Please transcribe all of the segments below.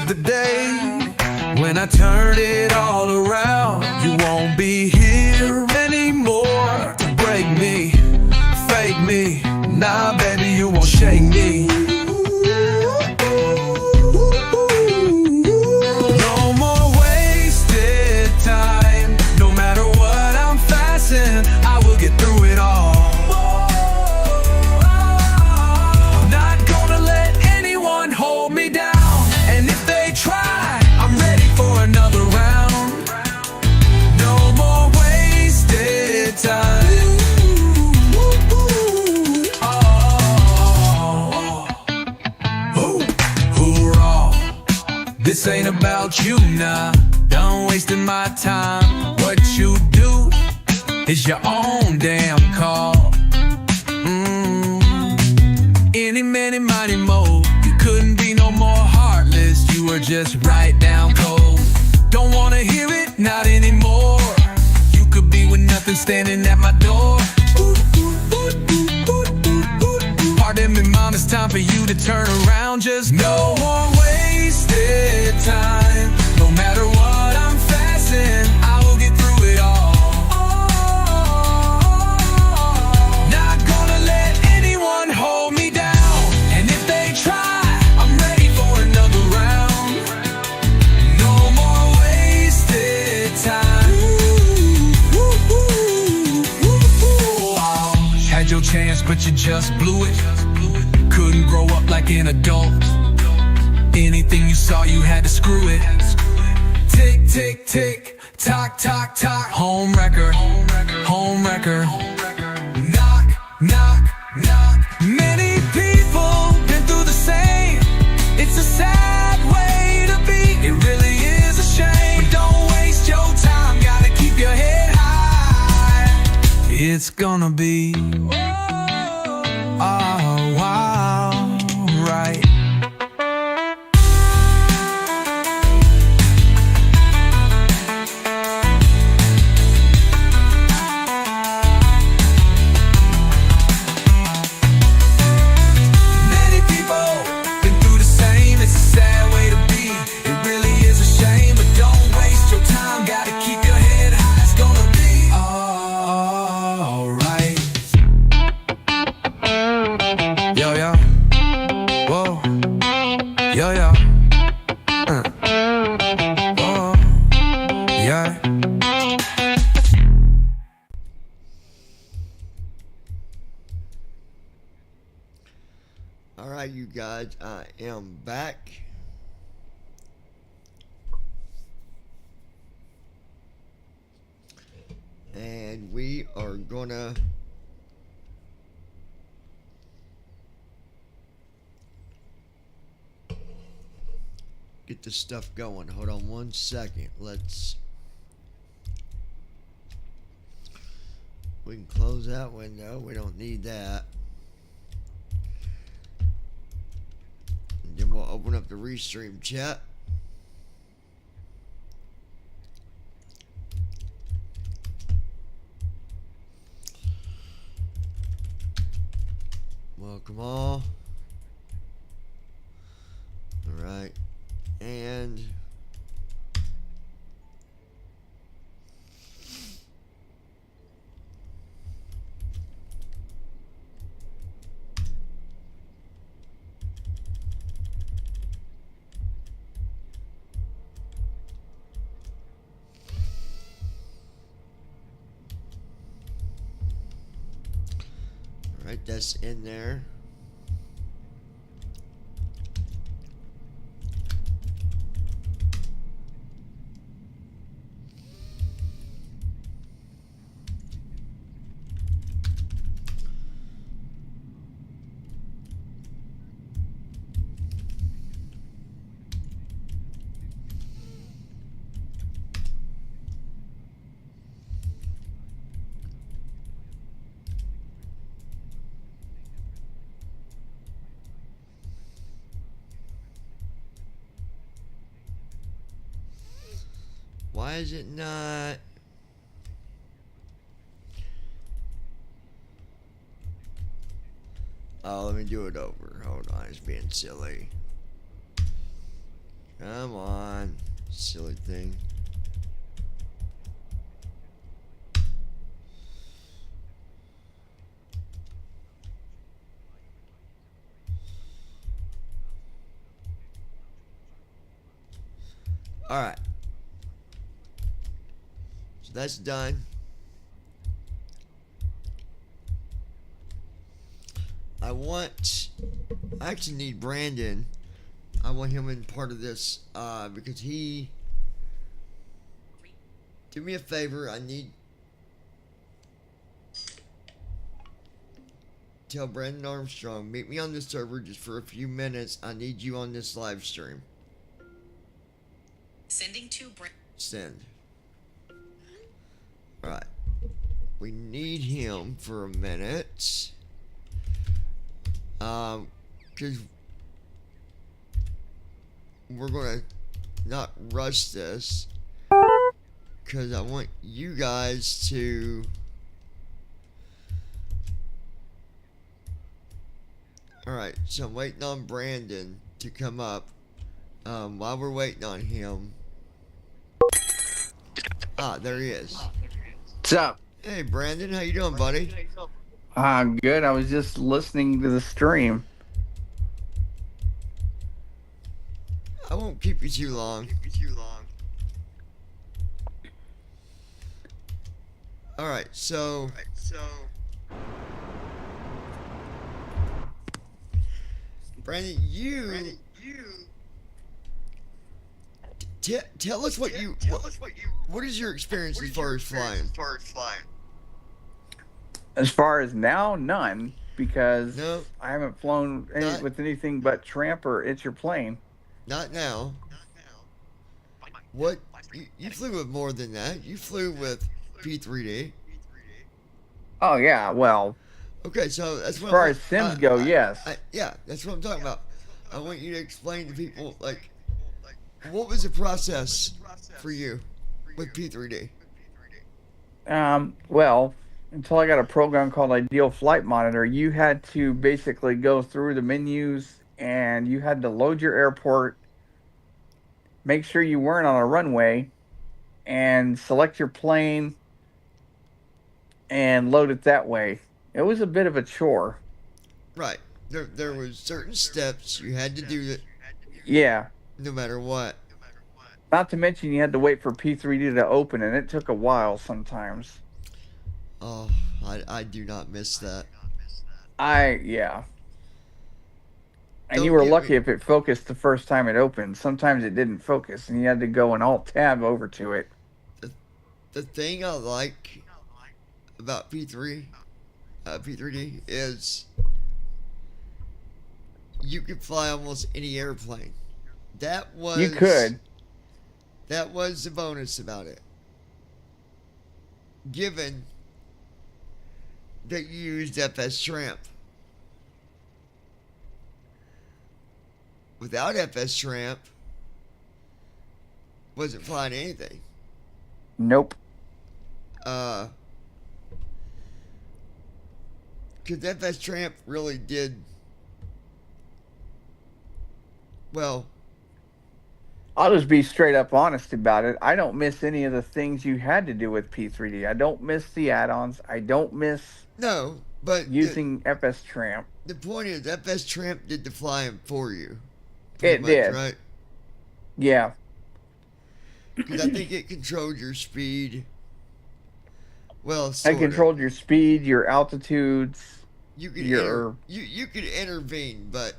the day when I turn it all around. You won't be here anymore to break me, fake me. Nah, baby, you won't shake me. No more wasted time. No matter what I'm facing, I will get through it all. I'm not gonna let anyone hold me down. And if they try, I'm ready for another round. No more wasted time. This ain't about you, nah. Done wasting my time. What you do is your own damn call. Any, many, mighty, mo. You couldn't be no more heartless. You were just right down cold. Don't wanna hear it, not anymore. You could be with nothing standing at my door. Pardon me, mom, it's time for you to turn around. Just no more wasted time. No matter what I'm facing, I will get through it all. Not gonna let anyone hold me down. And if they try, I'm ready for another round. No more wasted time. Had your chance, but you just blew it. Couldn't grow up like an adult. Anything you saw, you had to screw it. Tick, tick, tick, tock, tock, tock. Home wrecker, home wrecker. Knock, knock, knock. Many people been through the same. It's a sad way to be. It really is a shame. But don't waste your time. Gotta keep your head high. It's gonna be right. Yo, yo. Oh, yeah. All right, you guys, I am back. And we are gonna get this stuff going. Hold on one second. We can close that window. We don't need that. And then we'll open up the Restream chat. Welcome all. All right. And all right, that's in there. Why is it not? Oh, let me do it over. Hold on, it's being silly. Come on, silly thing. Alright. So that's done. I actually need Brandon. I want him in part of this because he. Do me a favor. I need. Tell Brandon Armstrong, meet me on the server just for a few minutes. I need you on this live stream. Sending to Send. Right. We need him for a minute. Because we're going to not rush this. Because I want you guys to... Alright, so I'm waiting on Brandon to come up. While we're waiting on him... Ah, there he is. What's up? Hey, Brandon, how you doing, buddy? Good. I was just listening to the stream. I won't keep you too long. Alright, so... Brandon, you... Tell us what you... What is your experience as far as flying? As far as now, none, because No. I haven't flown Not- with anything but Tramp or It's Your Plane. Not now. What? You flew with more than that. You flew with P3D. Oh yeah, well, Okay, so that's as what far I'm- as Sims go, yes. yeah, that's what I'm talking about. I want you to explain to people, like, what was the process for you with P3D? Well, until I got a program called Ideal Flight Monitor, you had to basically go through the menus and you had to load your airport, make sure you weren't on a runway, and select your plane and load it that way. It was a bit of a chore. Right. There was certain steps you had to do that Yeah. no matter what. Not to mention you had to wait for P3D to open, and it took a while sometimes. Oh, I do not miss that. Yeah. And Don't you were get lucky me- if it focused the first time it opened. Sometimes it didn't focus, and you had to go and Alt-Tab over to it. The thing I like about P3D is you could fly almost any airplane. That was You could. That was the bonus about it. Given that you used FS Tramp. Without FS Tramp, wasn't flying anything. Nope. Because FS Tramp really did well. I'll just be straight up honest about it. I don't miss any of the things you had to do with P3D. I don't miss the add-ons. I don't miss No, but using FS Tramp. the point is FS Tramp did the flying for you. It did. Right? Yeah. Because I think it controlled your speed. Well, I sorta. controlled your speed, your altitudes. You could your- you could intervene, but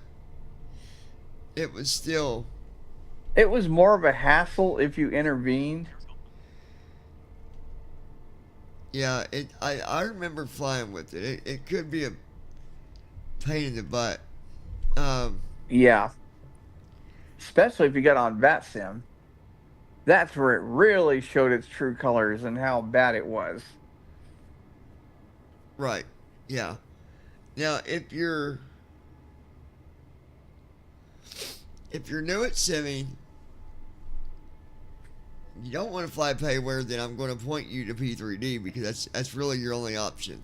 it was still It was more of a hassle if you intervened. yeah. I remember flying with it. It could be a pain in the butt. Yeah. Especially if you got on VATSIM. That's where it really showed its true colors and how bad it was. Right. Yeah. Now, if you're new at simming, you don't want to fly payware, then I'm going to point you to P3D because that's really your only option.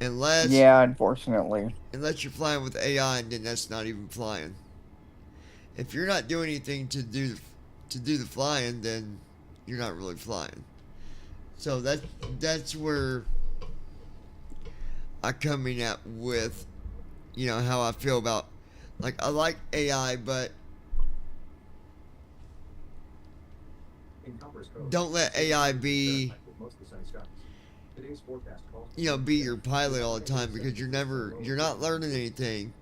Unless Yeah, unfortunately. you're flying with AI, and then that's not even flying. if you're not doing anything to do the flying, then you're not really flying. So that's where I come in at with, how I feel about, like, I like AI, but don't let AI be, be your pilot all the time, because you're not learning anything,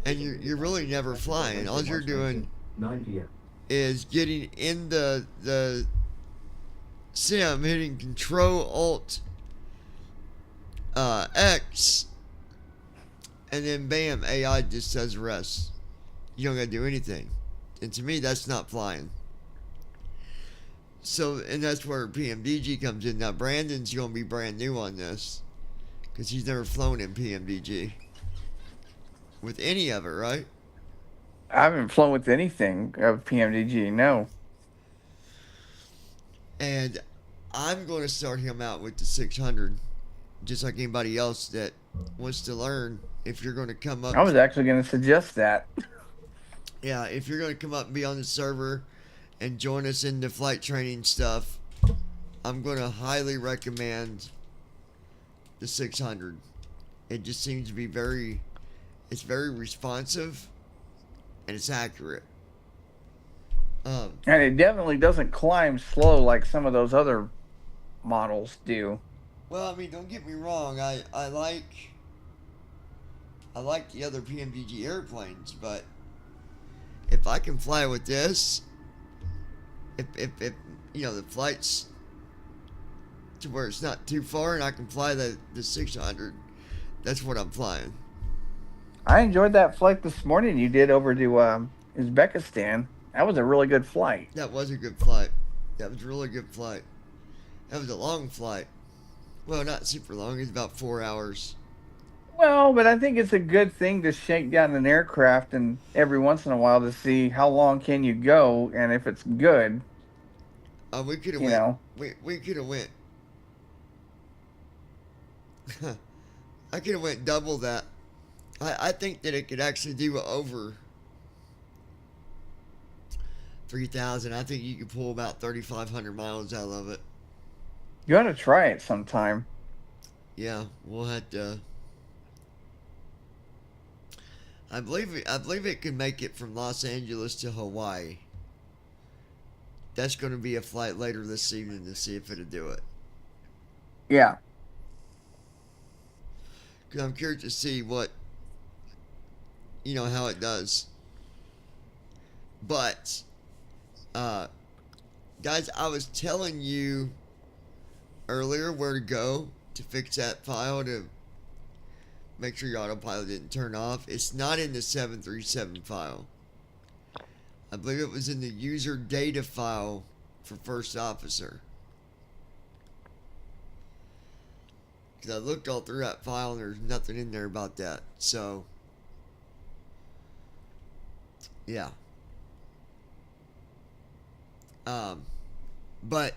and you're really never flying. All you're doing is getting in the sim, hitting Control Alt X, and then bam, AI just does the rest. You don't gotta do anything, and to me, that's not flying. So, and that's where PMDG comes in. Now, Brandon's gonna be brand new on this, because he's never flown in PMDG with any of it, right? I haven't flown with anything of PMDG, no. And I'm going to start him out with the 600, just like anybody else that wants to learn. If you're going to come up, I was actually going to suggest that. Yeah, if you're going to come up and be on the server and join us in the flight training stuff, I'm going to highly recommend the 600. It just seems to be it's very responsive, and it's accurate. And it definitely doesn't climb slow like some of those other models do. Well, I mean, don't get me wrong. I like the other PMDG airplanes, but if I can fly with this, if the flight's to where it's not too far and I can fly the 600, that's what I'm flying. I enjoyed that flight this morning you did over to Uzbekistan. That was a really good flight. That was a good flight. That was a really good flight. That was a long flight. Well, not super long. It's about 4 hours. Well, but I think it's a good thing to shake down an aircraft and every once in a while to see how long can you go, and if it's good. We could have went. We could have went. I could have went double that. I think that it could actually do over 3,000. I think you could pull about 3,500 miles out of it. You ought to try it sometime. Yeah, we'll have to. I believe it can make it from Los Angeles to Hawaii. That's going to be a flight later this evening to see if it'll do it. Yeah. Because I'm curious to see what, how it does. But, guys, I was telling you earlier where to go to fix that file to make sure your autopilot didn't turn off. It's not in the 737 file. I believe it was in the user data file for first officer. Because I looked all through that file and there's nothing in there about that. So, yeah. But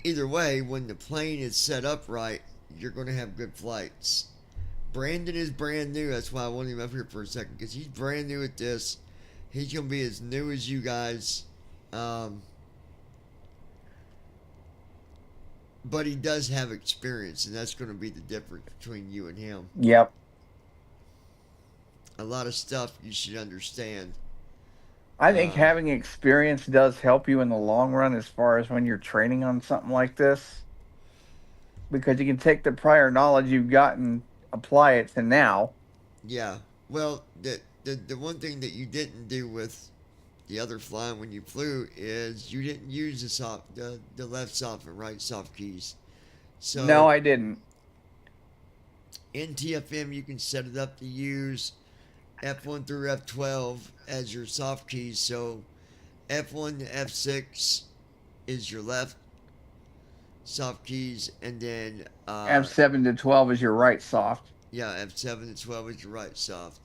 either way, when the plane is set up right, you're going to have good flights. Brandon is brand new. That's why I wanted him up here for a second, because he's brand new at this. He's going to be as new as you guys. But he does have experience, and that's going to be the difference between you and him. Yep. A lot of stuff you should understand. I think having experience does help you in the long run as far as when you're training on something like this. Because you can take the prior knowledge you've got and apply it to now. Yeah. Well, the one thing that you didn't do with the other flying when you flew is you didn't use the left soft and right soft keys. So no, I didn't. In TFM, you can set it up to use F1 through F12 as your soft keys. So F1 to F6 is your left soft keys, and then F7 to 12 is your right soft. Yeah, F7 to 12 is your right soft.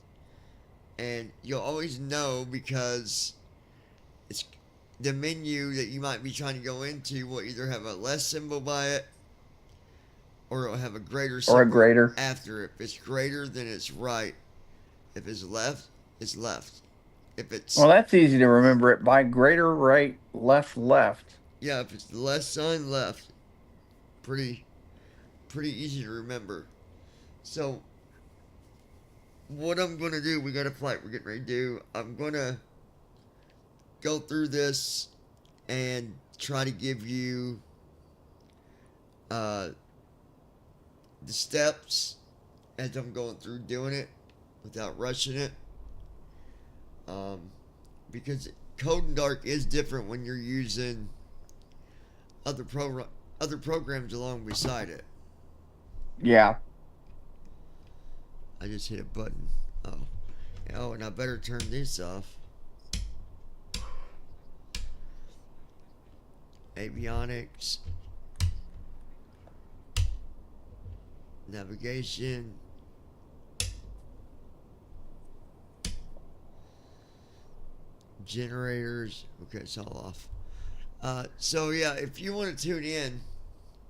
And you'll always know, because it's the menu that you might be trying to go into will either have a less symbol by it, or it'll have a greater symbol or a greater after it. If it's greater, then it's right. If it's left, it's left. If it's Well, that's easy to remember. It by greater right, left, left. yeah, if it's the left sign left, pretty easy to remember. So what I'm gonna do, we got a flight we're getting ready to do. I'm gonna go through this and try to give you the steps as I'm going through doing it without rushing it. Because Code and Dark is different when you're using other programs along beside it. Yeah. I just hit a button. Oh, and I better turn this off. Avionics. Navigation. Generators. Okay, it's all off. So yeah, if you want to tune in,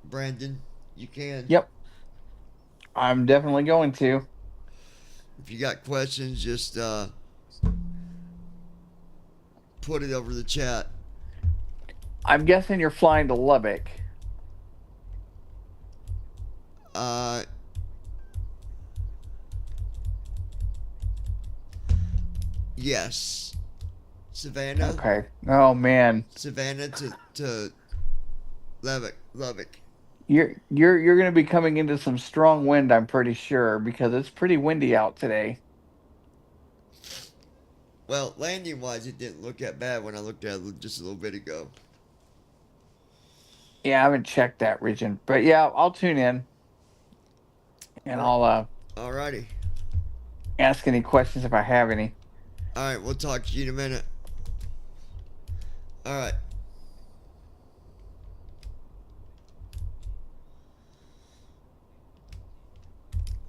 Brandon, you can. Yep. I'm definitely going to. If you got questions, just put it over the chat. I'm guessing you're flying to Lubbock. Yes. Savannah. Okay. Oh man. Savannah to Lubbock. You're going to be coming into some strong wind, I'm pretty sure, because it's pretty windy out today. Well, landing wise, it didn't look that bad when I looked at it just a little bit ago. Yeah, I haven't checked that region, but yeah, I'll tune in, and I'll Alrighty. ask any questions if I have any. Alright, we'll talk to you in a minute. Alright.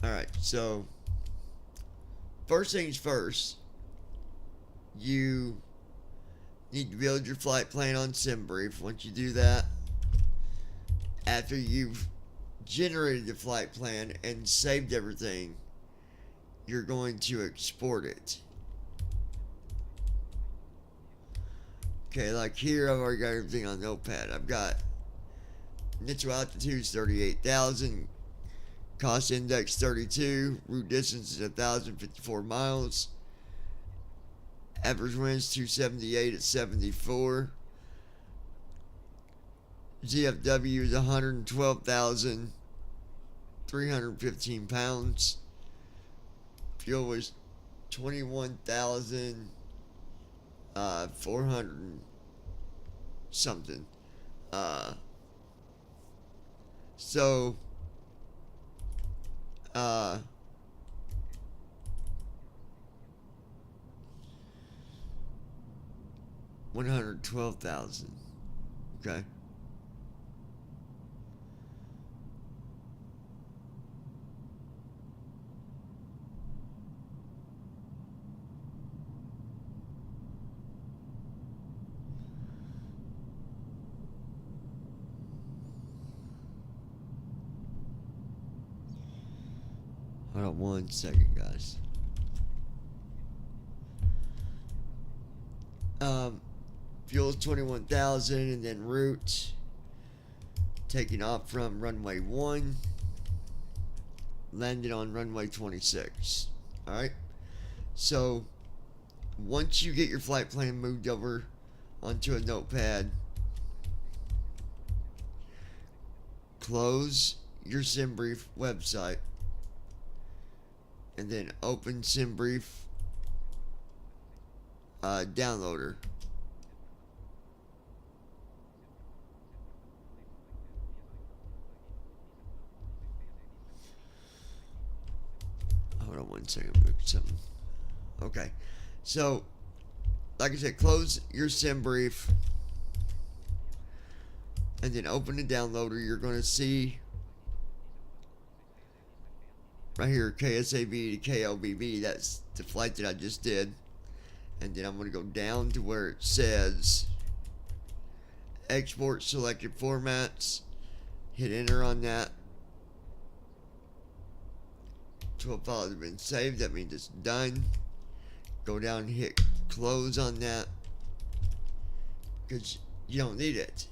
Alright, so first things first, you need to build your flight plan on SimBrief. Once you do that, after you've generated the flight plan and saved everything, you're going to export it. Okay, like here, I've already got everything on Notepad. I've got initial altitude is 38,000, cost index 32, route distance is 1,054 miles, average winds 278 at 74, GFW is 112,315 pounds, fuel was 21,400 something. So $112,000. Okay. Hold on 1 second, guys. Fuel is 21,000, and then route taking off from runway 1, landed on runway 26. Alright, so once you get your flight plan moved over onto a notepad, close your SimBrief website and then open SimBrief downloader. Hold on 1 second, look at something. Okay, so like I said, close your SimBrief and then open the downloader. You're going to see right here KSAV to KLBB. That's the flight that I just did. And then I'm going to go down to where it says export selected formats. Hit enter on that. to a file that's been saved. That means it's done. Go down and hit close on that, because you don't need it.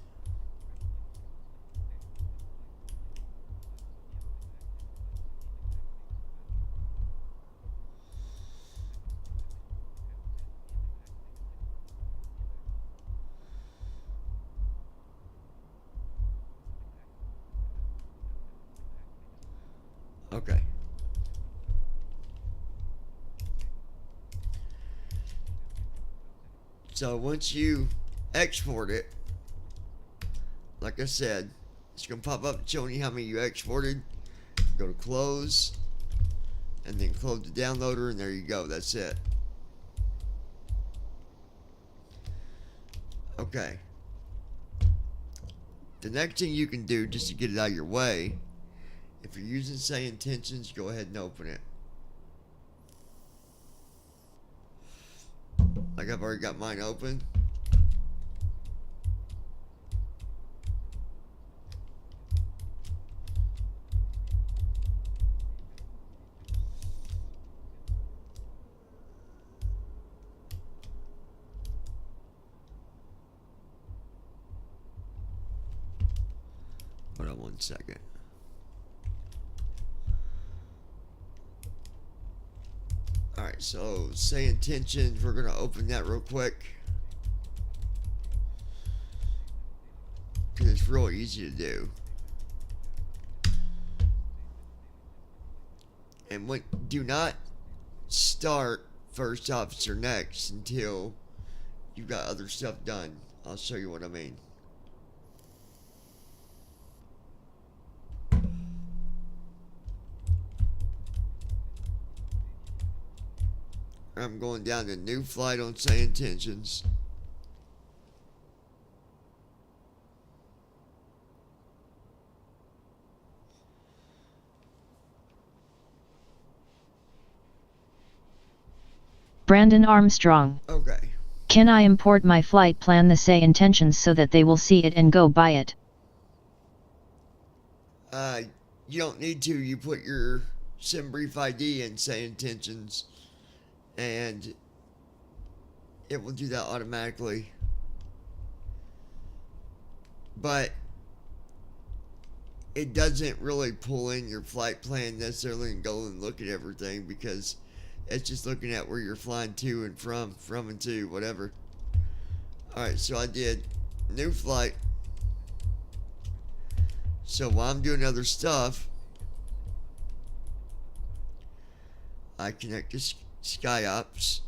Okay. So once you export it, like I said, it's going to pop up showing you how many you exported. Go to close, and then close the downloader, and there you go. That's it. Okay. The next thing you can do, just to get it out of your way, if you're using Say Intentions, go ahead and open it. Like I've already got mine open. Hold on one second. Alright, so Say Intentions, we're going to open that real quick, because it's real easy to do. And do not start First Officer Next until you've got other stuff done. I'll show you what I mean. I'm going down to New Flight on Say Intentions. Brandon Armstrong. Okay. Can I import my flight plan the Say Intentions so that they will see it and go buy it? You don't need to. You put your SimBrief ID in Say Intentions, and it will do that automatically. But it doesn't really pull in your flight plan necessarily and go and look at everything, because it's just looking at where you're flying to and from and to, whatever. Alright, so I did New Flight. So while I'm doing other stuff, I connect to SkyOps,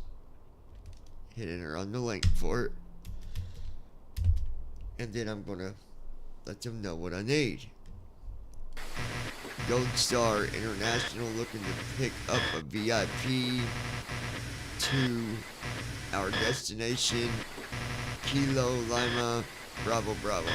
hit enter on the link for it, and then I'm gonna let them know what I need. Gold Star International looking to pick up a VIP to our destination, Kilo Lima Bravo Bravo.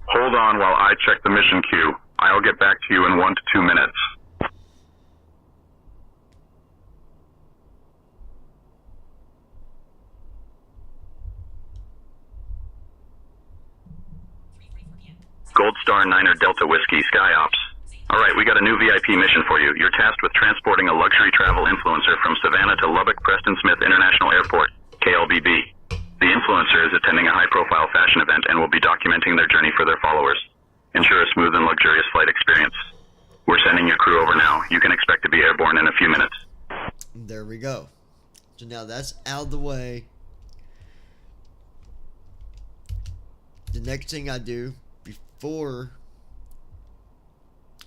Hold on while I check the mission queue. I'll get back to you in 1 to 2 minutes. Gold Star Niner Delta Whiskey SkyOps. Alright, we got a new VIP mission for you. You're tasked with transporting a luxury travel influencer from Savannah to Lubbock Preston Smith International Airport, KLBB. The influencer is attending a high-profile fashion event and will be documenting their journey for their followers. Ensure a smooth and luxurious flight experience. We're sending your crew over now. You can expect to be airborne in a few minutes. There we go. So now that's out of the way. The next thing I do before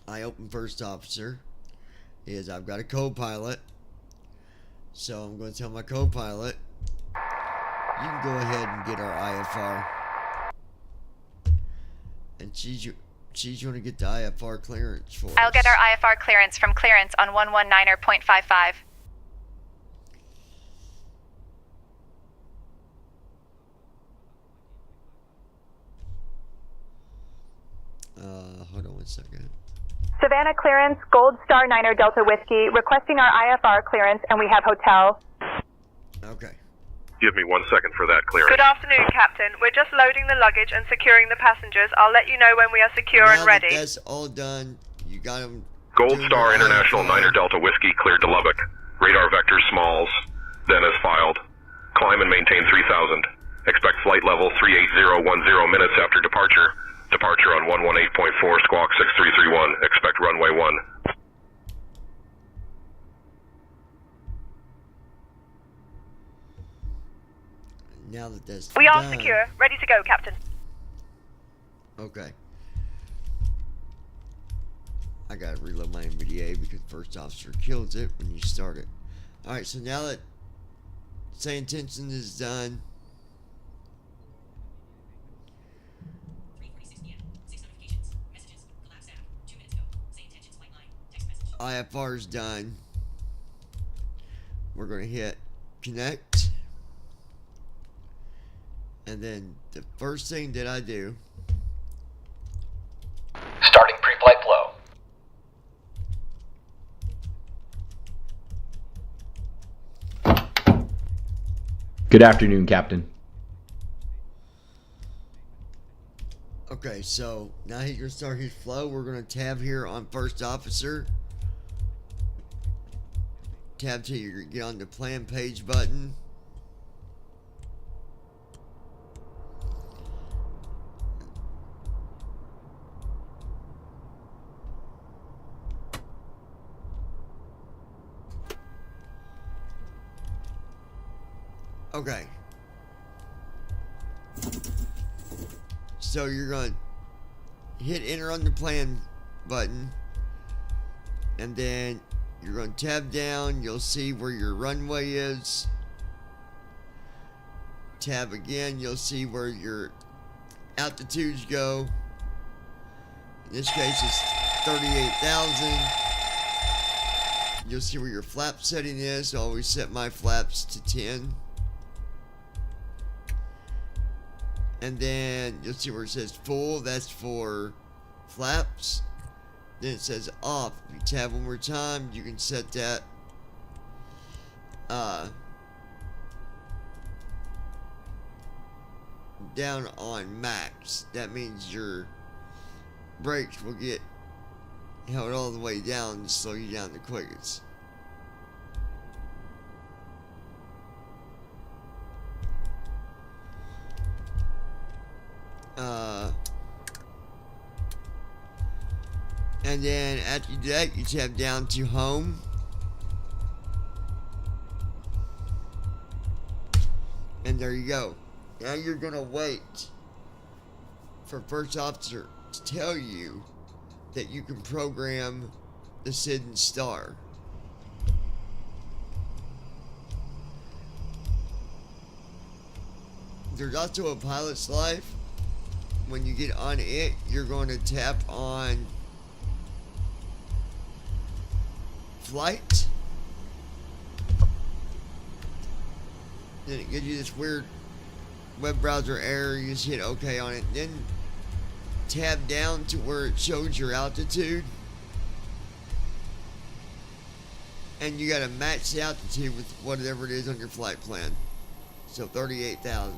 I open First Officer is I've got a co-pilot. So I'm going to tell my co-pilot, you can go ahead and get our IFR. And she's going to get the IFR clearance for us. I'll get our IFR clearance from clearance on 119.55. Hold on one second. Savannah clearance, Gold Star Niner Delta Whiskey, requesting our IFR clearance, and we have hotel. Okay. Give me 1 second for that clearance. Good afternoon, Captain. We're just loading the luggage and securing the passengers. I'll let you know when we are secure and Now ready. that that's all done, you got them. Gold Star International 9er Delta Whiskey cleared to Lubbock. Radar vector smalls. Then as filed. Climb and maintain 3000. Expect flight level 38010 minutes after departure. Departure on 118.4 squawk 6331. Expect runway 1. Now that that's We are done, secure. Ready to go, Captain. Okay. I gotta reload my NVDA because first officer kills it when you start it. Alright, so now that say intention is done. IFR is done. We're gonna hit connect. And then the first thing that I do, starting pre-flight flow. Good afternoon, Captain. okay, so now he's gonna start his flow. We're gonna tab here on first officer. Tab till you get on the plan page button. Okay. So you're going to hit enter on the plan button. And then you're going to tab down. You'll see where your runway is. Tab again. You'll see where your altitudes go. In this case, it's 38,000. You'll see where your flap setting is. I always set my flaps to 10. And then you'll see where it says full, that's for flaps. Then it says off. If you tab one more time, you can set that down on max. That means your brakes will get held all the way down to slow you down the quickest. And then after you do that, you tab down to home. And there you go. Now you're gonna wait for first officer to tell you that you can program the SID and STAR. There's also a pilot's life. When you get on it, you're going to tap on flight. Then it gives you this weird web browser error. You just hit OK on it. Then tab down to where it shows your altitude. And you got to match the altitude with whatever it is on your flight plan. So 38,000.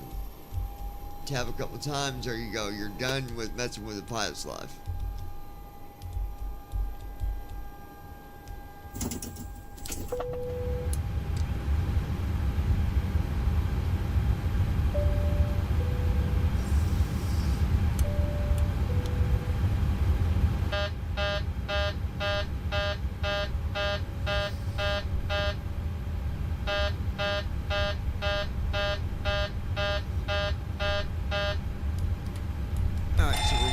Tab a couple times, there you go. You're done with messing with the pilot's life.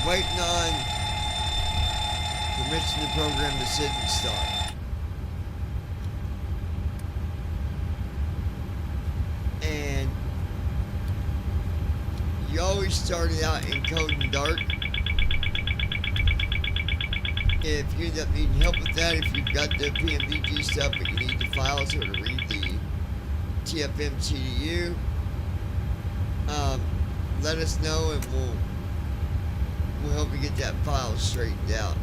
Waiting on permission to program the SID and STAR. And you always start it out in code and dark. If you end up needing help with that, if you've got the PMDG stuff but you need the files or to read the TFM CDU, let us know and we'll help you get that file straightened out.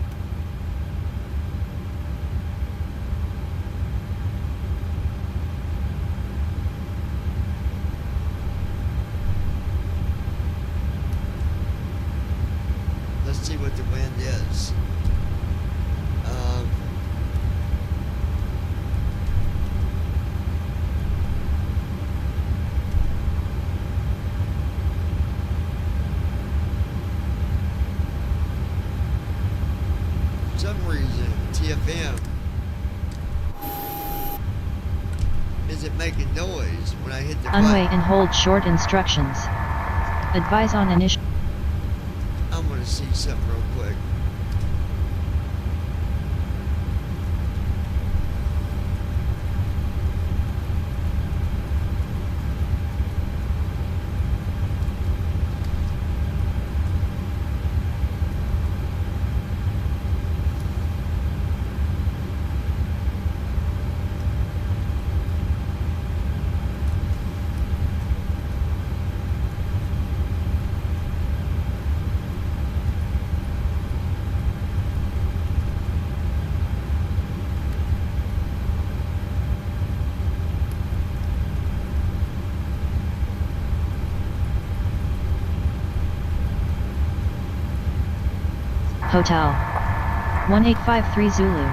some reason, TFM isn't making noise when I hit the Unway button. and hold short instructions. Advise on initial. I'm gonna see something real quick. Hotel 1853 Zulu.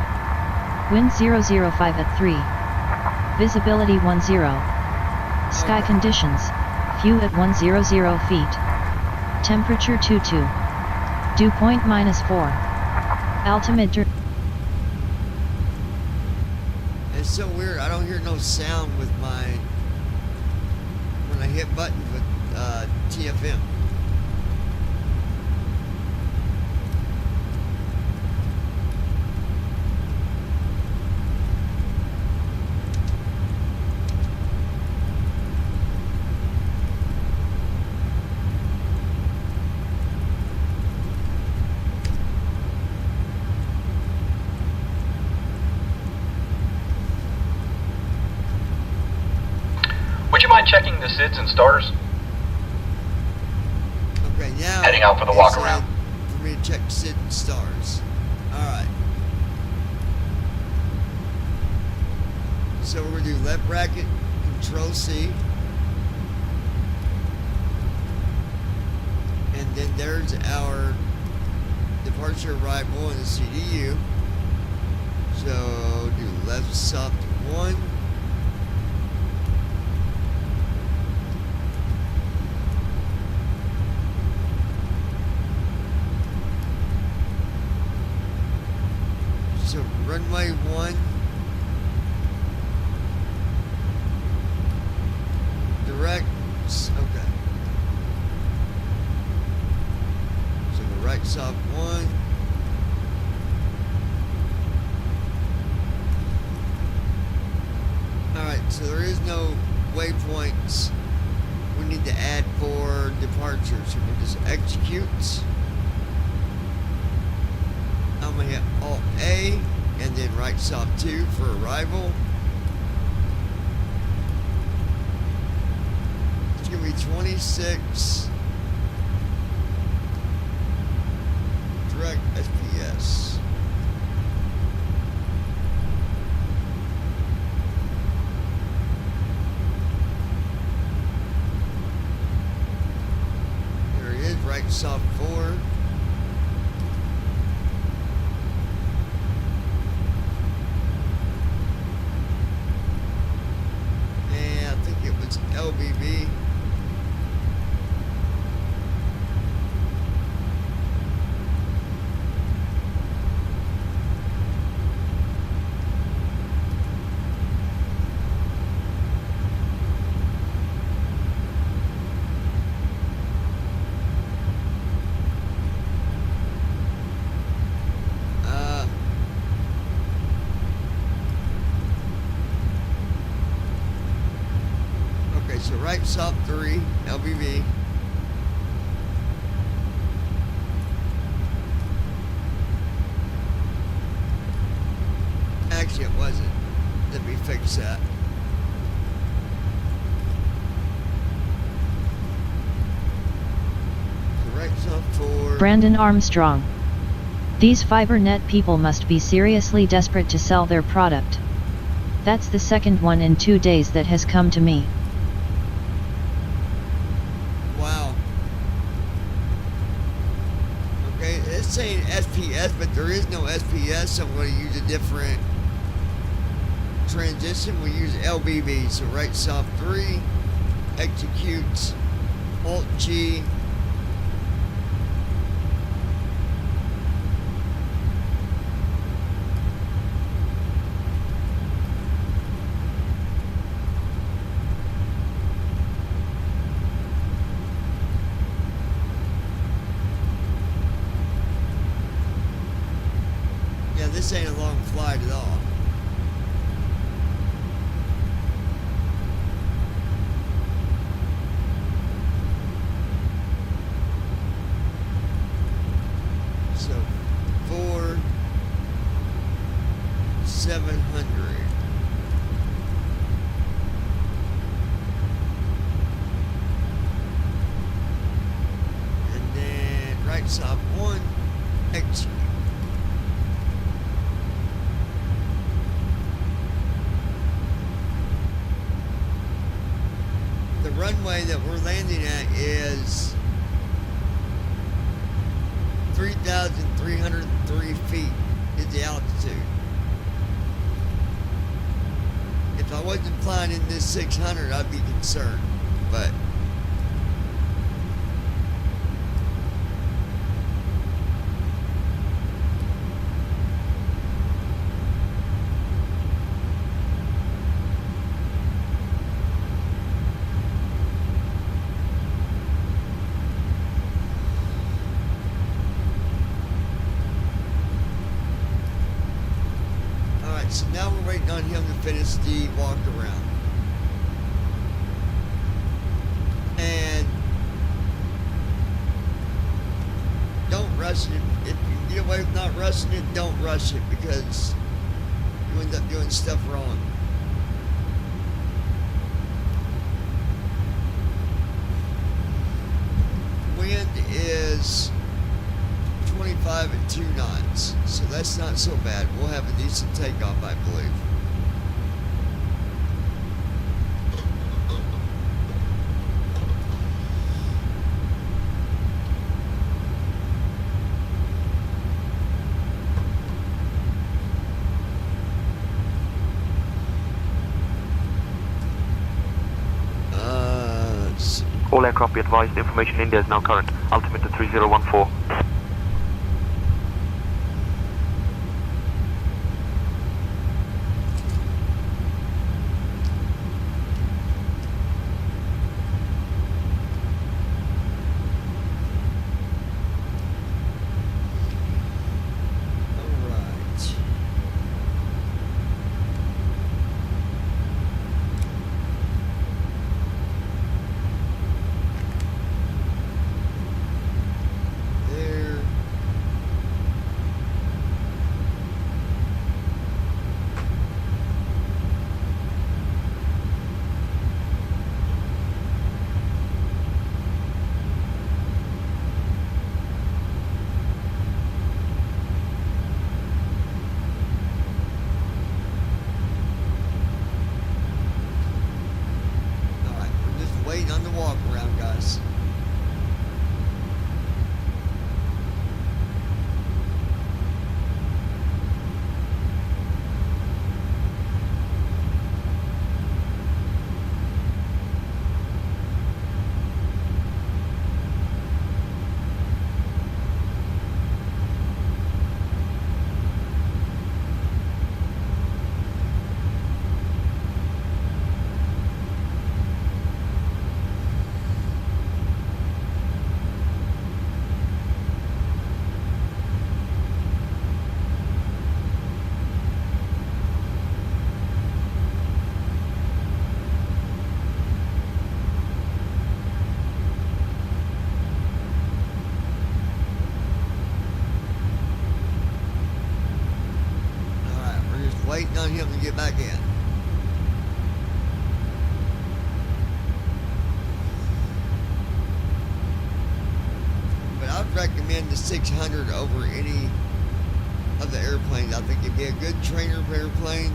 Wind 005 at 3. Visibility 10. Sky conditions, few at 100 feet. Temperature 22. Dew point -4. Altimeter. It's so weird. I don't hear no sound with my when I hit button with TFM. Would you mind checking the SIDS and starters? Okay, now Heading out for the it walk said around. For me to check SID and stars. Alright. So we're gonna do left bracket, Control C. And then there's our departure arrival in the CDU. So do left soft 1. So runway 1. Directs. Okay. So the right soft 1. Alright, so there is no waypoints we need to add for departure. So we'll just execute. I'm going to hit Alt A and then right soft 2 for arrival. It's going to be 26 direct SPS. There it is, right soft 4. LBB. So right soft 3, LBB. Actually, it wasn't. Let me fix that. So right soft 4. Brandon Armstrong. These FiberNet people must be seriously desperate to sell their product. That's the second one in 2 days that has come to me. It's saying SPS, but there is no SPS, so I'm going to use a different transition. We use LBB, so right soft 3, execute, Alt G, Yeah, this ain't a long flight at all. So, 700. And then right side 1, execute. The runway that we're landing at is 3,303 feet is the altitude. If I wasn't flying in this 600, I'd be concerned, but so now we're waiting on him to finish the walk around. And don't rush it. If you can get away with not rushing it, don't rush it because you end up doing stuff wrong. Wind is 25 at 2 knots, so that's not so bad. We'll have a decent takeoff, I believe. Let's see. All aircraft be advised, the information India is now current. Altimeter 3014. Waiting on the walk around, guys. Waiting on him to get back in. But I'd recommend the 600 over any of the airplanes. I think it'd be a good trainer airplane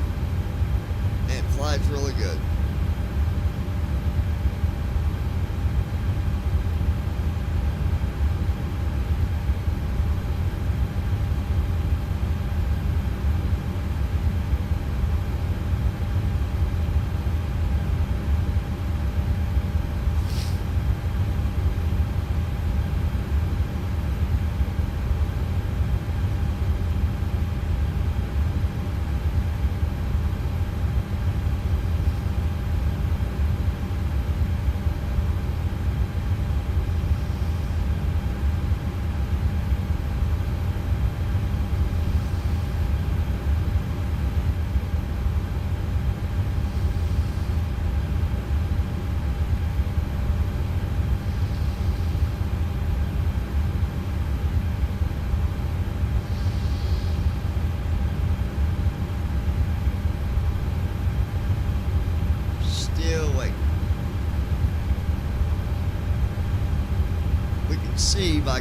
and it flies really good.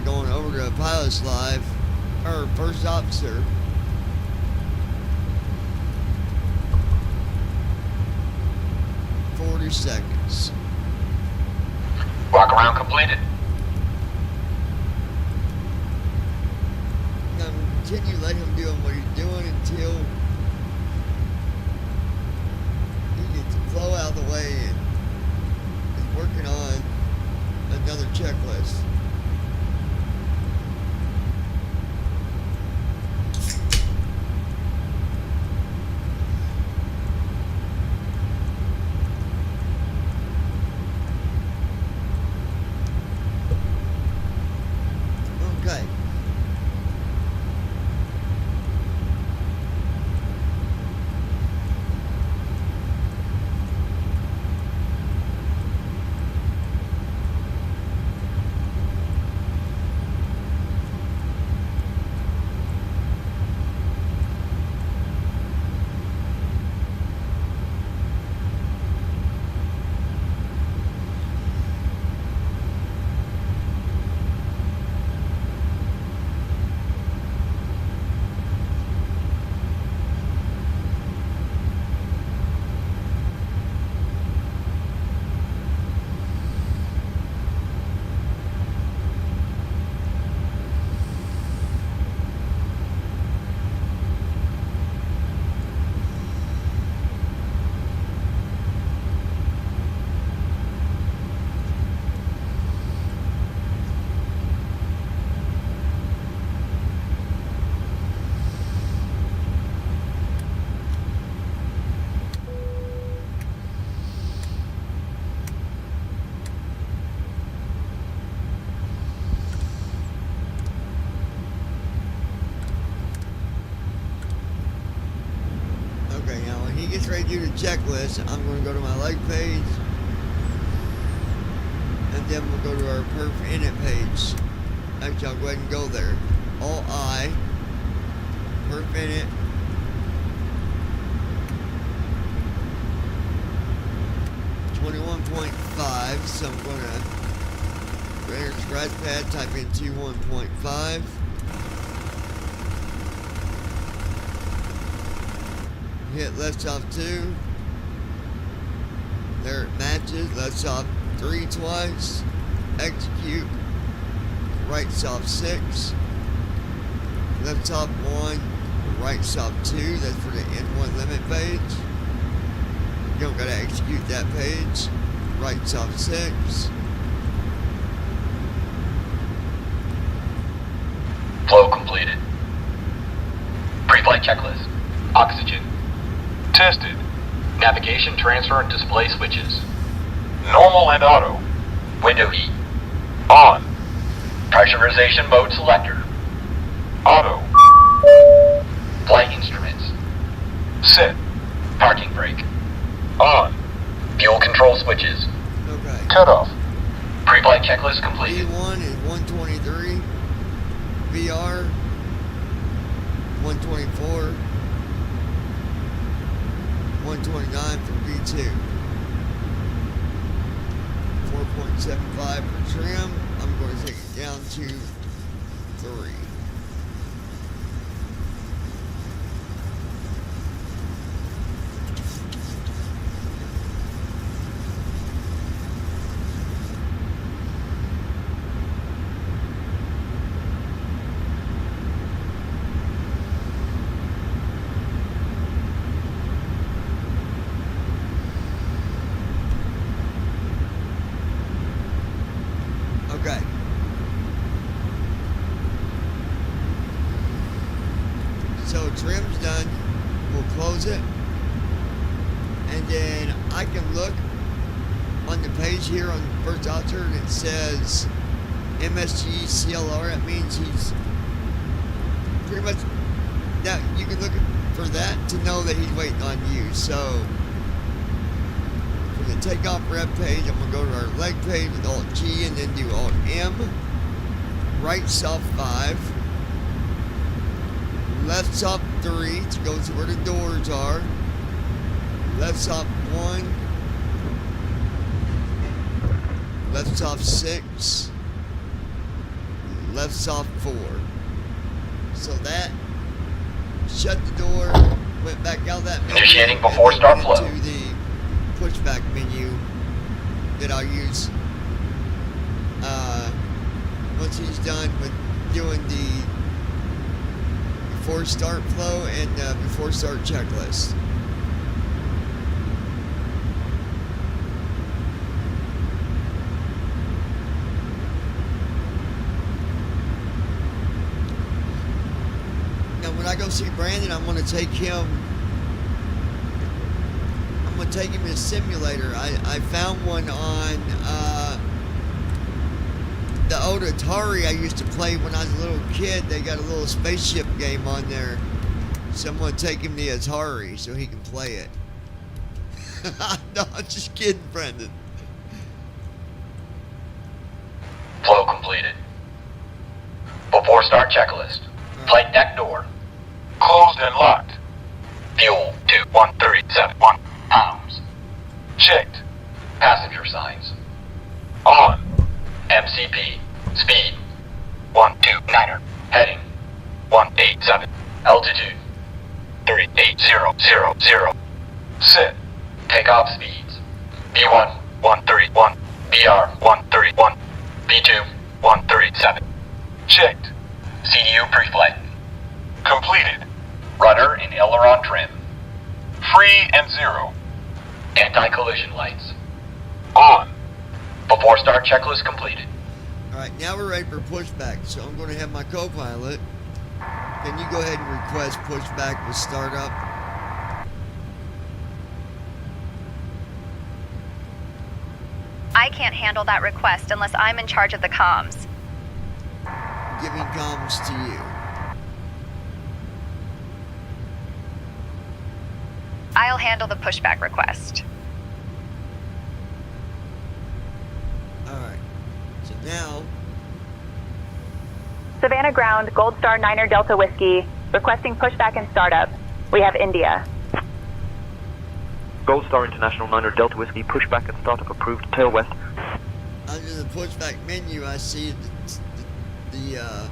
going over to Pilots Live, or First Officer. Seconds. Walk around completed. Now continue letting him do what he's doing until he gets the flow out of the way and is working on another checklist. Okay. Gets ready to do the checklist, I'm going to go to my leg page, and then we'll go to our perf init page. Actually, I'll go ahead and go there. All I, perf init, .5, so I'm going to go here, scratch pad, type in 21.5. Hit left off 2. There it matches. Left off 3 twice. Execute. Right off 6. Left off 1. Right off 2. That's for the N1 limit page. You don't gotta execute that page. Right off 6. Flow completed. Pre-flight checklist. Oxygen. Tested. Navigation, transfer, and display switches. Normal and auto. Window heat. On. Pressurization mode selector. Auto. Flight instruments. Set. Parking brake. On. Fuel control switches. Okay. Cut off. Pre-flight checklist completed. V1 is 123. VR 124. 129 for V2. 4.75 for trim. I'm going to take it down to 3. Okay. So trim's done. We'll close it. And then I can look on the page here on First Officer and it says MSG CLR. That means he's pretty much that you can look for that to know that he's waiting on you. So for the takeoff rep page, I'm gonna go to our leg page with Alt G and then do Alt M. Right soft 5. Left soft 3 to go to where the doors are. Left soft 1. Left soft 6. left soft 4. So that shut the door, went back out that menu, Initiating and before then start went flow. into the pushback menu that I'll use once he's done with doing the before start flow and before start checklist. Now when I go see Brandon, I'm gonna take him in a simulator. I found one on the old Atari I used to play when I was a little kid. They got a little spaceship game on there. So I'm gonna take him the Atari so he can play it. No, I'm just kidding, Brandon. Flow completed. Before start checklist. Flight deck door. Closed and locked. Fuel 21371 pounds. Checked. Passenger signs. On. MCP. Speed 129er. Heading 187. Altitude 38000. Set. Takeoff speeds. B1 131. BR 131. B2 137. Checked. CDU pre-flight. Completed. Rudder and aileron trim. Free and 0. Anti-collision lights. On. Before start checklist completed. Alright, now we're ready for pushback. So I'm gonna have my co-pilot. Can you go ahead and request pushback with startup? I can't handle that request unless I'm in charge of the comms. Giving comms to you. I'll handle the pushback request. Alright. So now, Savannah Ground, Gold Star 9er Delta Whiskey, requesting pushback and startup. We have India. Gold Star International 9er Delta Whiskey, pushback and startup approved, tail west. under the pushback menu, I see the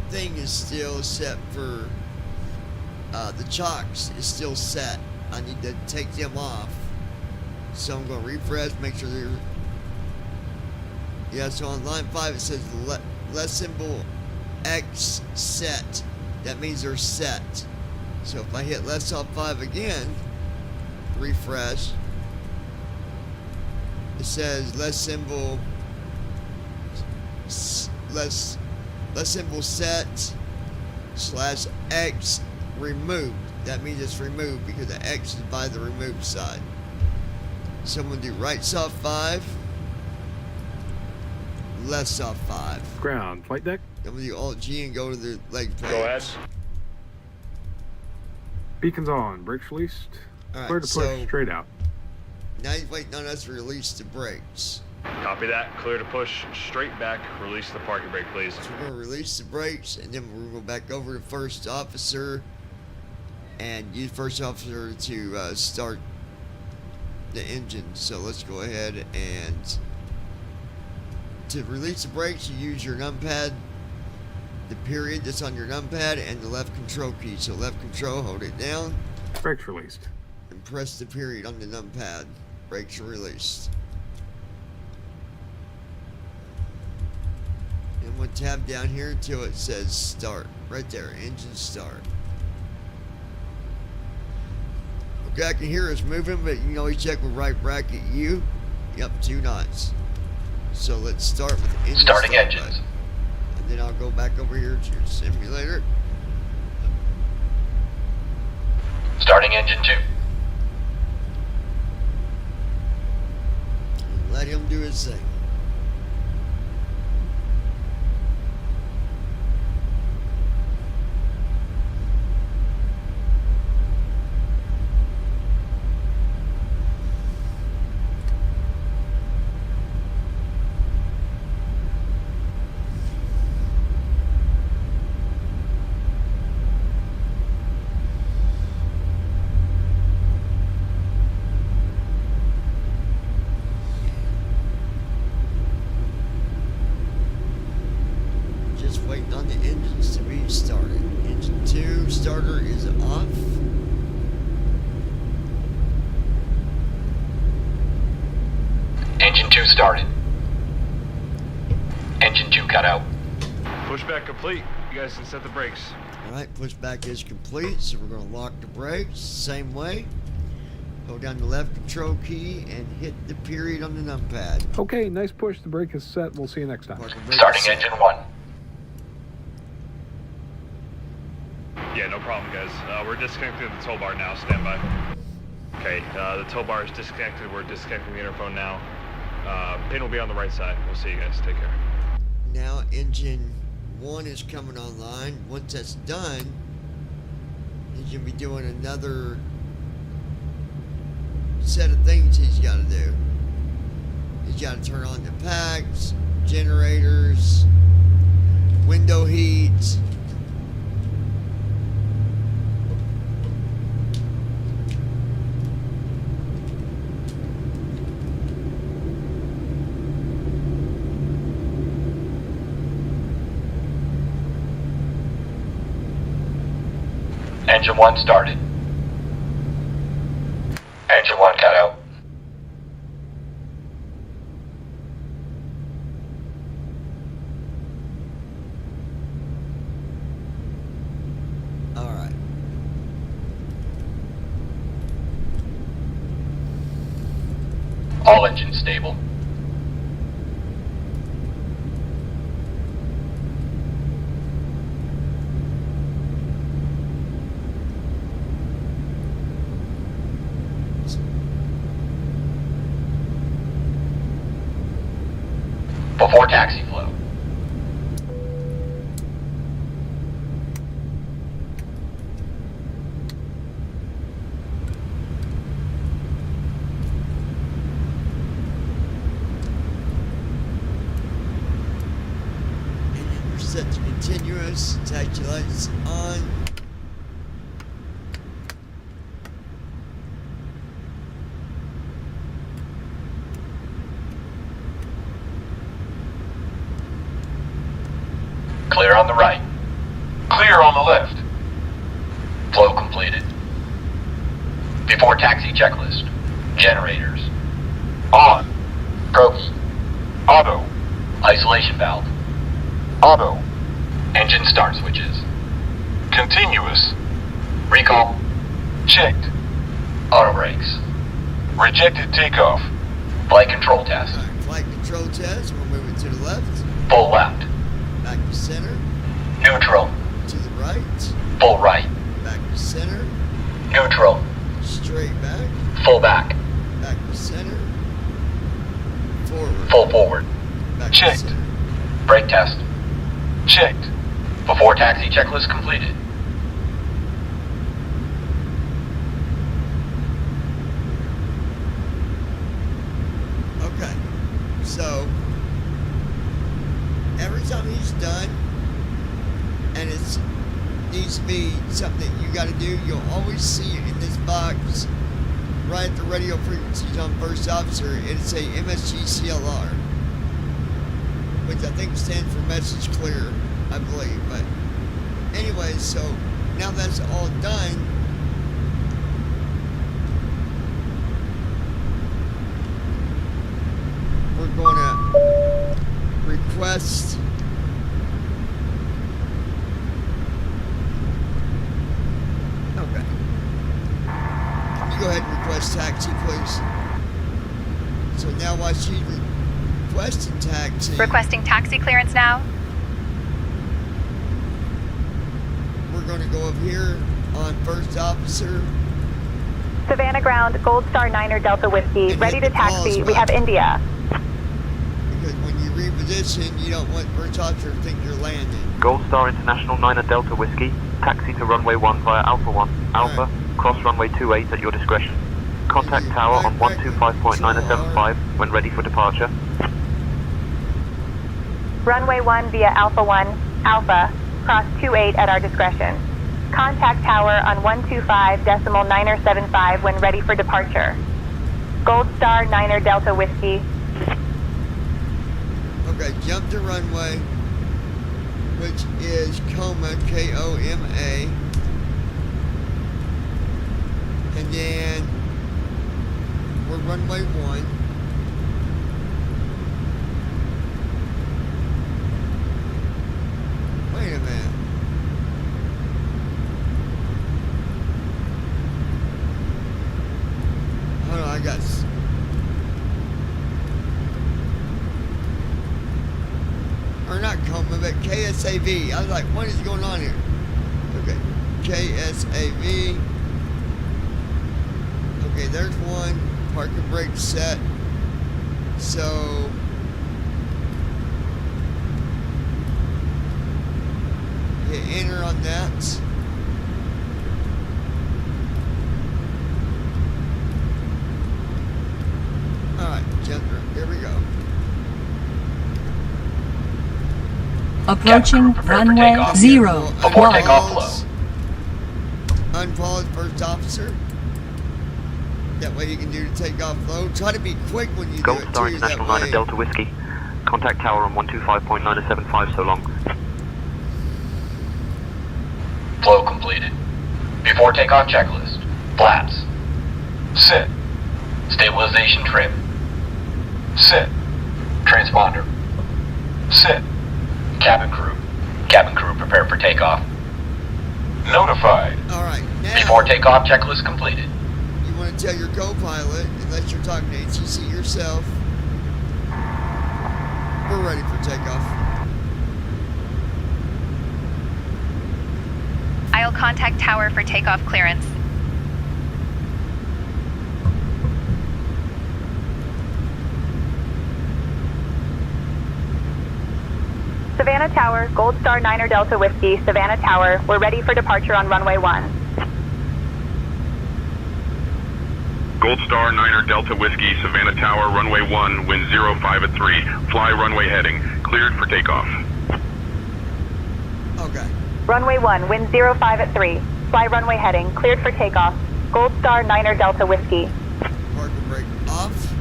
thing is still set for the chocks is still set. I need to take them off, so I'm going to refresh, make sure they're so on line 5 it says less symbol X set. That means they're set. So if I hit less off 5 again, refresh, it says less symbol set / X removed. That means it's removed because the X is by the removed side. So I'm going to do right soft 5, left soft 5. Ground, flight deck. I'm going to do Alt G and go to the leg plate. Go ahead. Beacons on, brakes released. Alright, Clear to push so straight out. now he's waiting on us to release the brakes. Copy that. Clear to push straight back. Release the parking brake, please. So we're going to release the brakes, and then we're going to go back over to first officer and use first officer to start the engine. So let's go ahead and to release the brakes, you use your numpad, the period that's on your numpad, and the left control key. So left control, hold it down. Brakes released. And press the period on the numpad. Brakes are released. And we'll tab down here until it says start. Right there, engine start. Okay, I can hear us moving, but you can always check with right bracket U. Yep, 2 knots. So let's start with engine Starting start engines. button. And then I'll go back over here to simulator. Starting engine 2. And let him do his thing. starter is off. Engine 2 started. Engine 2 cut out. Pushback complete. You guys can set the brakes. Alright, pushback is complete, so we're going to lock the brakes, same way. Hold down the left control key and hit the period on the numpad. Okay, nice push. The brake is set. We'll see you next time. Starting engine 1. Yeah, no problem, guys. We're disconnecting the tow bar now. Stand by. Okay, the tow bar is disconnected. We're disconnecting the interphone now. Pin will be on the right side. We'll see you guys. Take care. Now engine 1 is coming online. Once that's done, he's going to be doing another set of things he's got to do. He's got to turn on the packs, generators, window heat. Engine 1 started. Engine 1 cut out. Alright. All engines stable. Before taxi flow. And we're set to continuous. Taxi lights on. Clear on the right. Clear on the left. Flow completed. Before taxi checklist. Generators. On. Progi. Auto. Isolation valve. Auto. Engine start switches. Continuous. Recall. Checked. Auto brakes. Rejected takeoff. Flight control test. Alright, flight control test. We're moving to the left. Full left. Back to center. Neutral. To the right. Full right. Back to center. Neutral. Straight back. Full back. Back to center. Forward. Full forward. Back Checked. to center. Brake test. Checked. Before taxi checklist completed. Okay. So every time he's done and it needs to be something that you got to do, you'll always see it in this box right at the radio frequencies on first officer. It'll say MSG CLR, which I think stands for message clear, I believe. But anyway, so now that's all done, we're going to request okay. Can you go ahead and request taxi, please? So now while she's requesting taxi, Requesting taxi clearance now. we're going to go up here on first officer. Savannah Ground, Gold Star 9er Delta Whiskey, And ready hit to the pause taxi. We have button. India. Because when you reposition, you don't want first officer to think you're landing. Gold Star International 9er Delta Whiskey. Taxi to runway 1 via Alpha 1. Alpha, Alright. cross runway 28 at your discretion. Contact tower on 125.975 when ready for departure. Runway 1 via Alpha 1, Alpha, cross 28 at our discretion. Contact tower on 125.975 when ready for departure. Gold Star 9er Delta Whiskey. Okay, jump to runway, which is Coma, K-O-M-A. And then we're runway 1. Wait a minute. Hold on, I got... Or not Coma, but KSAV. I was like, what is going on here? Okay, KSAV. Okay, there's one. Park and brake set. So... hit enter on that. Alright, gender. Here we go. Approaching runway 0. Before takeoff flow. Unpause first officer. That way you can do the takeoff flow. Try to be quick when you Gold do it Star too. International That 9 way. Delta Whiskey. Contact tower on 125.975 so long. Flow completed. Before takeoff checklist. Flaps. Sit. Stabilization trim. Sit. Transponder. Sit. Cabin crew. Cabin crew prepare for takeoff. Notified. Alright, now Before takeoff checklist completed. you want to tell your co-pilot, unless you're talking to ATC yourself, we're ready for takeoff. I'll contact tower for takeoff clearance. Savannah Tower, Gold Star 9 Delta Whiskey, Savannah Tower, we're ready for departure on runway 1. Gold Star 9 Delta Whiskey, Savannah Tower, runway 1, wind 05 at 3. Fly runway heading. Cleared for takeoff. Okay. Runway 1, wind 05 at 3. Fly runway heading, cleared for takeoff. Gold Star 9 Delta Whiskey. Park and brake off.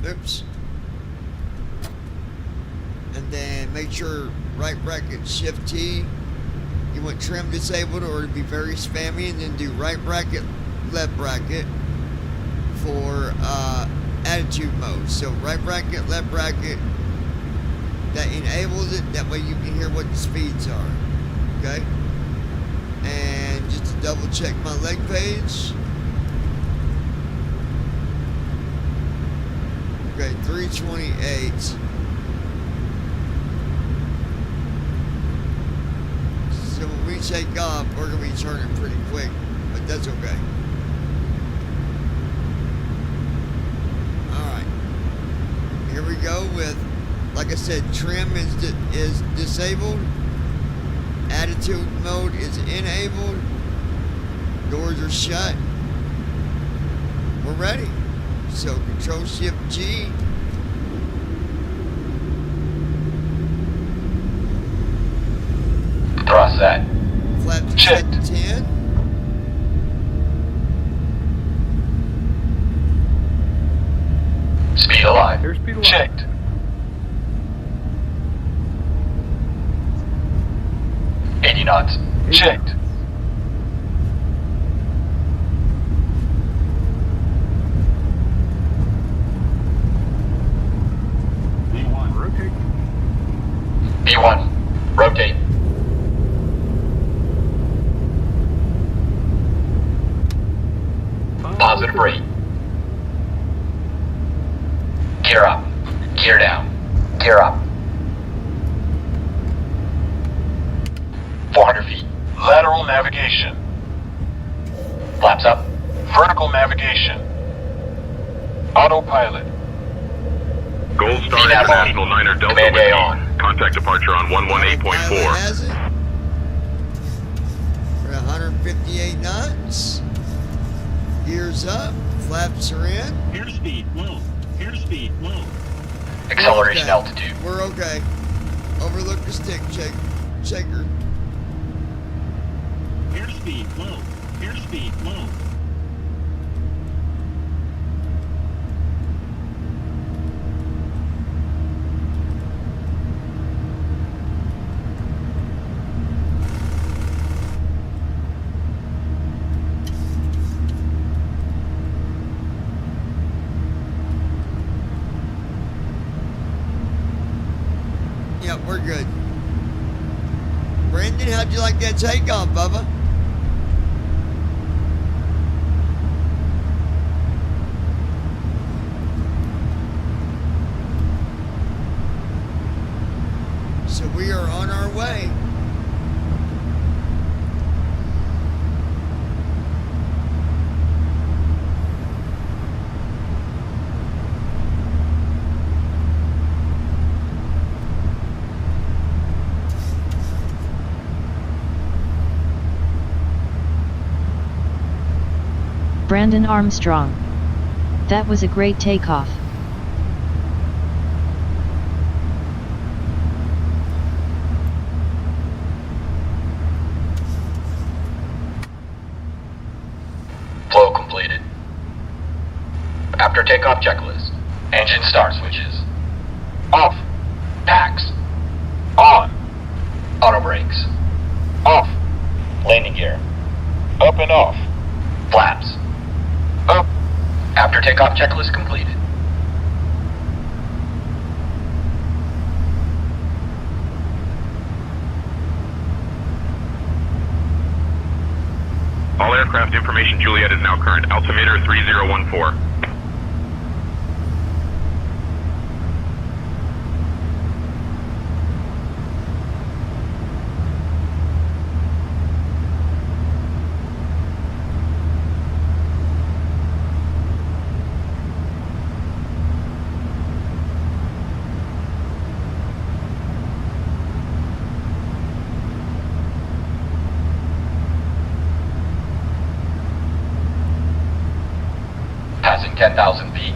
Oops. And then make sure right bracket shift T. You want trim disabled or to be very spammy, and then do right bracket, left bracket for attitude mode. So right bracket, left bracket, that enables it. That way you can hear what the speeds are. Okay? And just to double check my leg page. Okay, 328. So when we take off, we're going to be turning pretty quick, but that's okay. Alright. Here we go with, like I said, trim is disabled. Attitude mode is enabled. Doors are shut. We're ready. So Control Shift G. Thrust set. Flap to Checked. 10. Speed alive. Airspeed alive. Checked. $80 knots. 80 Checked. Rotate. B1. Rotate. Positive rate. Gear up. Gear down. Gear up. 400 feet. Lateral navigation. Flaps up. Vertical navigation. Autopilot. Gold Star Feet out of International line. 9 Delta Command A Whiskey. on. Contact departure on Pilot 118.4. has it. We're at 158 knots. Gears up. Flaps are in. Airspeed low. Airspeed low. Acceleration Okay. altitude. We're okay. Overlook the stick shaker. Airspeed low. Airspeed low. Yep, we're good. Brandon, how'd you like that takeoff, Bubba? So we are on our way. Brandon Armstrong. That was a great takeoff. Flow completed. After takeoff checklist. Engine start switches. Off. Packs. On. Auto brakes. Off. Landing gear. Up and off. Flaps. Up. After takeoff checklist completed. All aircraft information Juliet is now current. Altimeter 3014. Passing 10,000 feet.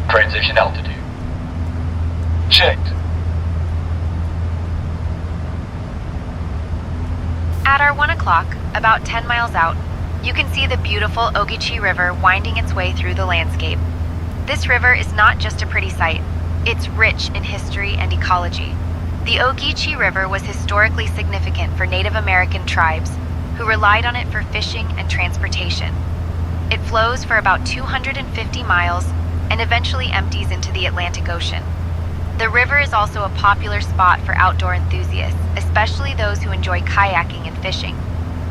Transition altitude. Checked. At our 1 o'clock, about 10 miles out, you can see the beautiful Ogeechee River winding its way through the landscape. This river is not just a pretty sight, it's rich in history and ecology. The Ogeechee River was historically significant for Native American tribes who relied on it for fishing and transportation. It flows for about 250 miles and eventually empties into the Atlantic Ocean. The river is also a popular spot for outdoor enthusiasts, especially those who enjoy kayaking and fishing.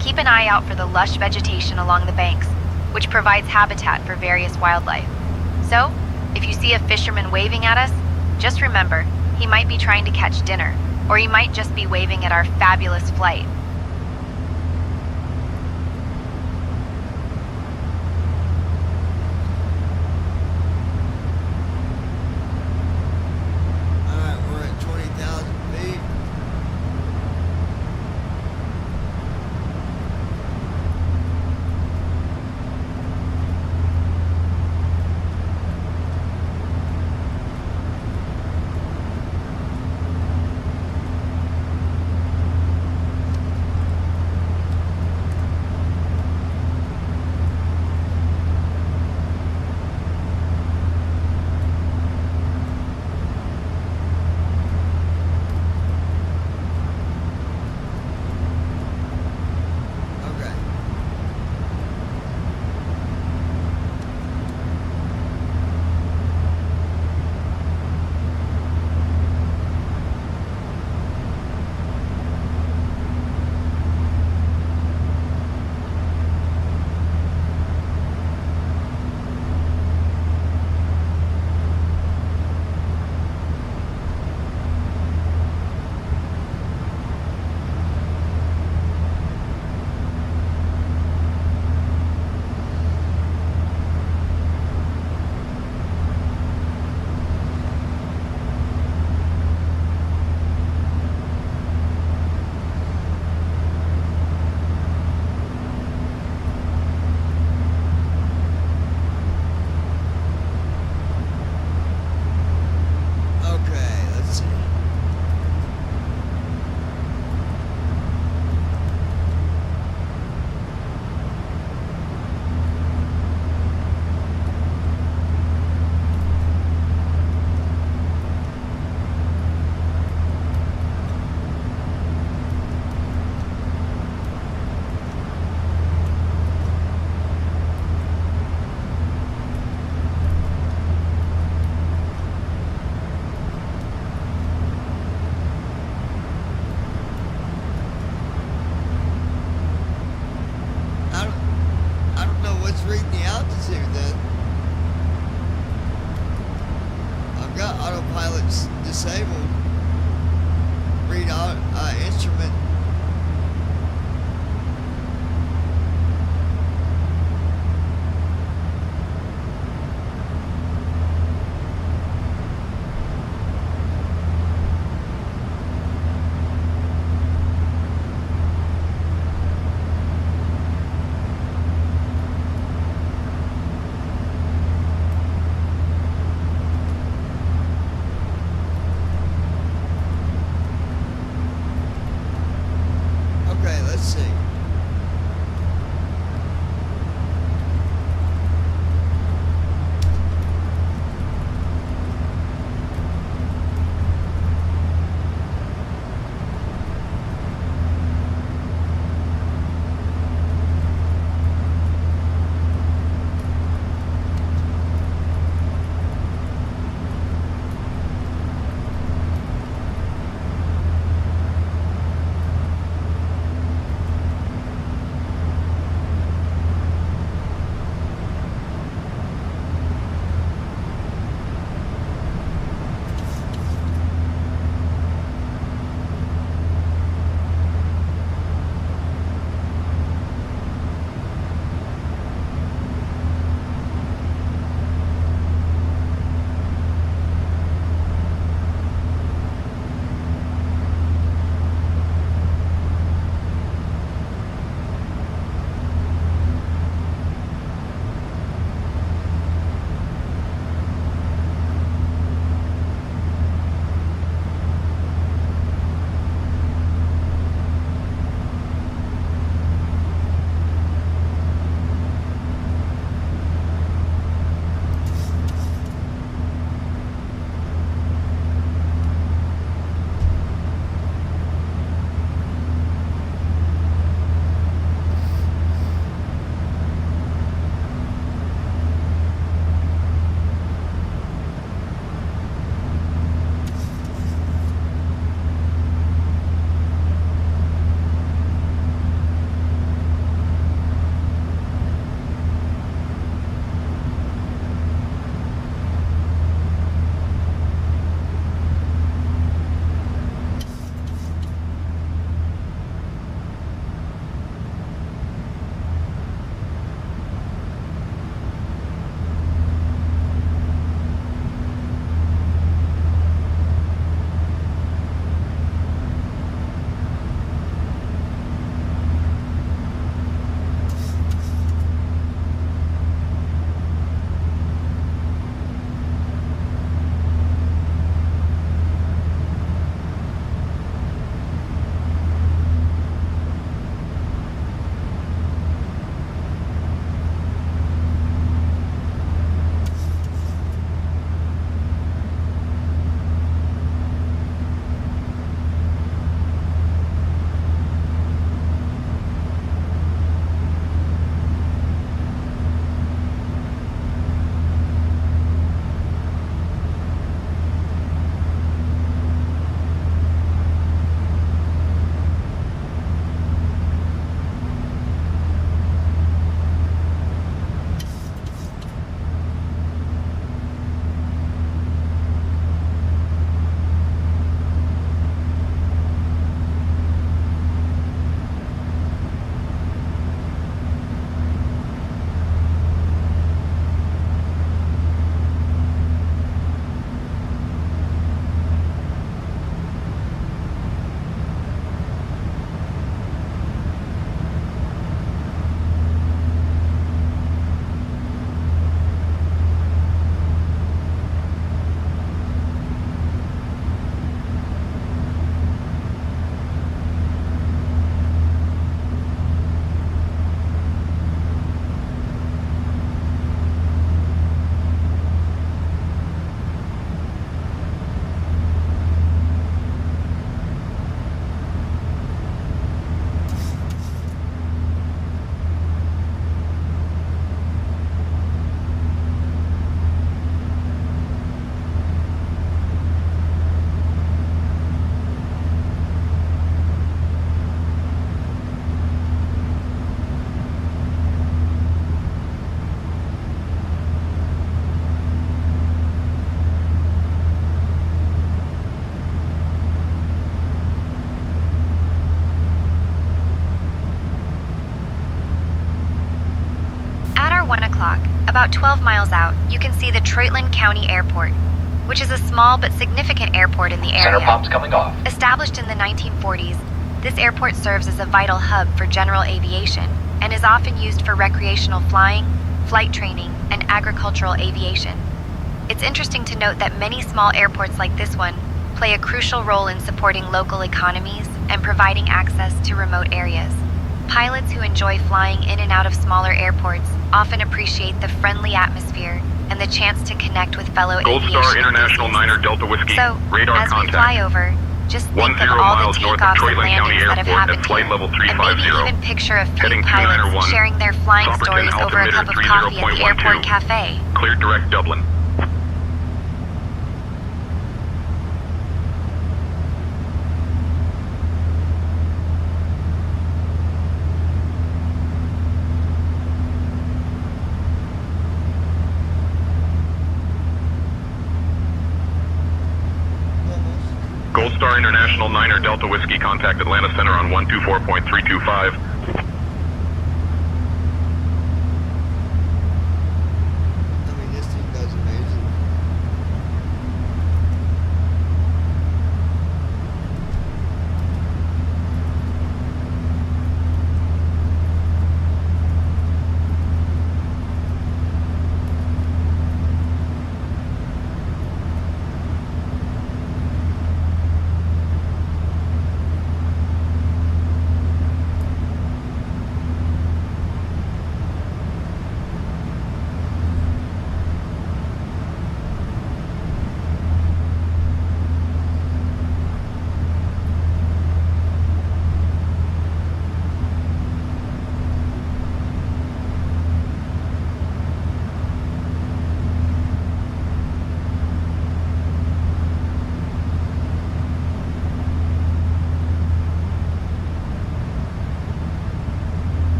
Keep an eye out for the lush vegetation along the banks, which provides habitat for various wildlife. So, if you see a fisherman waving at us, just remember, he might be trying to catch dinner, or he might just be waving at our fabulous flight. Alright, we're at 20,000 feet. Okay. Okay, let's see. I don't know what's reading the altitude then. I've got autopilots disabled. Read instrument. About 12 miles out, you can see the Troitland County Airport, which is a small but significant airport in the area. Center pump's coming off. Established in the 1940s, this airport serves as a vital hub for general aviation and is often used for recreational flying, flight training, and agricultural aviation. It's interesting to note that many small airports like this one play a crucial role in supporting local economies and providing access to remote areas. Pilots who enjoy flying in and out of smaller airports often appreciate the friendly atmosphere and the chance to connect with fellow Gold aviation Star International enthusiasts. 9er Delta Whiskey. So, Radar as we contact. fly over, just think 10 of all the miles north of takeoffs and Troitland County landings that have Airport happened at flight here, level and maybe 350. even picture a few Heading pilots 291. sharing their flying Sopperton stories over a cup of altimeter coffee at the 30.12. airport cafe. Clear direct Dublin. Gold Star International 9er Delta Whiskey, contact Atlanta Center on 124.325. I mean, this thing does amazing.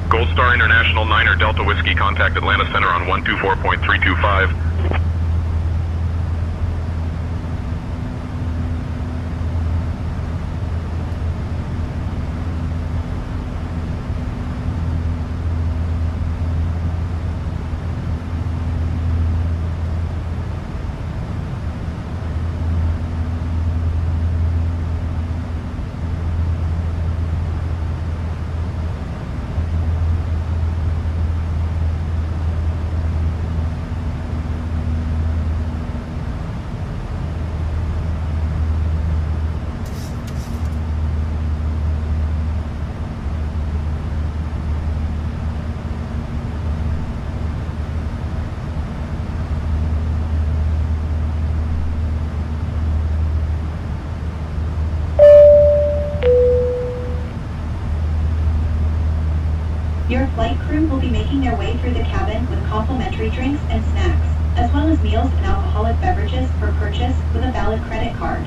Gold Star International 9er Delta Whiskey, contact Atlanta Center on 124.325. Your flight crew will be making their way through the cabin with complimentary drinks and snacks, as well as meals and alcoholic beverages for purchase with a valid credit card.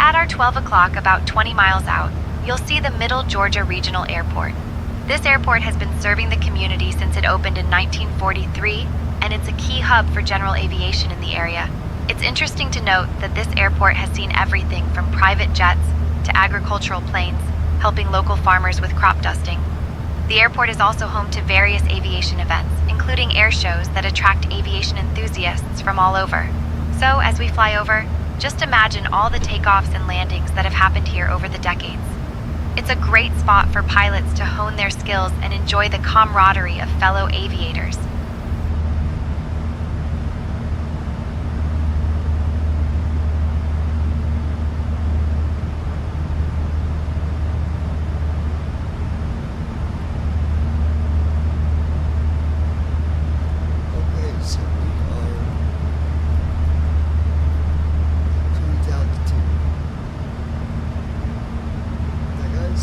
At our 12 o'clock, about 20 miles out, you'll see the Middle Georgia Regional Airport. This airport has been serving the community since it opened in 1943, and it's a key hub for general aviation in the area. It's interesting to note that this airport has seen everything from private jets to agricultural planes, helping local farmers with crop dusting. The airport is also home to various aviation events, including air shows that attract aviation enthusiasts from all over. So, as we fly over, just imagine all the takeoffs and landings that have happened here over the decades. It's a great spot for pilots to hone their skills and enjoy the camaraderie of fellow aviators. Okay, so we are cruise altitude. That guys?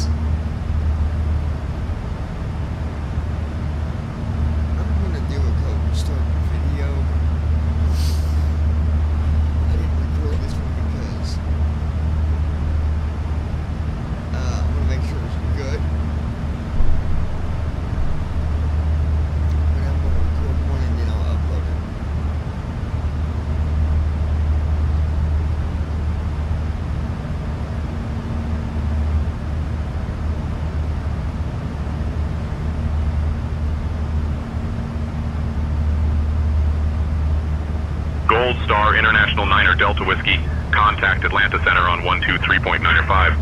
I'm gonna do a code start video. I didn't record this one because I want to make sure it's good. But I'm gonna record one and then I'll upload it. Gold Star International 9er Delta Whiskey. Contact Atlanta Center on 123.95.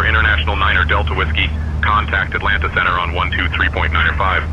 Star International 9er Delta Whiskey. Contact Atlanta Center on 123.905.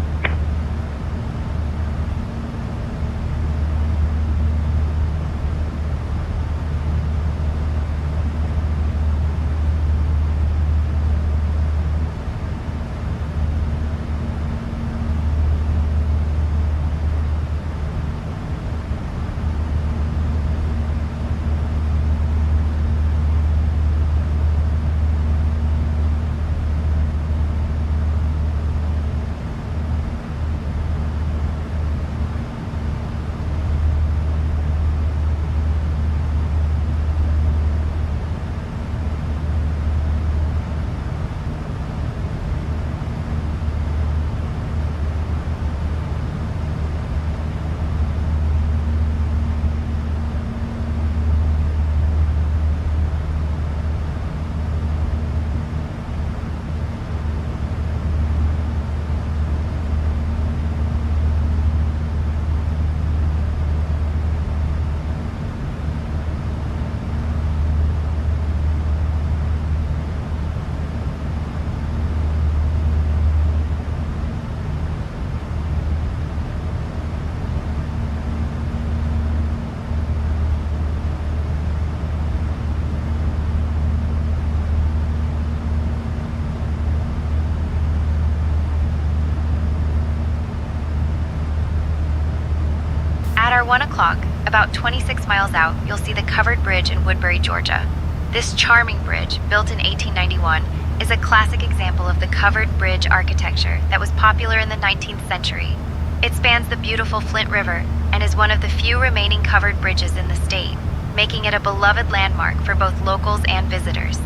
At our 1 o'clock, about 26 miles out, you'll see the covered bridge in Woodbury, Georgia. This charming bridge, built in 1891, is a classic example of the covered bridge architecture that was popular in the 19th century. It spans the beautiful Flint River and is one of the few remaining covered bridges in the state, making it a beloved landmark for both locals and visitors.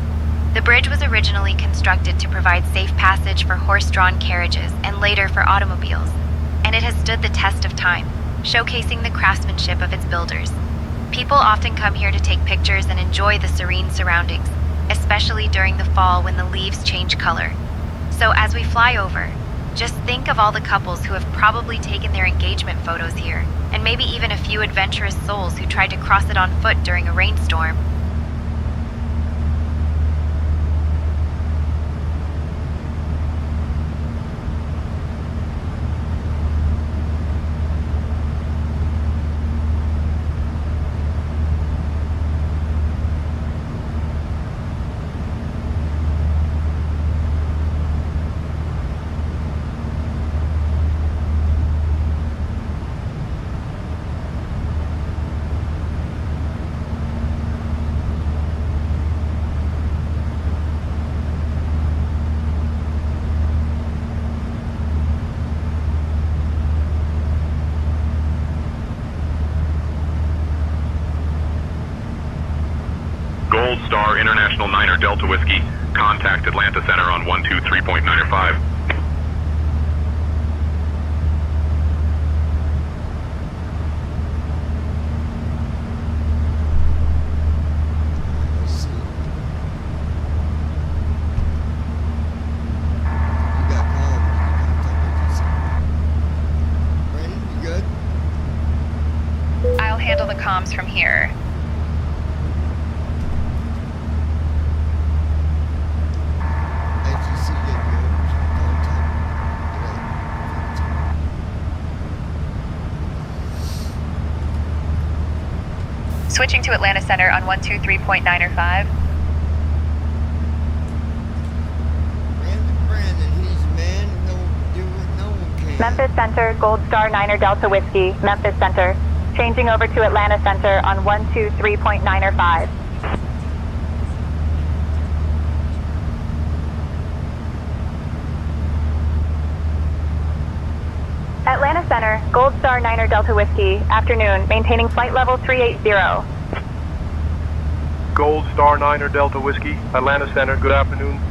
The bridge was originally constructed to provide safe passage for horse-drawn carriages and later for automobiles, and it has stood the test of time, showcasing the craftsmanship of its builders. People often come here to take pictures and enjoy the serene surroundings, especially during the fall when the leaves change color. So as we fly over, just think of all the couples who have probably taken their engagement photos here, and maybe even a few adventurous souls who tried to cross it on foot during a rainstorm. Gold Star International 9er Delta Whiskey. Contact Atlanta Center on 123.905. Let's see. You got calm. Brandon, you good? I'll handle the comms from here. Switching to Atlanta Center on 123.905. Brandon, he's a man. He'll do what no one can. Memphis Center, Gold Star 9er Delta Whiskey, Memphis Center. Changing over to Atlanta Center on 123.905. Atlanta Center, Gold Star 9er Delta Whiskey, afternoon, maintaining flight level 380. Gold Star 9er Delta Whiskey, Atlanta Center, good afternoon.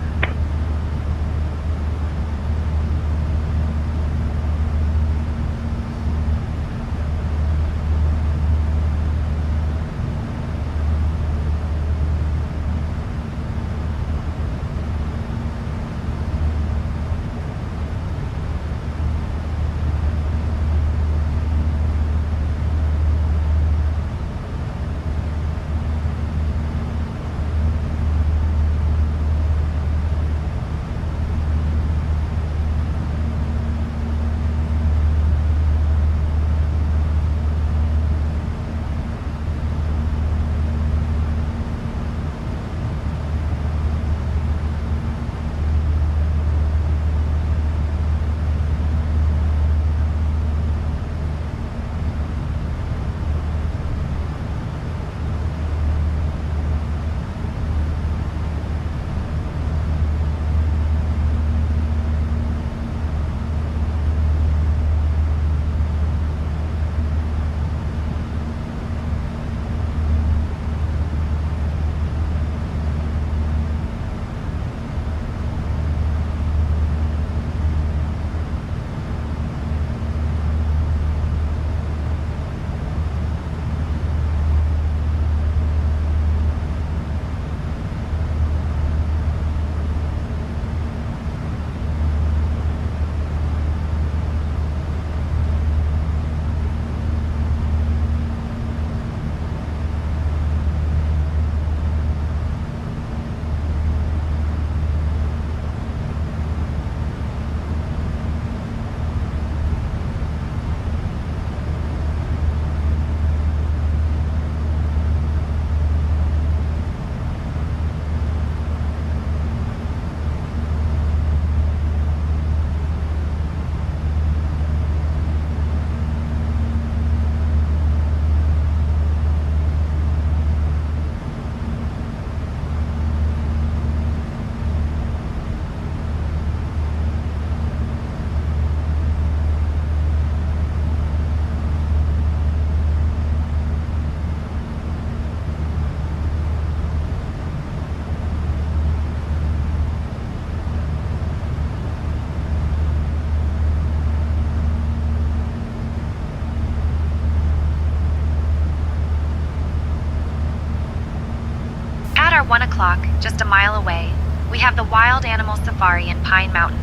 1 o'clock, just a mile away, we have the Wild Animal Safari in Pine Mountain.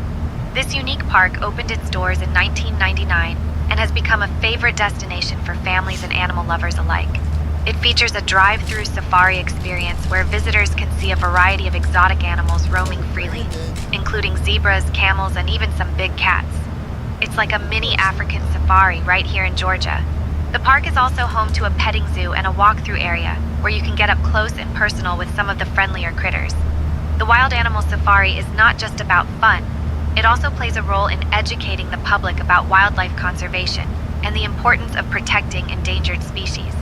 This unique park opened its doors in 1999 and has become a favorite destination for families and animal lovers alike. It features a drive-through safari experience where visitors can see a variety of exotic animals roaming freely, including zebras, camels, and even some big cats. It's like a mini African safari right here in Georgia. The park is also home to a petting zoo and a walk-through area where you can get up close and personal with some of the friendlier critters. The Wild Animal Safari is not just about fun. It also plays a role in educating the public about wildlife conservation and the importance of protecting endangered species.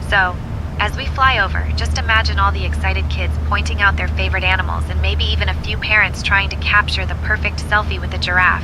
So, as we fly over, just imagine all the excited kids pointing out their favorite animals and maybe even a few parents trying to capture the perfect selfie with a giraffe.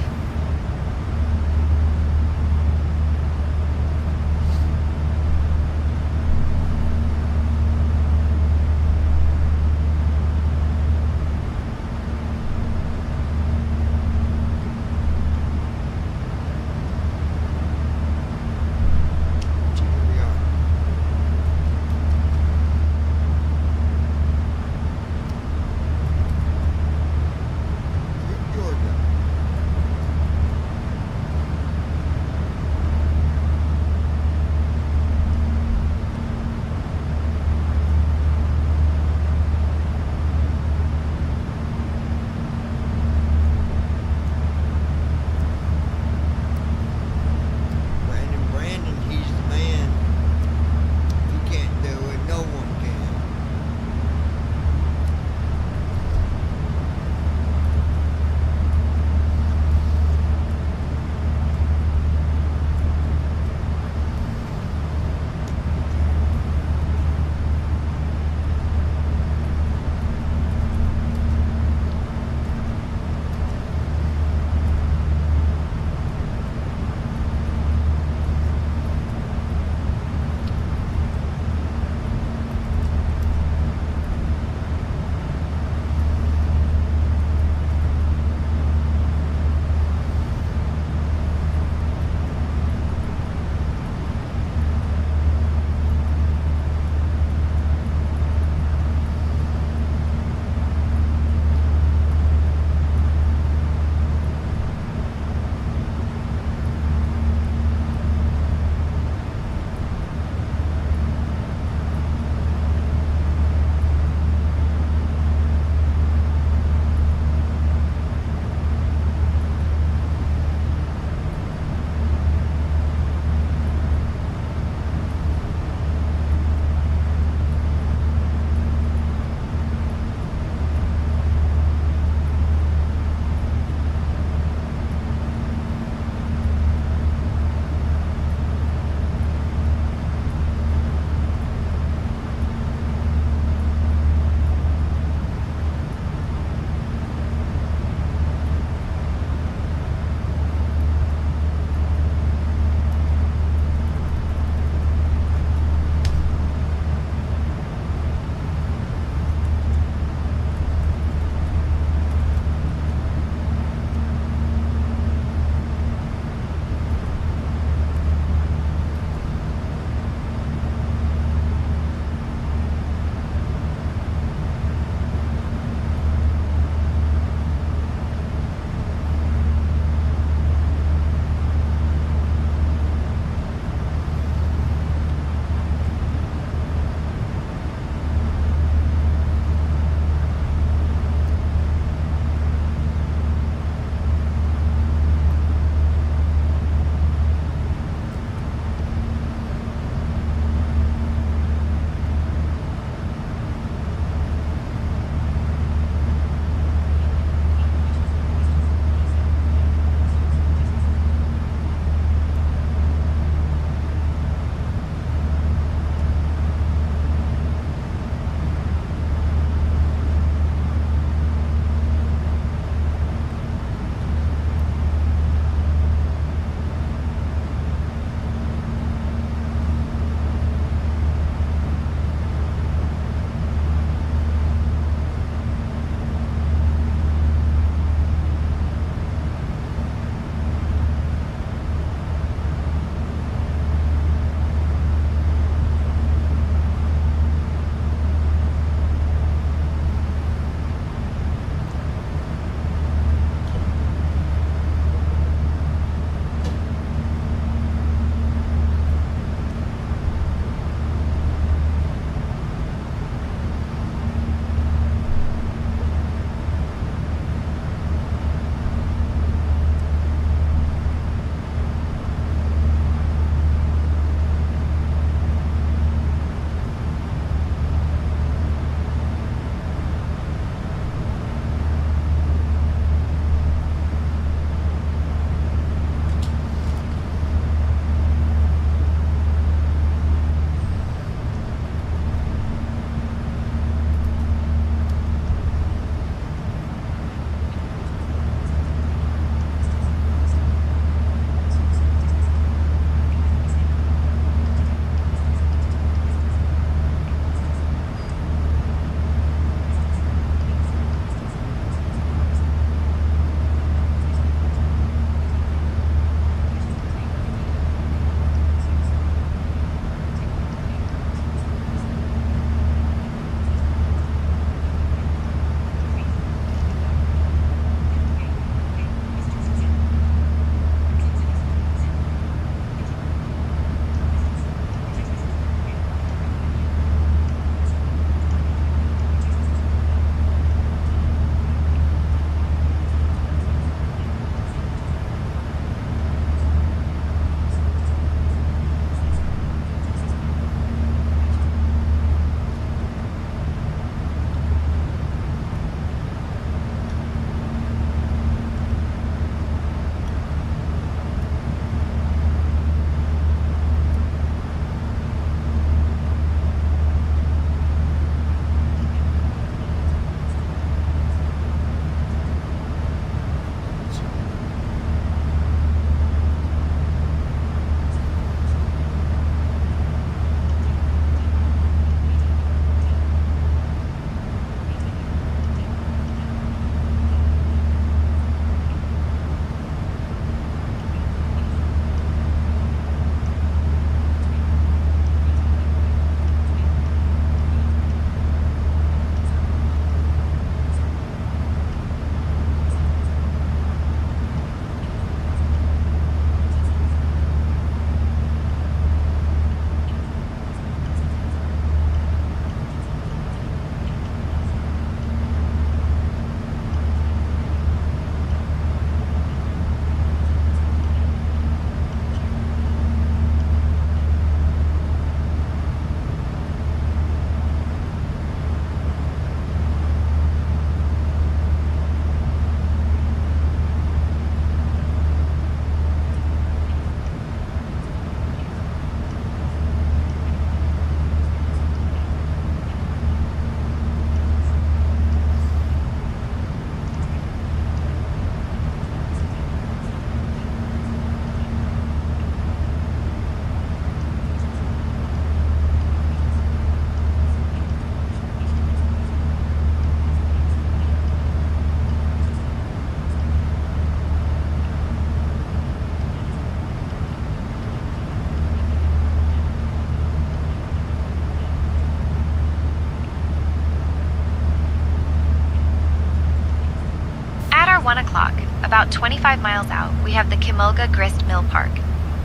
About 25 miles out, we have the Kimulga Grist Mill Park.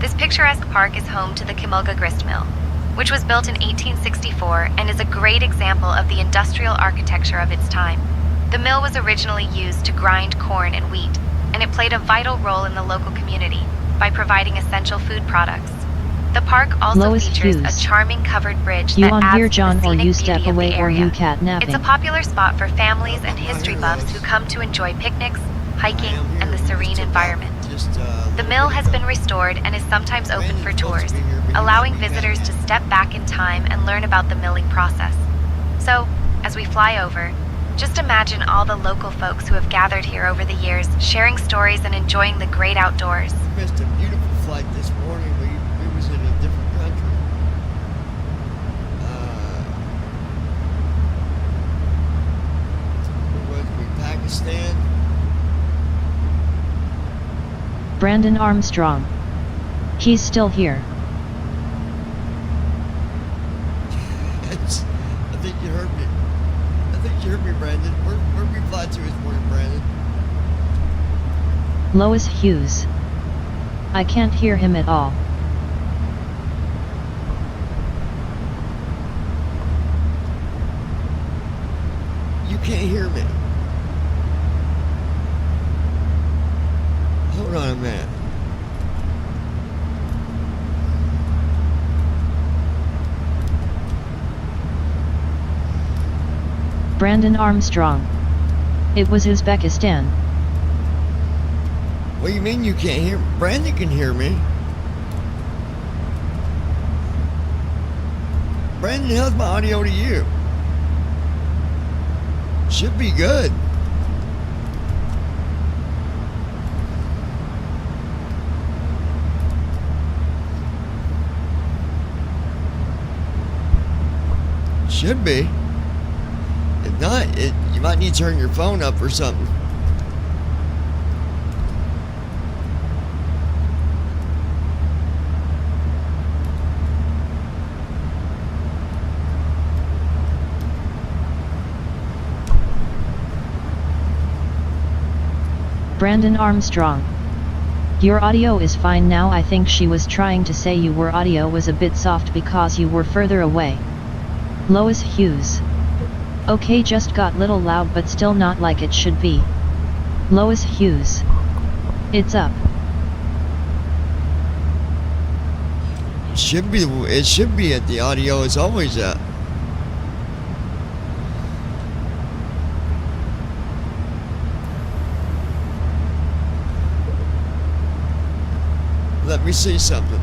This picturesque park is home to the Kimulga Grist Mill, which was built in 1864 and is a great example of the industrial architecture of its time. The mill was originally used to grind corn and wheat, and it played a vital role in the local community by providing essential food products. The park also Lois features Hughes. a charming covered bridge You that on adds here, to John, the or scenic you beauty step of the away, or area. you catnapping? It's a popular spot for families and history buffs who come to enjoy picnics, hiking, and the serene environment. The mill has been restored and is sometimes open for tours, allowing visitors to step back in time and learn about the milling process. So, as we fly over, just imagine all the local folks who have gathered here over the years, sharing stories and enjoying the great outdoors. We missed a beautiful flight this morning. We was in a different country. Where was we? Pakistan? Brandon Armstrong. He's still here. I think you heard me. I think you heard me, Brandon. Where'd we fly to this morning, Brandon? Lois Hughes. I can't hear him at all. You can't hear me. Hold on a minute. Brandon Armstrong. It was Uzbekistan. What do you mean you can't hear? Brandon can hear me. Brandon, how's my audio to you? Should be good. Should be. If not, you might need to turn your phone up or something. Brandon Armstrong. Your audio is fine now. I think she was trying to say your audio was a bit soft because you were further away. Lois Hughes. Okay, just got little loud but still not like it should be. Lois Hughes. It's up. It should be at the audio is always up. Let me see something.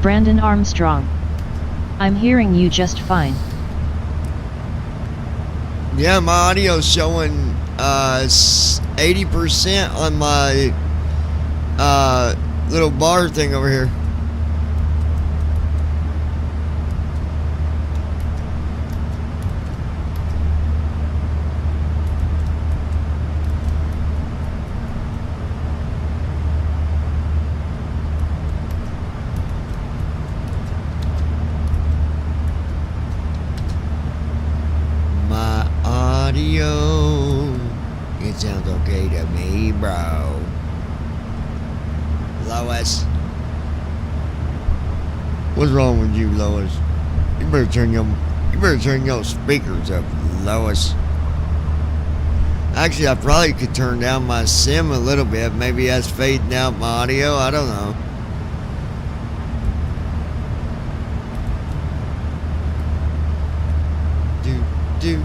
Brandon Armstrong. I'm hearing you just fine. Yeah, my audio's showing 80% on my little bar thing over here. It sounds okay to me, bro. Lois. What's wrong with you, Lois? You better turn your speakers up, Lois. Actually, I probably could turn down my sim a little bit. Maybe that's fading out my audio. I don't know. Do.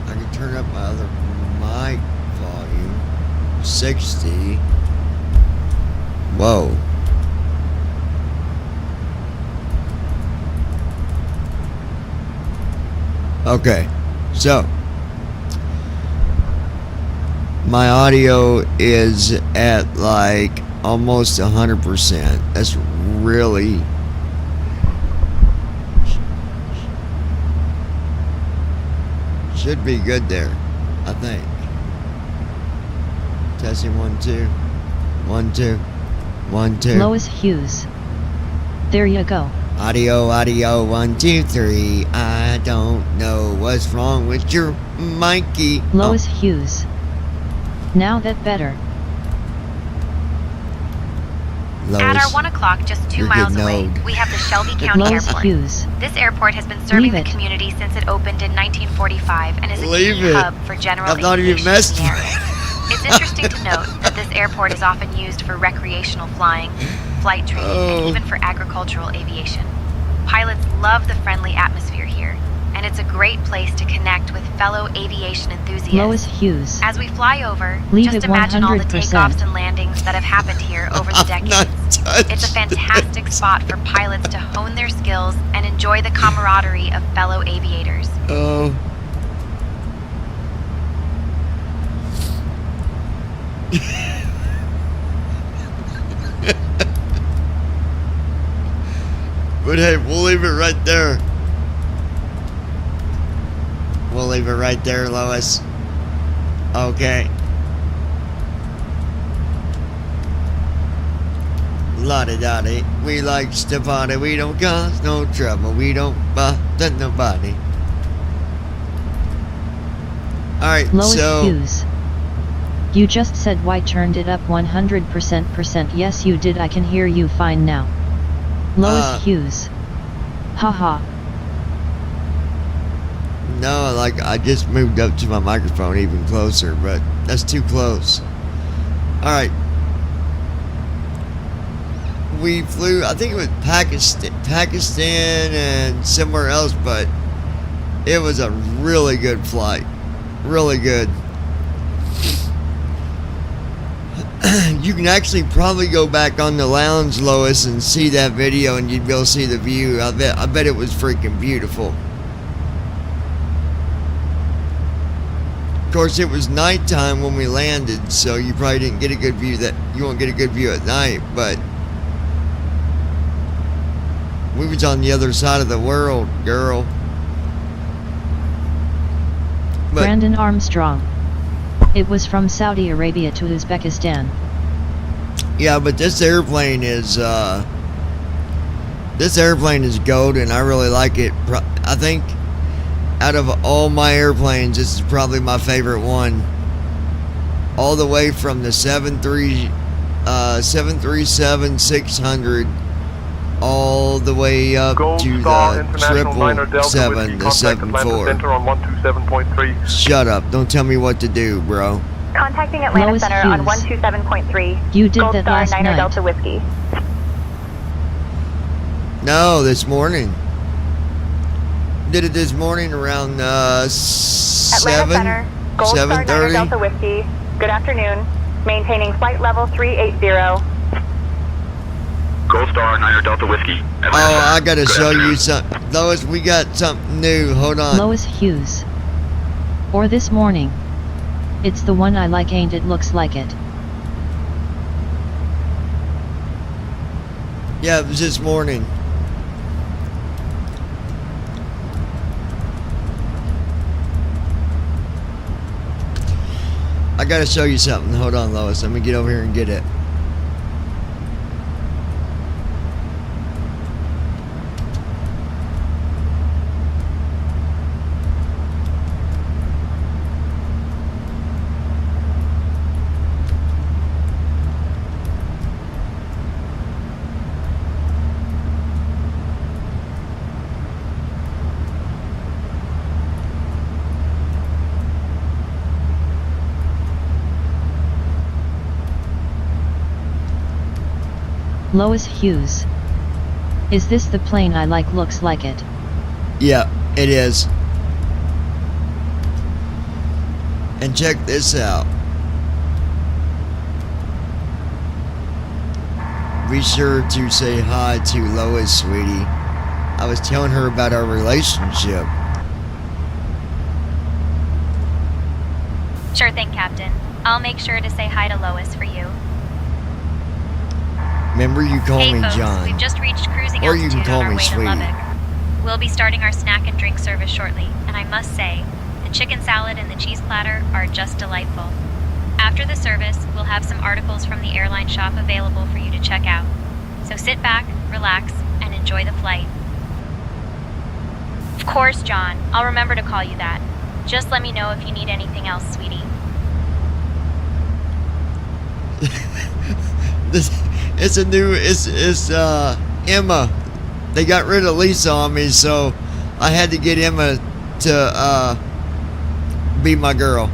I can turn up my other mic. 60. Whoa. Okay, so my audio is at like almost 100%. That's really should be good there, I think. Testing 1 2 1 2 1 2. Lois Hughes. There you go. Audio 1 2 3. I don't know what's wrong with your Mikey. Lois Hughes. Now that better. Lois, At our 1 o'clock, just 2 you're miles getting away, old. we have the Shelby County Lois Airport. Hughes. This airport has been serving Leave the it. community since it opened in 1945 and is a Leave key it. hub for general I've not even aviation messed in the with area. It's interesting to note that this airport is often used for recreational flying, flight training, and even for agricultural aviation. Pilots love the friendly atmosphere here, and it's a great place to connect with fellow aviation enthusiasts. Lois Hughes. As we fly over, Leave just it imagine all the 100%. takeoffs and landings that have happened here over the decades. It's a fantastic spot for pilots to hone their skills and enjoy the camaraderie of fellow aviators. Oh. But hey, we'll leave it right there. We'll leave it right there, Lois. Okay. La-di-da-di. We like to party. We don't cause no trouble. We don't bother nobody. Alright, Lois so... Hughes. You just said why turned it up 100%. Yes you did, I can hear you fine now. Lois Hughes. Haha. No, like, I just moved up to my microphone even closer, but that's too close. Alright. We flew, I think it was Pakistan and somewhere else, but it was a really good flight. Really good. You can actually probably go back on the lounge, Lois, and see that video, and you'd be able to see the view. I bet it was freaking beautiful. Of course, it was nighttime when we landed, so you probably didn't get a good view. You won't get a good view at night, but we was on the other side of the world, girl. But Brandon Armstrong. It was from Saudi Arabia to Uzbekistan. yeah, but this airplane is gold, and I really like it. I think out of all my airplanes, this is probably my favorite one. All the way from the 737-600 all the way up Gold to Star the International Niner Delta 777, Whiskey, the contact Atlanta 74. Center on 127.3. Shut up. Don't tell me what to do, bro. Contacting Atlanta Lois Center on Hughes. 127.3. You did Gold that Star last Niner night. Delta Whiskey. No, this morning. Did it this morning around Atlanta 7, Center, Gold Star Niner 7:30. Delta Whiskey. Good afternoon. Maintaining flight level 380. Gold Star, Niner Delta Whiskey. Oh, I gotta show you something. Lois, we got something new. Hold on. Lois Hughes. Or this morning. It's the one I like, ain't it? Looks like it. Yeah, it was this morning. I gotta show you something. Hold on, Lois. Let me get over here and get it. Lois Hughes. Is this the plane I like? Looks like it. Yeah, it is. And check this out. be sure to say hi to Lois, sweetie. I was telling her about our relationship. Sure thing, Captain. I'll make sure to say hi to Lois for you. Remember, you call Hey me folks, John. we've just reached cruising Or you can altitude call on our me way to Sweetie. Lubbock. We'll be starting our snack and drink service shortly, and I must say, the chicken salad and the cheese platter are just delightful. After the service, we'll have some articles from the airline shop available for you to check out. So sit back, relax, and enjoy the flight. Of course, John. I'll remember to call you that. Just let me know if you need anything else, sweetie. It's Emma. They got rid of Lisa on me, so I had to get Emma to be my girl.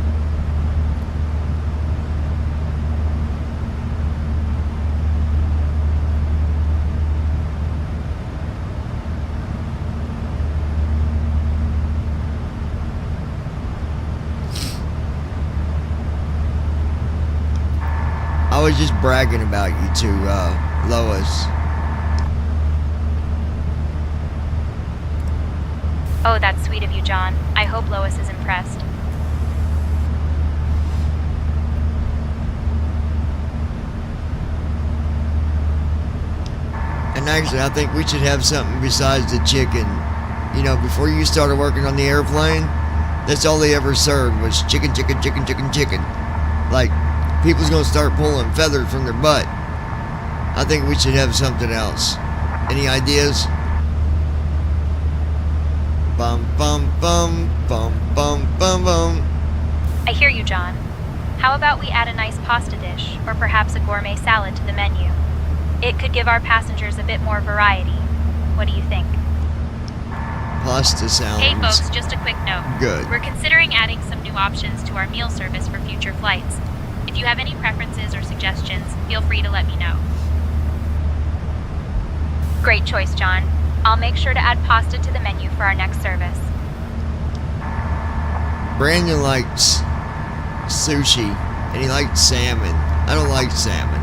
I was just bragging about you to Lois. Oh, that's sweet of you, John. I hope Lois is impressed. And actually, I think we should have something besides the chicken. You know, before you started working on the airplane, that's all they ever served was chicken, chicken, chicken, chicken, chicken. Like, people's gonna start pulling feathers from their butt. I think we should have something else. Any ideas? Bum, bum, bum, bum, bum, bum, bum. I hear you, John. How about we add a nice pasta dish, or perhaps a gourmet salad to the menu? It could give our passengers a bit more variety. What do you think? Pasta sounds Hey folks, just a quick note. good. We're considering adding some new options to our meal service for future flights. If you have any preferences or suggestions, feel free to let me know. Great choice, John. I'll make sure to add pasta to the menu for our next service. Brandon likes sushi, and he likes salmon. I don't like salmon.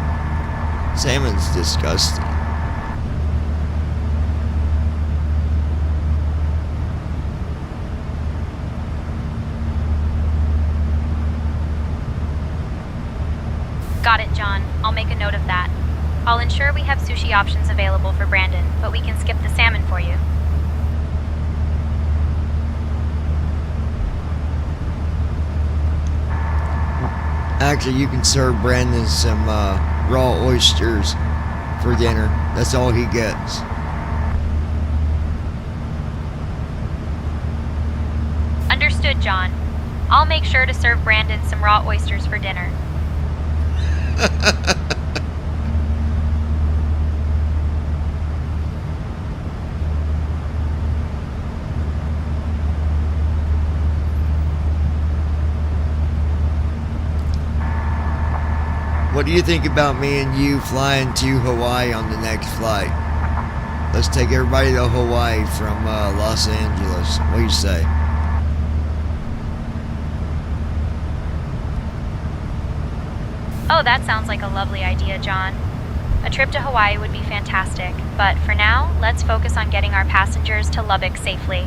Salmon's disgusting. Got it, John. I'll make a note of that. I'll ensure we have sushi options available for Brandon, but we can skip the salmon for you. Actually, you can serve Brandon some raw oysters for dinner. That's all he gets. Understood, John. I'll make sure to serve Brandon some raw oysters for dinner. What do you think about me and you flying to Hawaii on the next flight? Let's take everybody to Hawaii from Los Angeles. What do you say? Oh, that sounds like a lovely idea, John. A trip to Hawaii would be fantastic, but for now, let's focus on getting our passengers to Lubbock safely.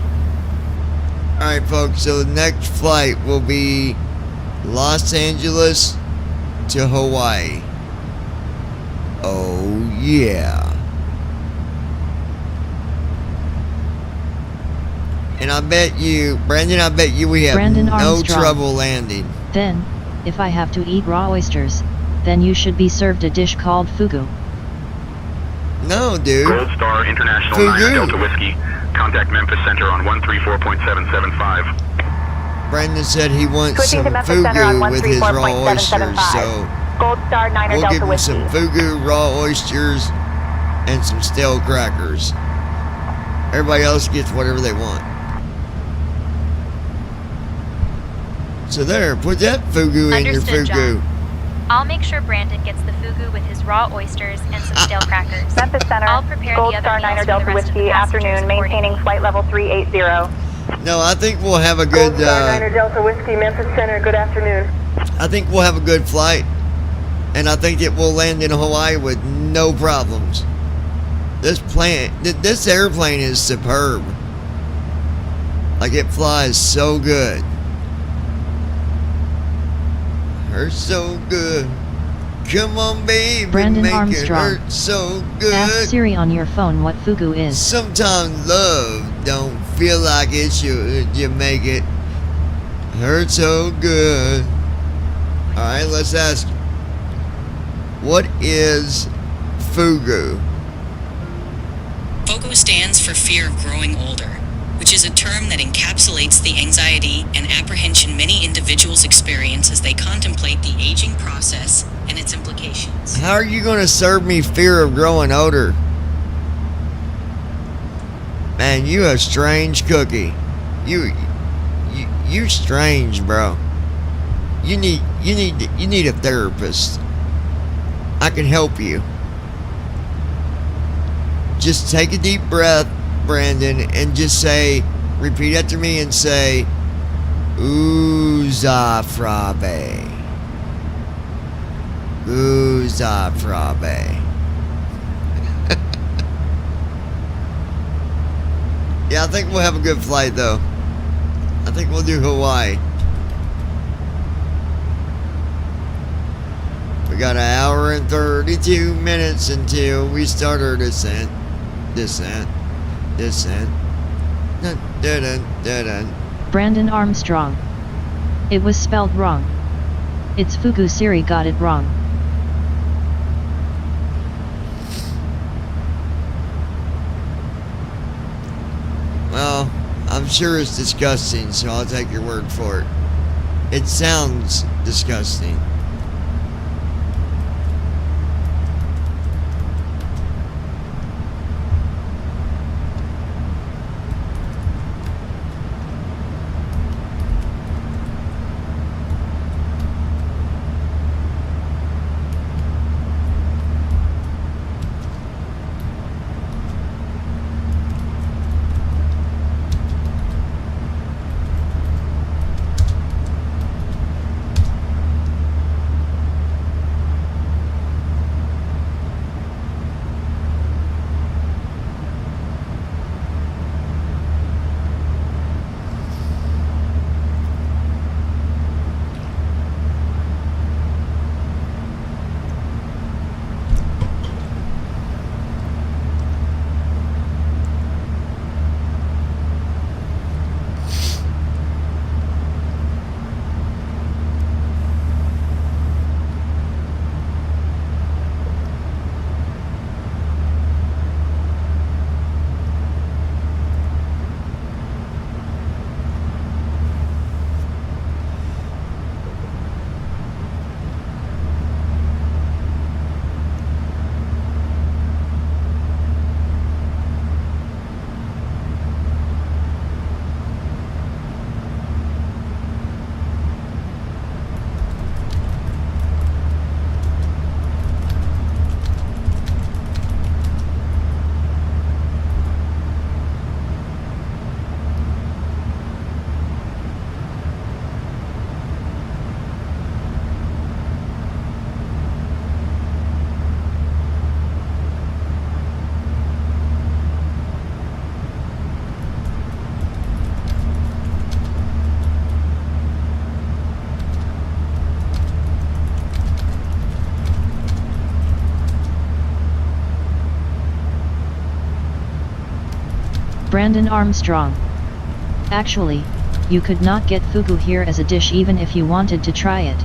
Alright, folks, so the next flight will be Los Angeles to Hawaii. Oh, yeah. And I bet you, Brandon, we have Brandon no Armstrong. trouble landing. Then, if I have to eat raw oysters, then you should be served a dish called fugu. No, dude. Gold Star International Fugu. 9 Delta Whiskey. Contact Memphis Center on 134.775. Brandon said he wants Switching some to Memphis Center on fugu with his raw oysters, 134.775. so Gold Star 9 we'll Delta give him Whiskey. some fugu, raw oysters, and some stale crackers. Everybody else gets whatever they want. So there, put that fugu in your Understood, fugu. John. I'll make sure Brandon gets the fugu with his raw oysters and some stale crackers. Memphis Center, I'll prepare Gold the other Star meals 9 for the Delta rest of the Whiskey, passengers afternoon, maintaining accordingly. flight level 380. No, I think we'll have a good. Delta Whiskey, Memphis Center, good afternoon. I think we'll have a good flight. and I think it will land in Hawaii with no problems. This airplane is superb. Like, it flies so good. Hurts so good. Come on, baby, Brandon make Armstrong. it hurt so good. Ask Siri on your phone what fugu is. Sometimes love don't feel like it should. You make it hurt so good. Alright, let's ask, what is fugu? FOGO stands for Fear of Growing Older, which is a term that encapsulates the anxiety and apprehension many individuals experience as they contemplate the aging process and its implications. How are you going to serve me fear of growing older? Man, you a strange cookie. You strange, bro. You need a therapist. I can help you. Just take a deep breath, Brandon, and just say, repeat after me and say, Uzafrabe. Uzafrabe. Yeah, I think we'll have a good flight, though. I think we'll do Hawaii. We got an hour and 32 minutes until we start our descent. Descent. Dun, dun, dun, dun, dun. Brandon Armstrong. It was spelled wrong. It's fugu. Siri got it wrong. Well, I'm sure it's disgusting, so I'll take your word for it. It sounds disgusting. Brandon Armstrong. Actually, you could not get fugu here as a dish even if you wanted to try it.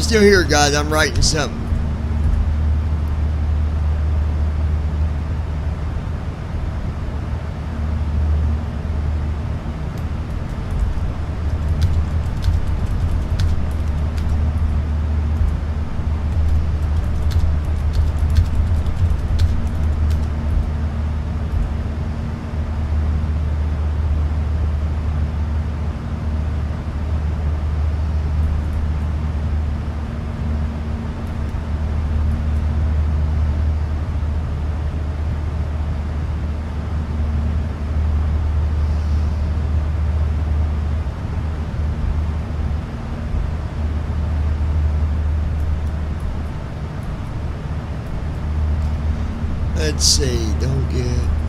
I'm still here, guys. I'm writing something. Let's see, don't get.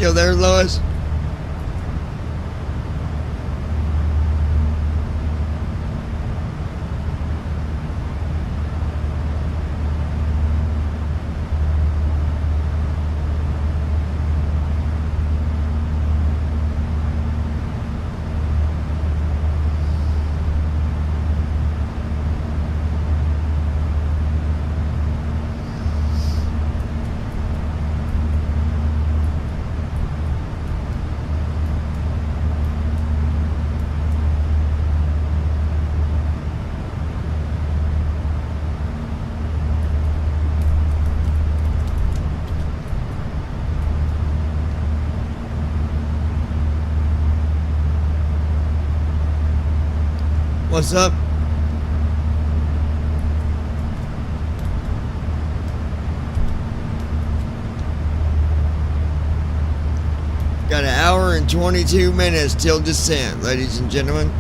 Still there, Lois? What's up? Got an hour and 22 minutes till descent, ladies and gentlemen.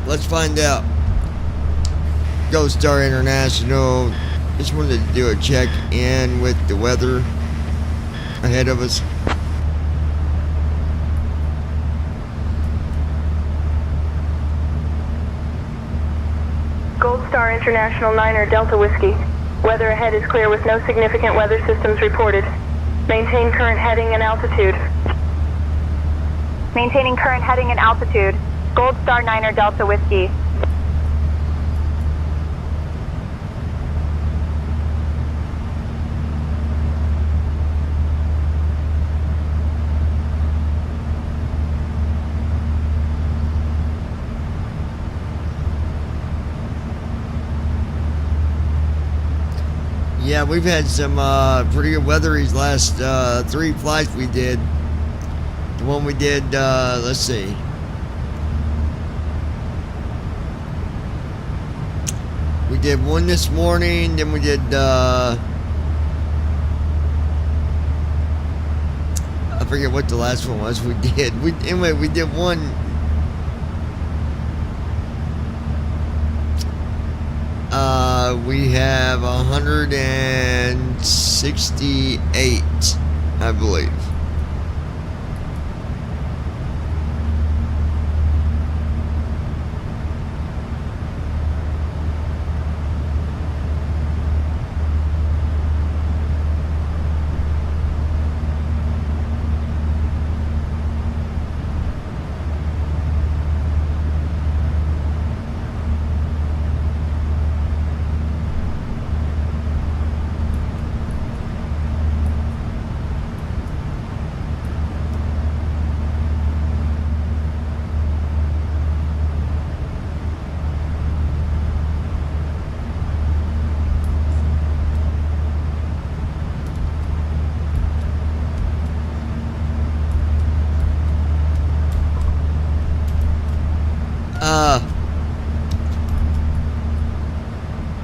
Let's find out. Gold Star International Just wanted to do a check in with the weather ahead of us. Gold Star International 9er Delta Whiskey. Weather ahead is clear with no significant weather systems reported. Maintain current heading and altitude. Maintaining current heading and altitude. Gold Star 9er Delta Whiskey. Yeah, we've had some pretty good weather these last 3 flights we did. The one we did, let's see. We did one this morning, then we did, I forget what the last one was we did. Anyway, we did one. We have 168, I believe.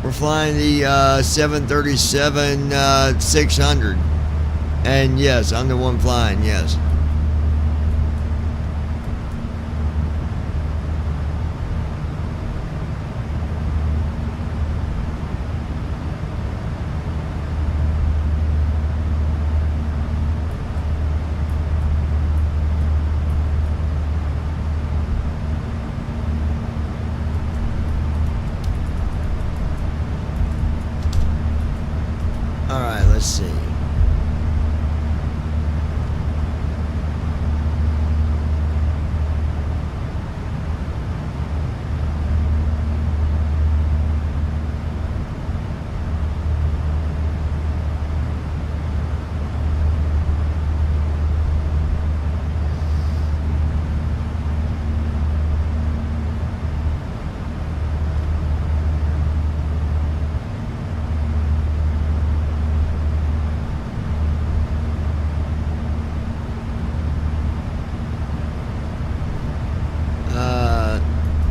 We're flying the 737-600. And yes, I'm the one flying, yes. Alright, let's see.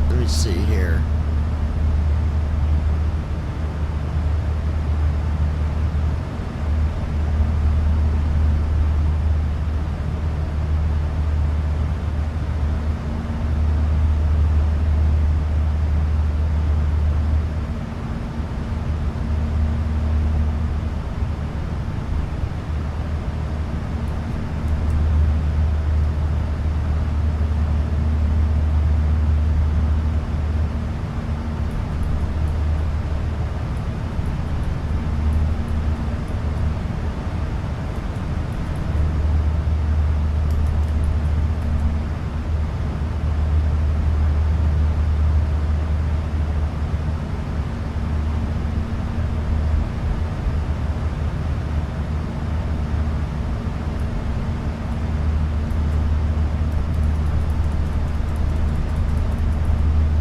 Let me see here.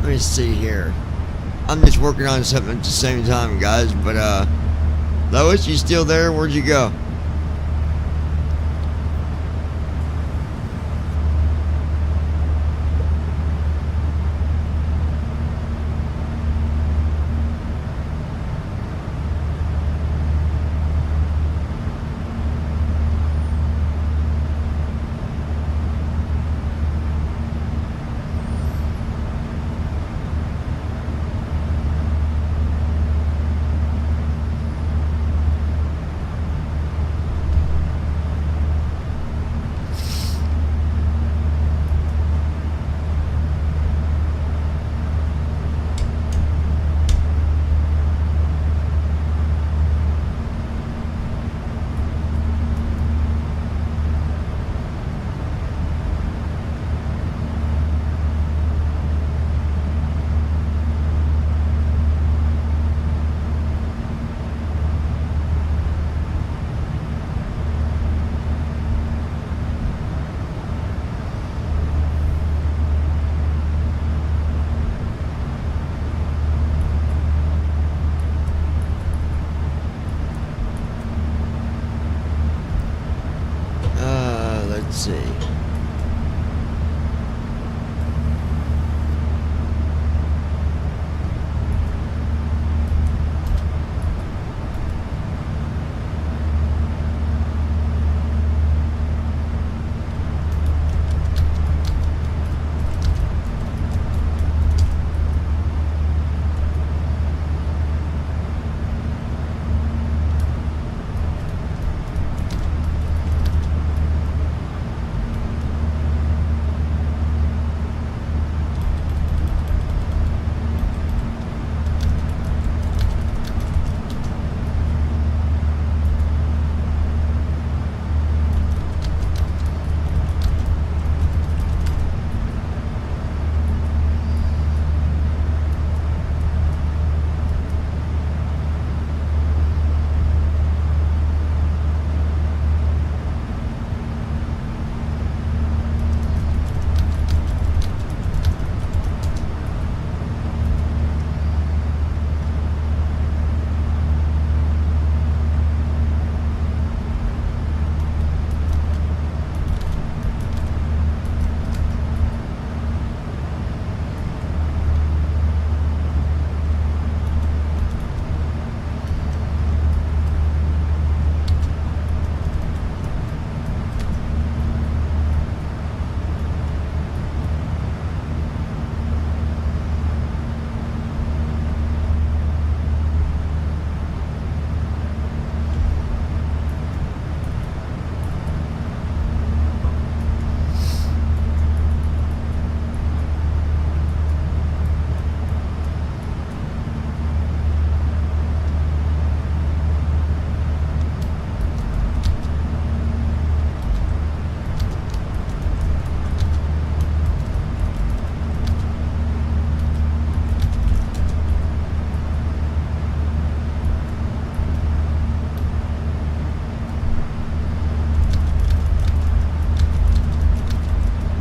Let me see here. I'm just working on something at the same time, guys. But, Lois, you still there? Where'd you go? Let's see.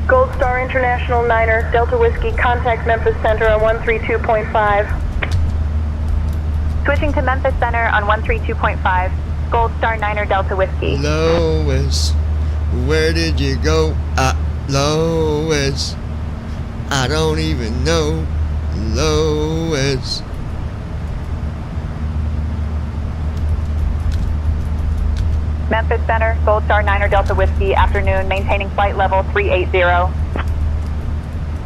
Gold Star International Niner, Delta Whiskey, contact Memphis Center on 132.5. Switching to Memphis Center on 132.5. Gold Star Niner Delta Whiskey. Lois, where did you go? Lois, I don't even know. Lois. Memphis Center, Gold Star Niner Delta Whiskey, afternoon, maintaining flight level 380.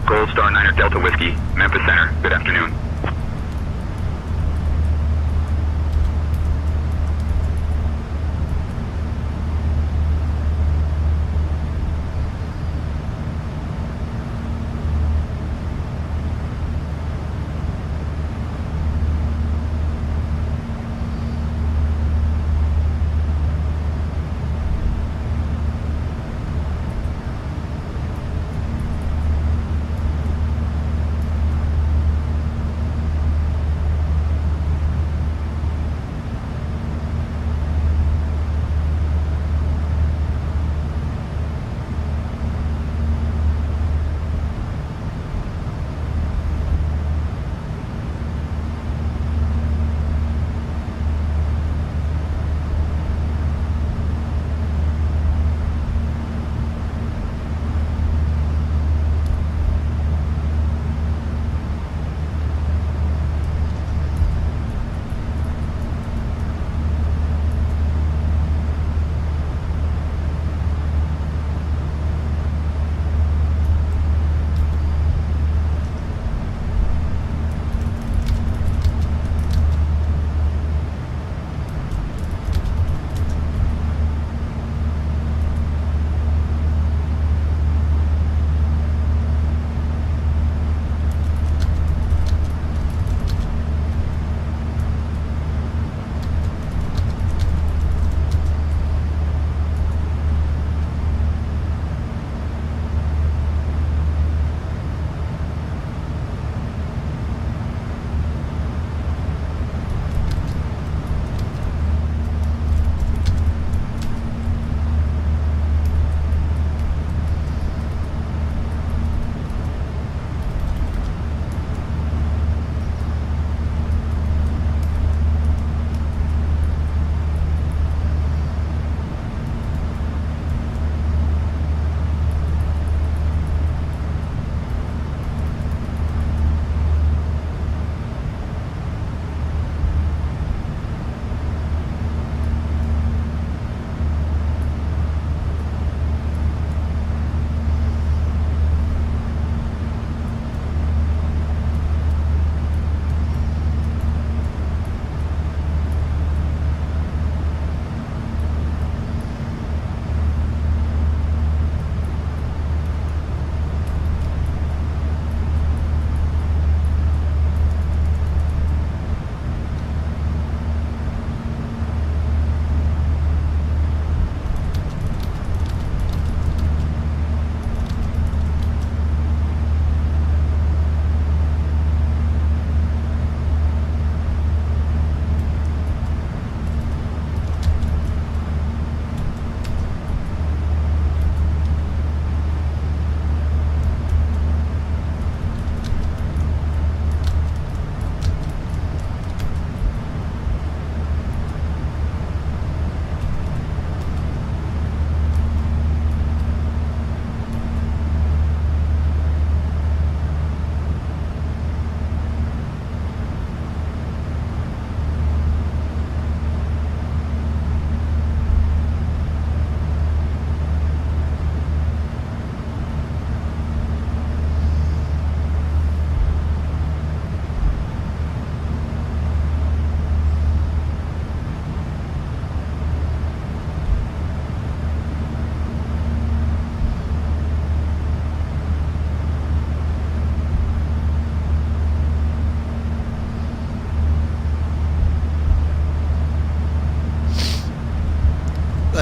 Gold Star Niner Delta Whiskey, Memphis Center, good afternoon.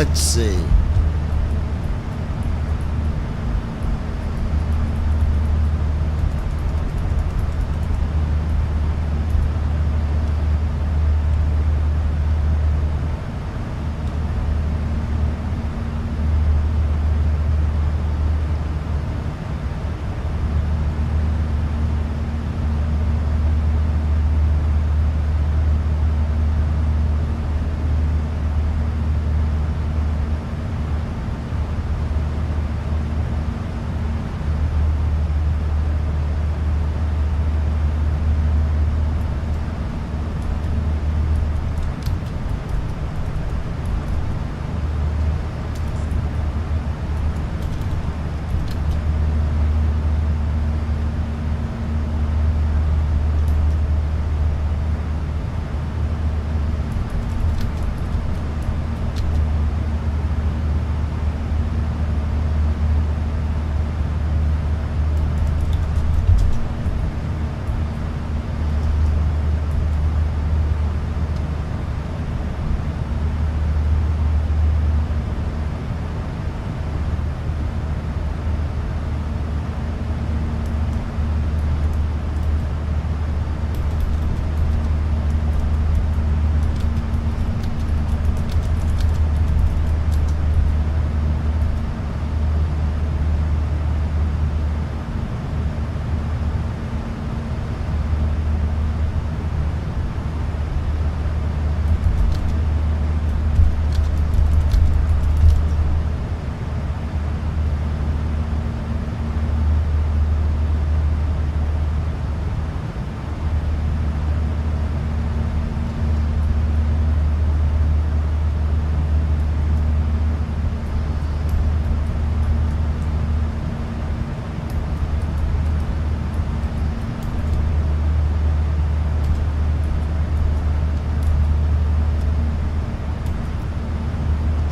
Let's see.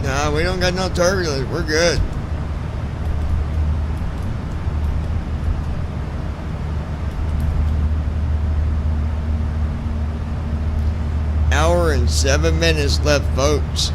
Nah, we don't got no turbulence. We're good. Hour and 7 minutes left, folks.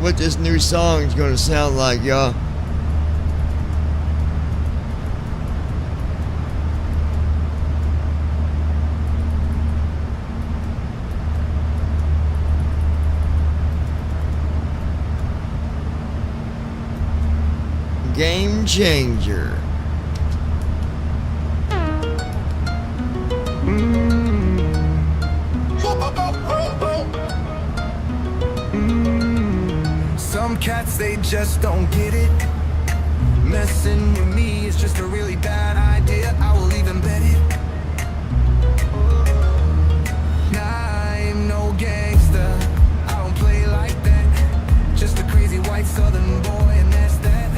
what this new song is gonna sound like, y'all. Game changer. Some cats, they just don't get it. Messing with me is just a really bad idea. I will even bet it. Nah, I ain't no gangster. I don't play like that. Just a crazy white southern boy, and that's that.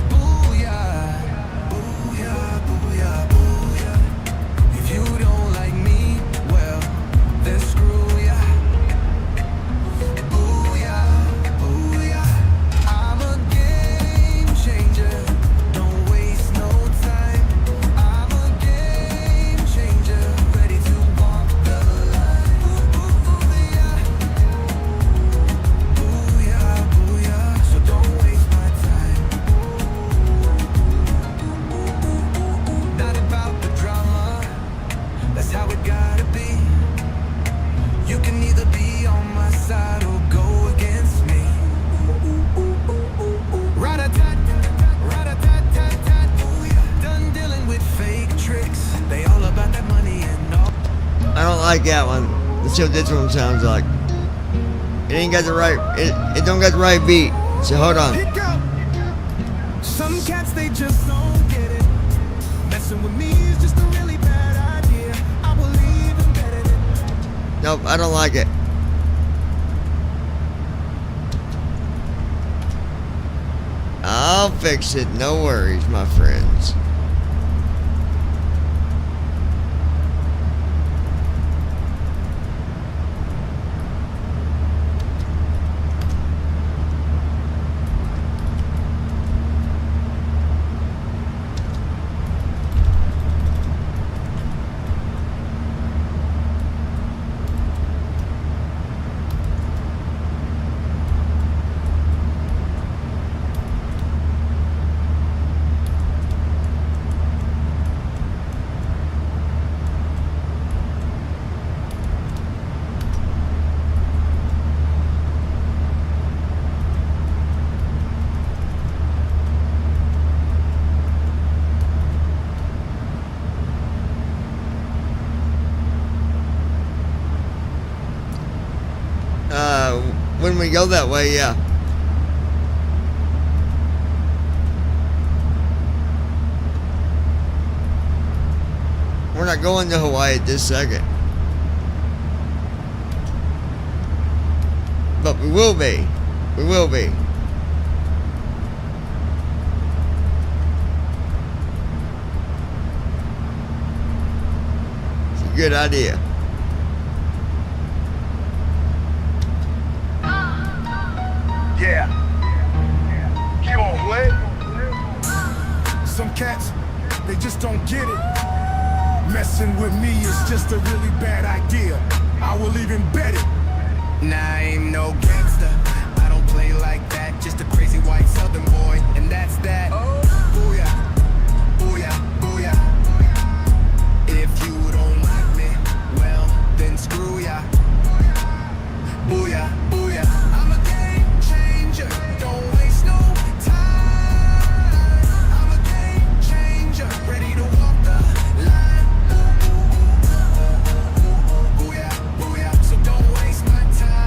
Booyah, booyah, booyah, booyah. If you don't like me, well, then screw ya. I don't like that one. Let's see what this one sounds like. It ain't got the right, it don't got the right beat. So hold on. Some cats, they just don't get it. Messing with me is just a really bad idea. I will even bet it. Nope, I don't like it. I'll fix it, no worries, my friends. When we go that way, yeah. We're not going to Hawaii at this second. But we will be. We will be. It's a good idea. Yeah. You on what? Some cats, they just don't get it. Messing with me is just a really bad idea. I will even bet it. Nah, I ain't no gangster. I don't play like that. Just a crazy white southern boy, and that's that. Booyah, booyah, booyah. If you don't like me, well, then screw ya. Booyah, booyah. I'm a game changer. Don't waste no time. I'm a game changer. Ready to walk the line. Booyah, booyah. So don't waste my time.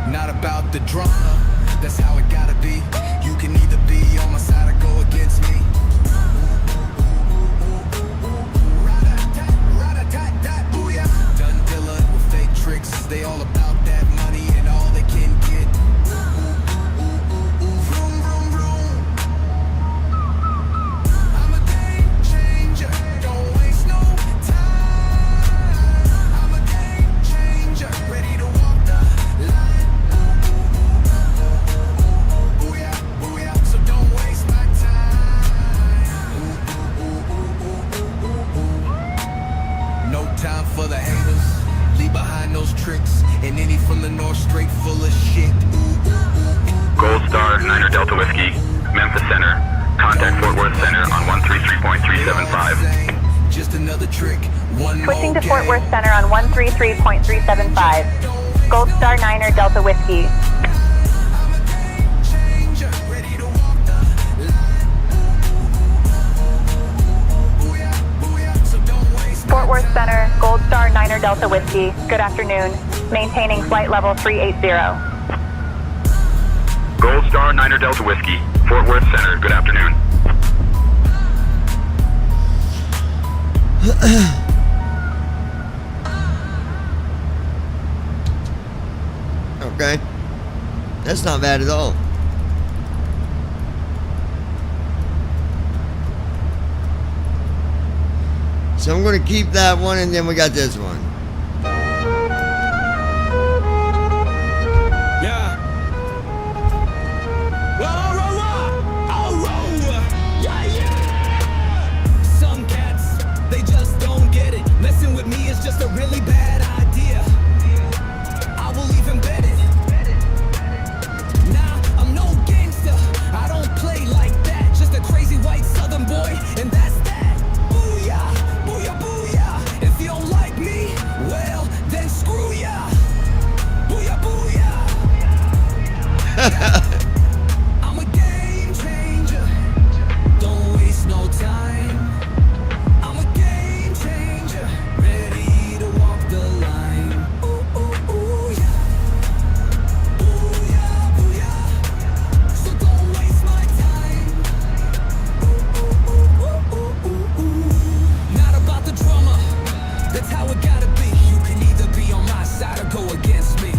Not about the drama. That's how it gotta be. You can either be on my side or go against me. Done dealing with fake tricks. They all about that money and all they can get. Vroom, vroom, vroom. I'm a game changer. Don't waste no time. I'm a game changer. Ready to walk the line. Booyah, booyah. So don't waste my time. No time for the haters. Delta Whiskey, Memphis Center. Contact Fort Worth Center on 133.375. Just another trick. One Switching more to Fort game. Worth Center on 133.375. Gold Star 9er Delta Whiskey. Fort Worth Center, Gold Star 9er Delta Whiskey. Good afternoon. Maintaining flight level 380. Gold Star 9er Delta Whiskey, Fort Worth Center. Good afternoon. Okay. That's not bad at all. So I'm going to keep that one, and then we got this one. Yeah. Some cats, they just don't get it. Messing with me is just a really bad idea. I will leave embedded. Nah, I'm no gangster. I don't play like that. Just a crazy white southern boy, and that's that. Booyah, booyah, booyah. If you don't like me, well, then screw ya. Booyah, booyah. I'm a game changer. Don't waste no time. I'm a game changer. Ready to walk the line. Ooh, ooh, ooh, yeah. Booyah, booyah. So don't waste my time. Ooh, ooh, ooh, ooh, ooh, ooh, ooh. Not about the drama. That's how it gotta be. You can either be on my side or go against me.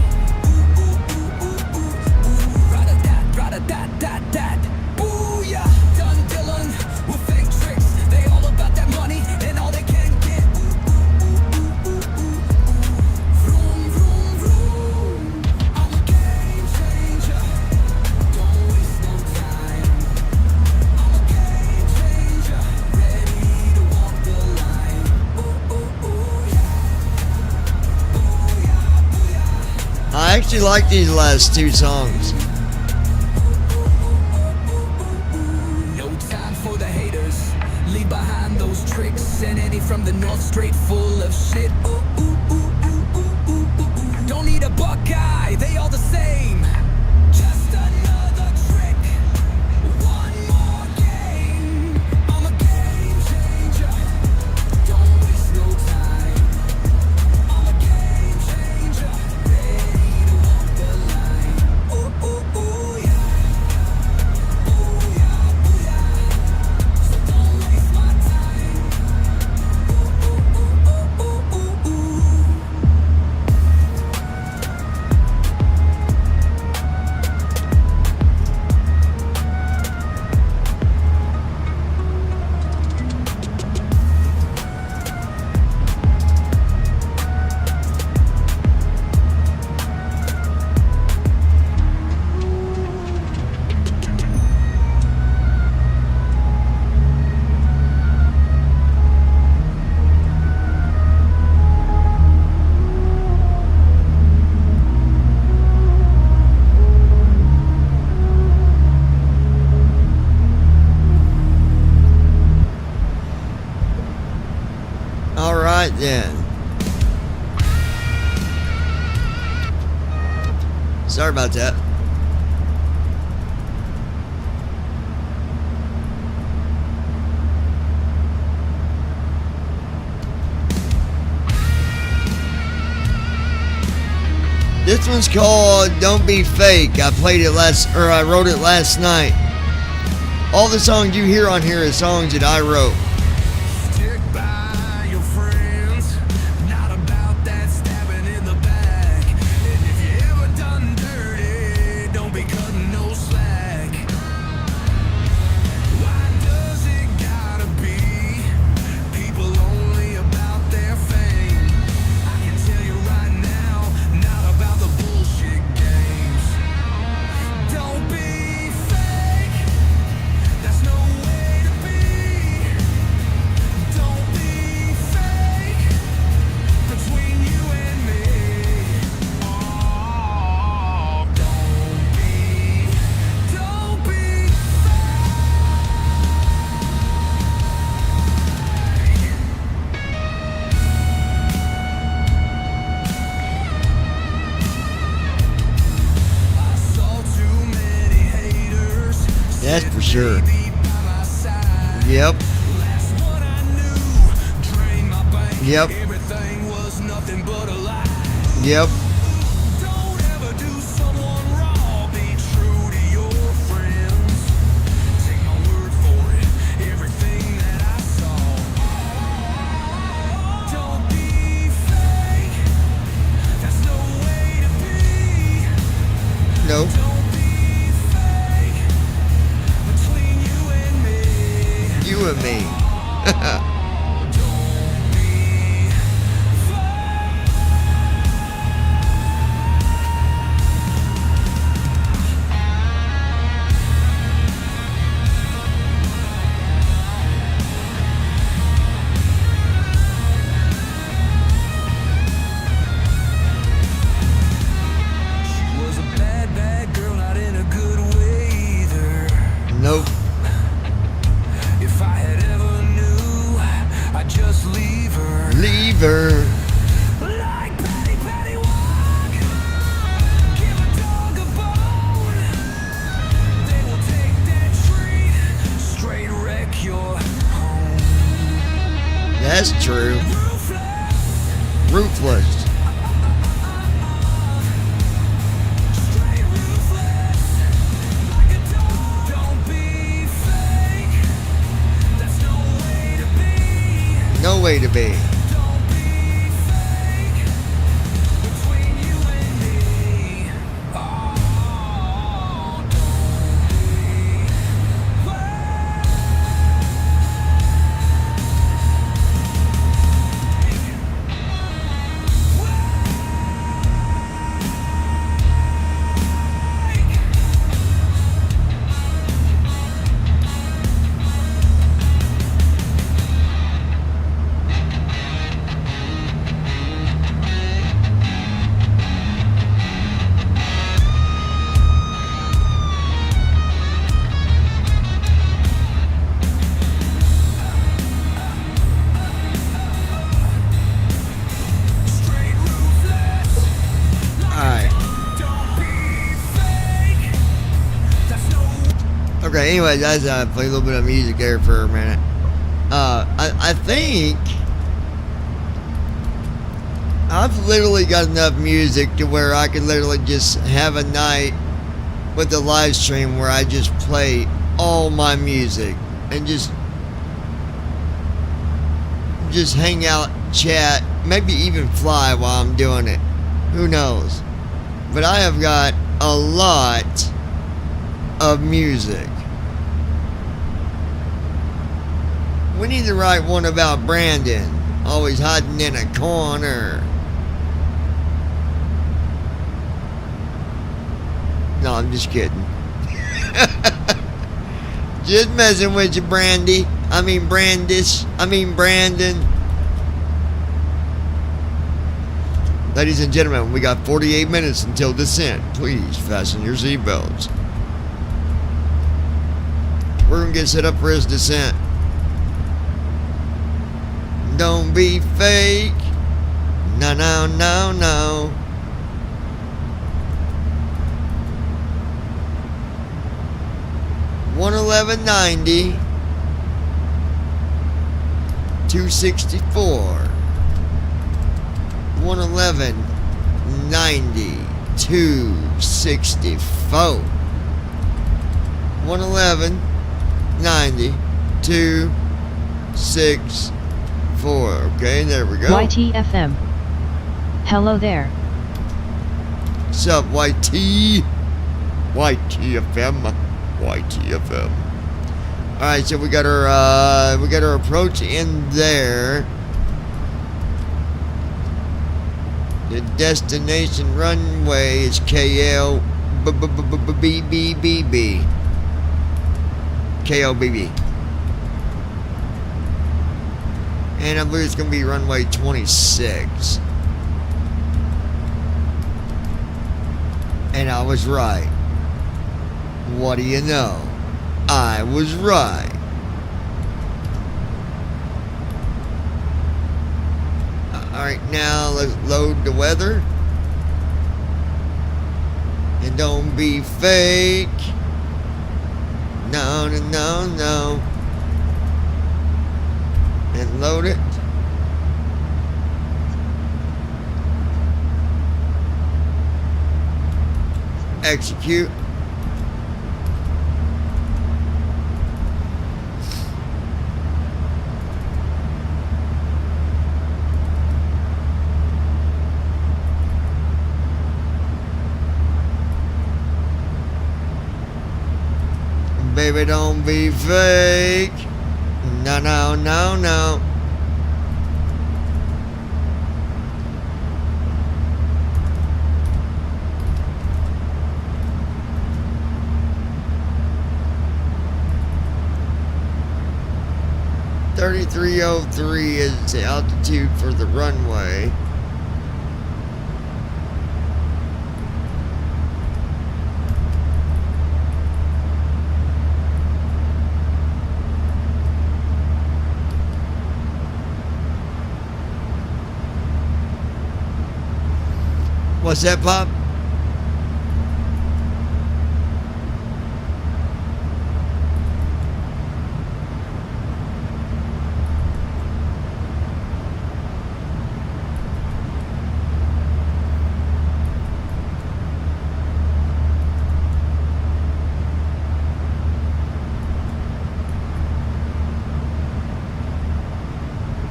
Ooh, ooh, ooh, ooh, ooh, ooh. Rada-dat, rada-dat-dat-dat. Booyah. Done Dylan with fake tricks. They all about that money and all they can get. Ooh, ooh, ooh, ooh, ooh, ooh. Vroom, vroom, vroom. I'm a game changer. Don't waste no time. I'm a game changer. Ready to walk the line. Ooh, ooh, ooh, yeah. Booyah, booyah. I actually like these last two songs. No time for the haters. Leave behind those tricks. Send Eddie from the north straight full of shit. Ooh, ooh, ooh, ooh, ooh, ooh, ooh, ooh. Don't need a Buckeye, they all the same. Just another trick. One more game. I'm a game changer. Don't waste no time. I'm a game changer. Ready to walk the line. Ooh, ooh, ooh, yeah. Booyah, booyah. So don't waste my time. Ooh, ooh, ooh, ooh, ooh, ooh, ooh. All right then. Sorry about that. This one's called Don't Be Fake. I wrote it last night. All the songs you hear on here are songs that I wrote. Stick by your friends, not about that stabbing in the back. And if you ever done dirty, don't be cutting no slack. Why does it gotta be people only about their fame? I can tell you right now, not about the bullshit games. Don't be fake, that's no way to be. for sure. Yep. Yep. Yep. Nope. You and me. Nope. If I had ever knew, I'd just leave her. Leave her. Like Patty Patty Walk. Give a dog a bone. They will take that treat, straight wreck your home. That's true. Ruthless. No way to be. Okay, anyways, guys, I play a little bit of music there for a minute. I think I've literally got enough music to where I could literally just have a night with the live stream where I just play all my music and just hang out, chat, maybe even fly while I'm doing it. Who knows? But I have got a lot of music. We need to write one about Brandon, always hiding in a corner. No, I'm just kidding. Just messing with you, Brandy. I mean Brandon. Ladies and gentlemen, we got 48 minutes until descent. Please fasten your seatbelts. We're gonna get set up for his descent. Don't be fake. No, no, no, no. $111.90. $264. $111.90. $264. $111.90. $264. Okay, there we go. YTFM. Hello there. What's up, YT? YTFM. YTFM. Alright, so we got our approach in there. The destination runway is KL BBB. KLBB. And I believe it's going to be runway 26. And I was right. What do you know? I was right. Alright, now let's load the weather. And don't be fake. No, no, no, no. And load it. Execute. Baby, don't be fake. No, no, no, no. .3303 is the altitude for the runway. What's that, Pop?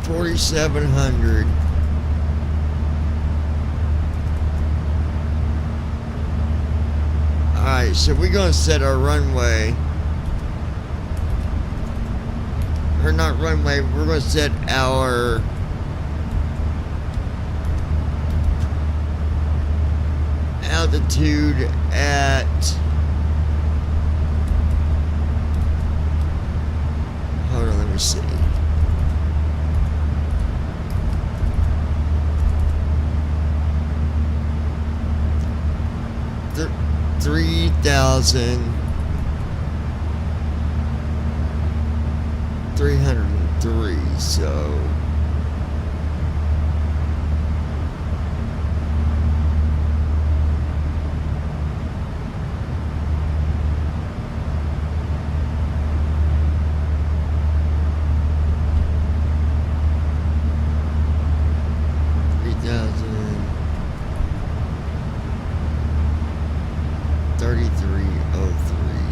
$4,700. Alright, so we're going to set our runway. Or not runway, we're going to set our altitude at hold on, let me see. Th 3,303, so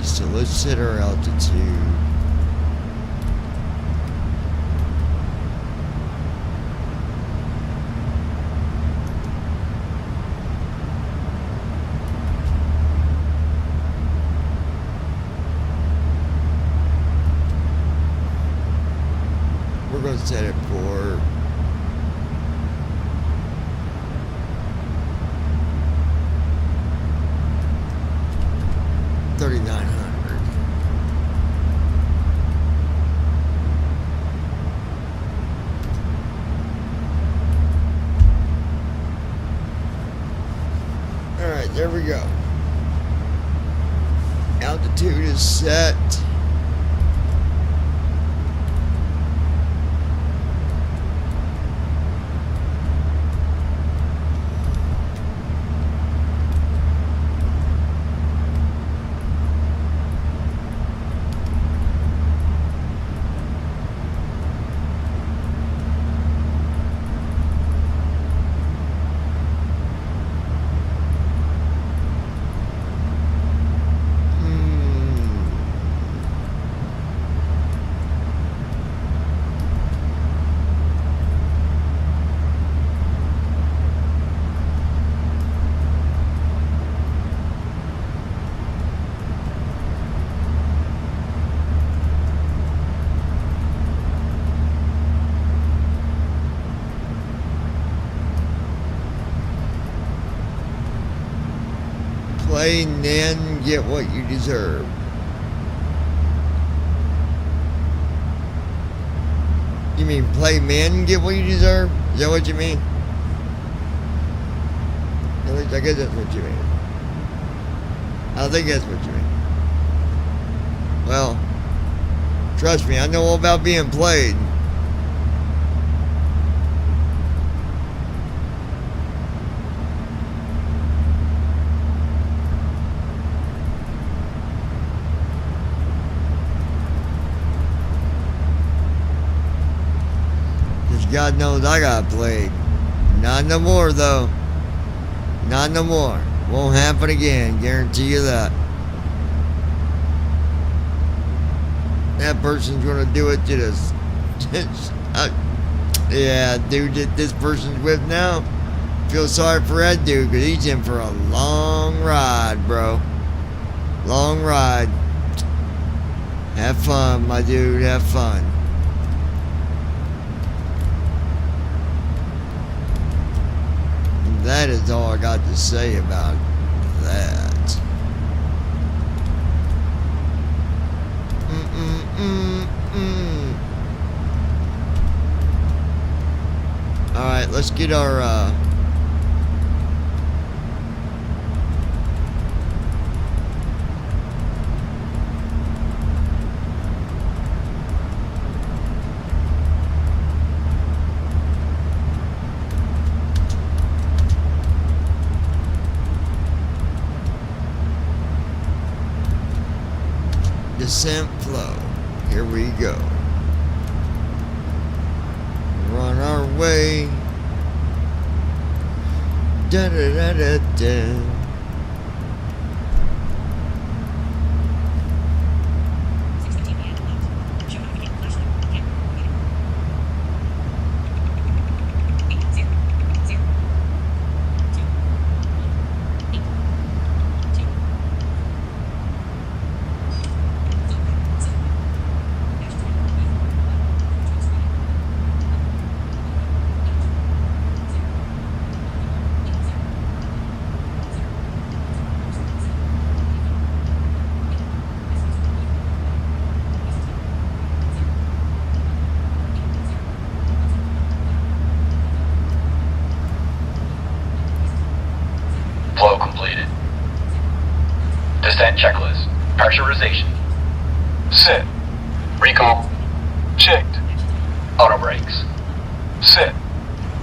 so let's set our altitude. We're going to set it for 3,900. All right, there we go. Altitude is set. Play Nan, get what you deserve. You mean play men, get what you deserve? Is that what you mean? At least I guess that's what you mean. I think that's what you mean. Well, trust me, I know all about being played. God knows I got played. Not no more, though. Not no more. Won't happen again. Guarantee you that. That person's gonna do it to this. Yeah, dude that this person's with now. Feel sorry for that dude, because he's in for a long ride, bro. Long ride. Have fun, my dude. Have fun. That is all I got to say about that. Alright, let's get our descent flow. Here we go. We're on our way. Da da da da da. Flow completed. Descent checklist. Pressurization. Set. Recall. Checked. Auto brakes. Set.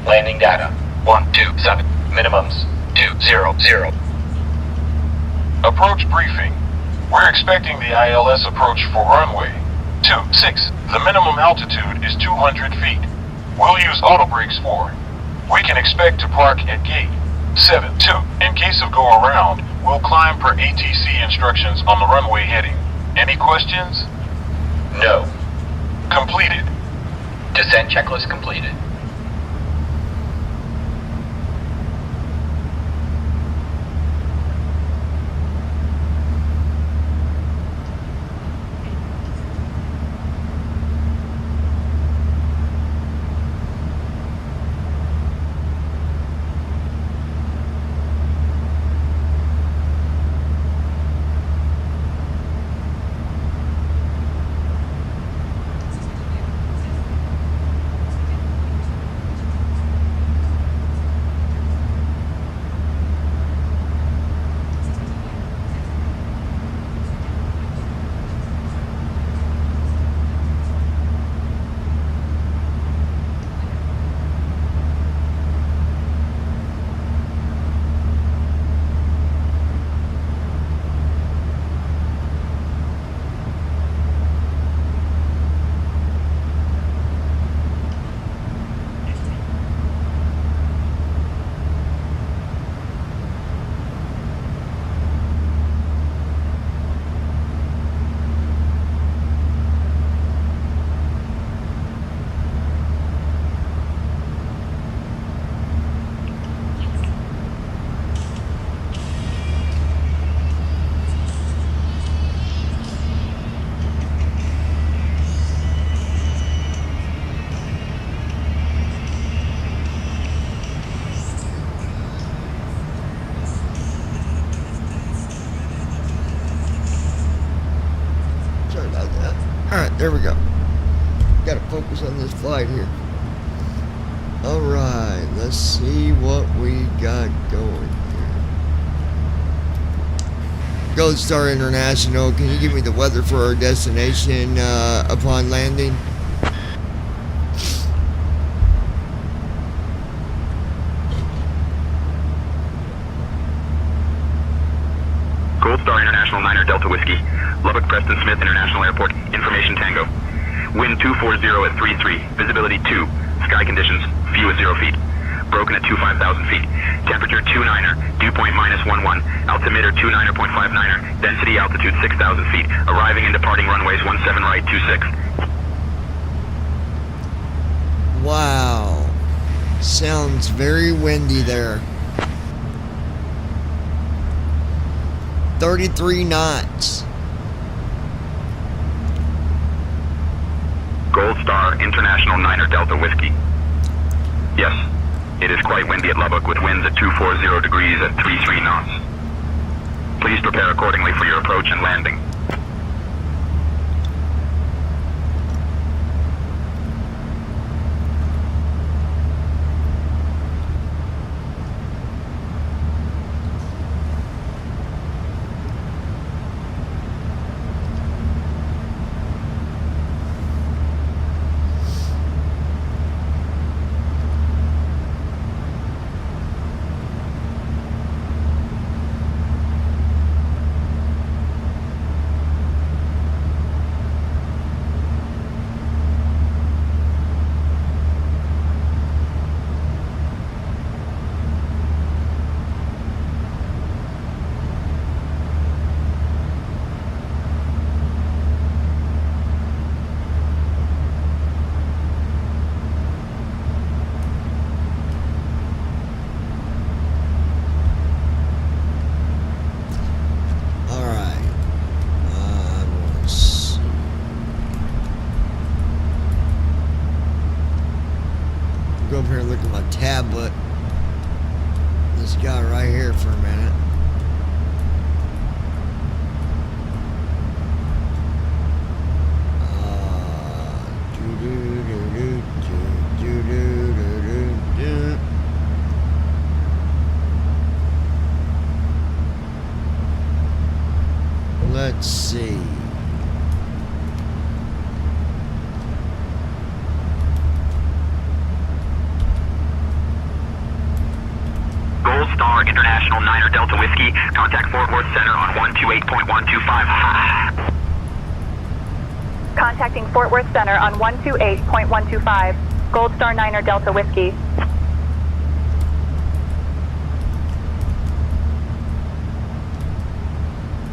Landing data. 127. Minimums. 200. Approach briefing. We're expecting the ILS approach for runway 26. The minimum altitude is 200 feet. We'll use auto brakes forward. We can expect to park at gate 72. In case of go around, we'll climb per ATC instructions on the runway heading. Any questions? No. Completed. Descent checklist completed. Alright, there we go. Gotta focus on this flight here. Alright, let's see what we got going here. Gold Star International, can you give me the weather for our destination upon landing? Gold Star International 9er Delta Whiskey, Lubbock Preston Smith International Airport, information Tango. Wind 240 at 33, visibility 2, Sky conditions, view at 0 feet. Broken at 25,000 feet. Temperature 29er, dew point -11, altimeter 29er.59er, density altitude 6,000 feet. Arriving and departing runways 17 right, 26. Wow. Sounds very windy there. 33 knots. Gold Star International 9er Delta Whiskey. Yes, it is quite windy at Lubbock with winds at 240 degrees at 33 knots. Please prepare accordingly for your approach and landing. Go up here and look at my tablet. This guy right here for a minute. Let's see. Gold Star International 9er Delta Whiskey. Contact Fort Worth Center on 128.125. Contacting Fort Worth Center on 128.125. Gold Star 9er Delta Whiskey.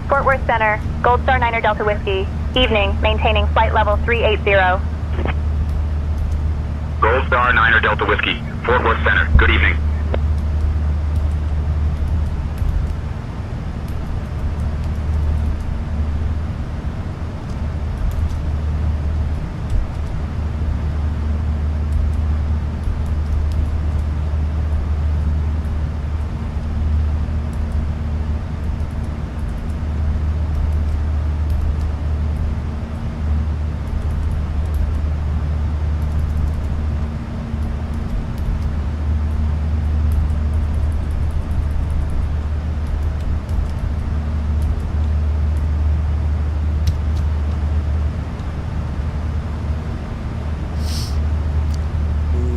Fort Worth Center, Gold Star 9er Delta Whiskey. Evening, maintaining flight level 380. Gold Star 9er Delta Whiskey. Fort Worth Center. Good evening.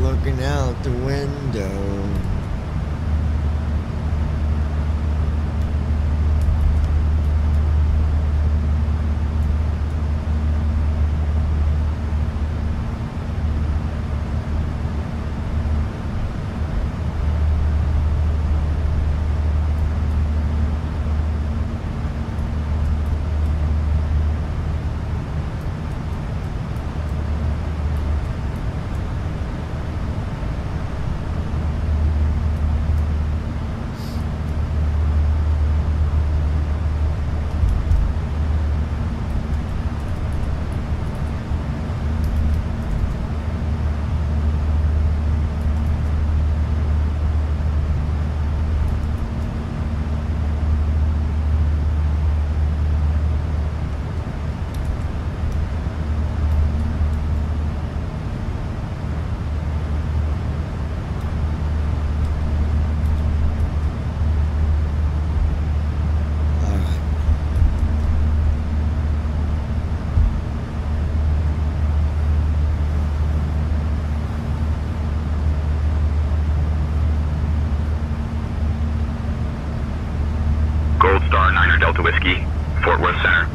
Looking out the window. Gold Star 9er Delta Whiskey, Fort Worth Center. I'll start your descent in about 20 minutes. Reach out if you want an early start. Contacting Fort Worth Center on 128.125. Gold Star 9er Delta Whiskey. Evening, maintaining flight level 380. Gold Star 9er Delta Whiskey. Fort Worth Center.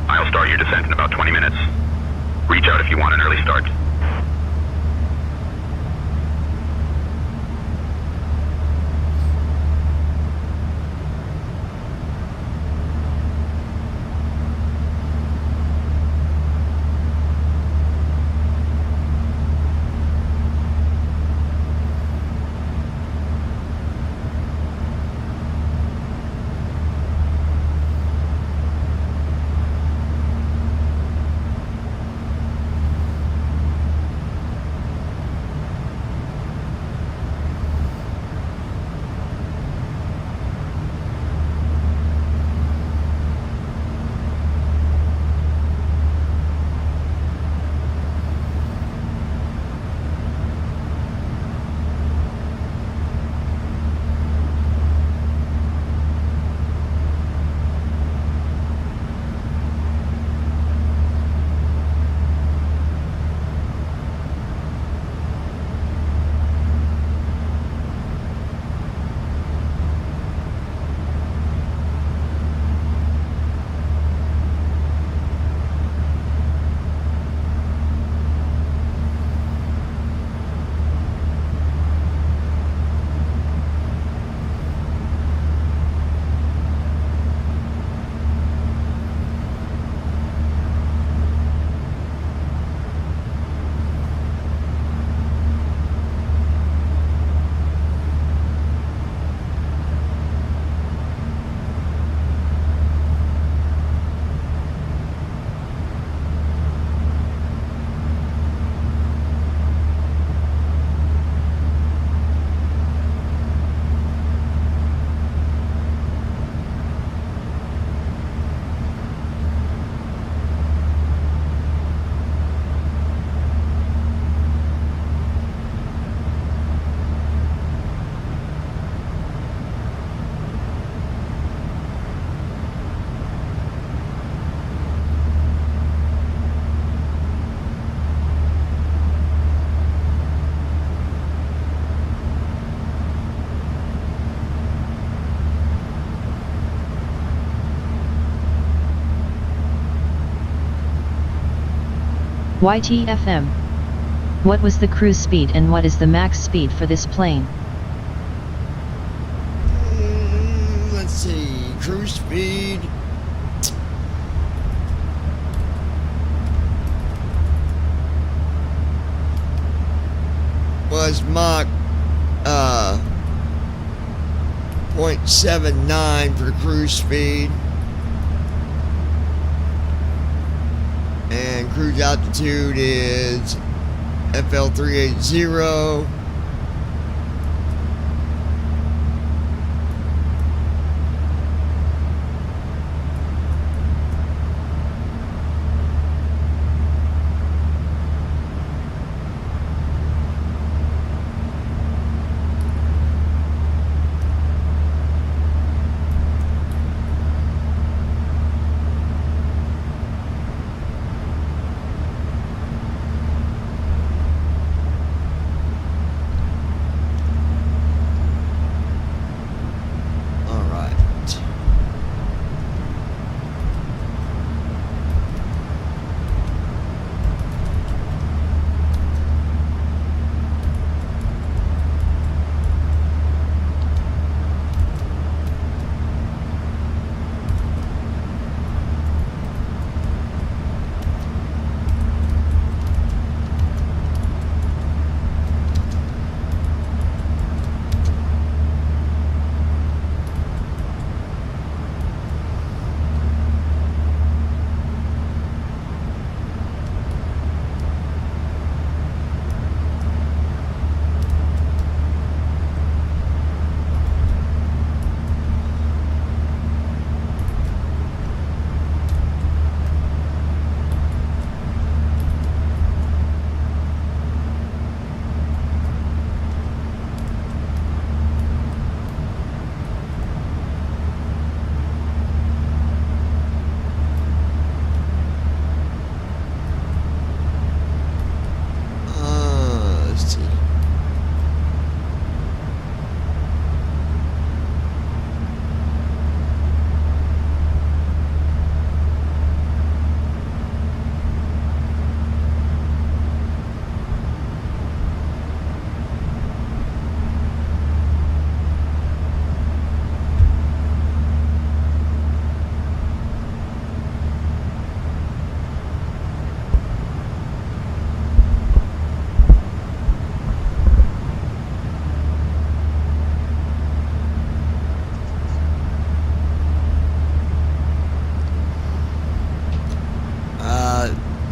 I'll start your descent in about 20 minutes. Reach out if you want an early start. YTFM. What was the cruise speed and what is the max speed for this plane? Let's see, cruise speed. Was Mach 0.79 for cruise speed. And cruise altitude is FL 380.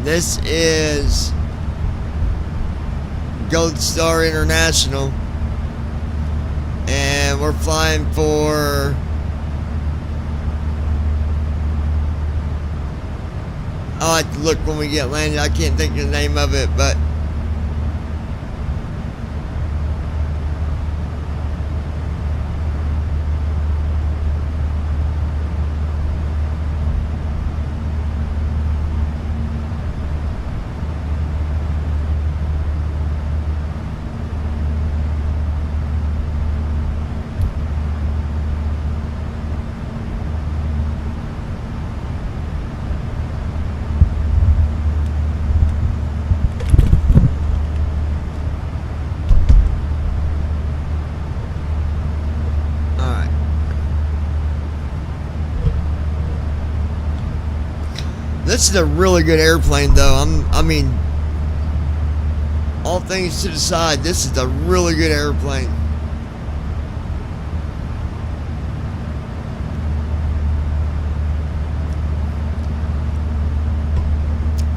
This is Gold Star International, and we're flying for I'll have to look when we get landed. I can't think of the name of it, but this is a really good airplane, though. I mean, all things to the side, this is a really good airplane.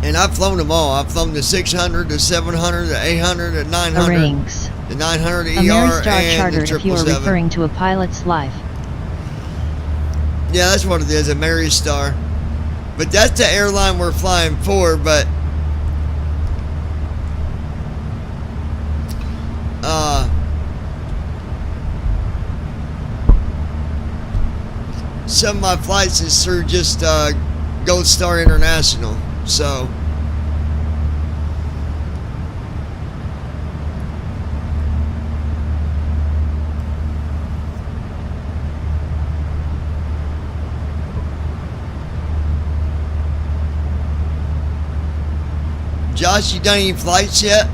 And I've flown them all. I've flown the 600, the 700, the 800, the 900, Rings. the 900 ER, Ameristar and chartered the if you are 777. referring to a pilot's life. Yeah, that's what it is, a Ameristar. But that's the airline we're flying for, but some of my flights is through just Gold Star International, so Josh, you done any flights yet?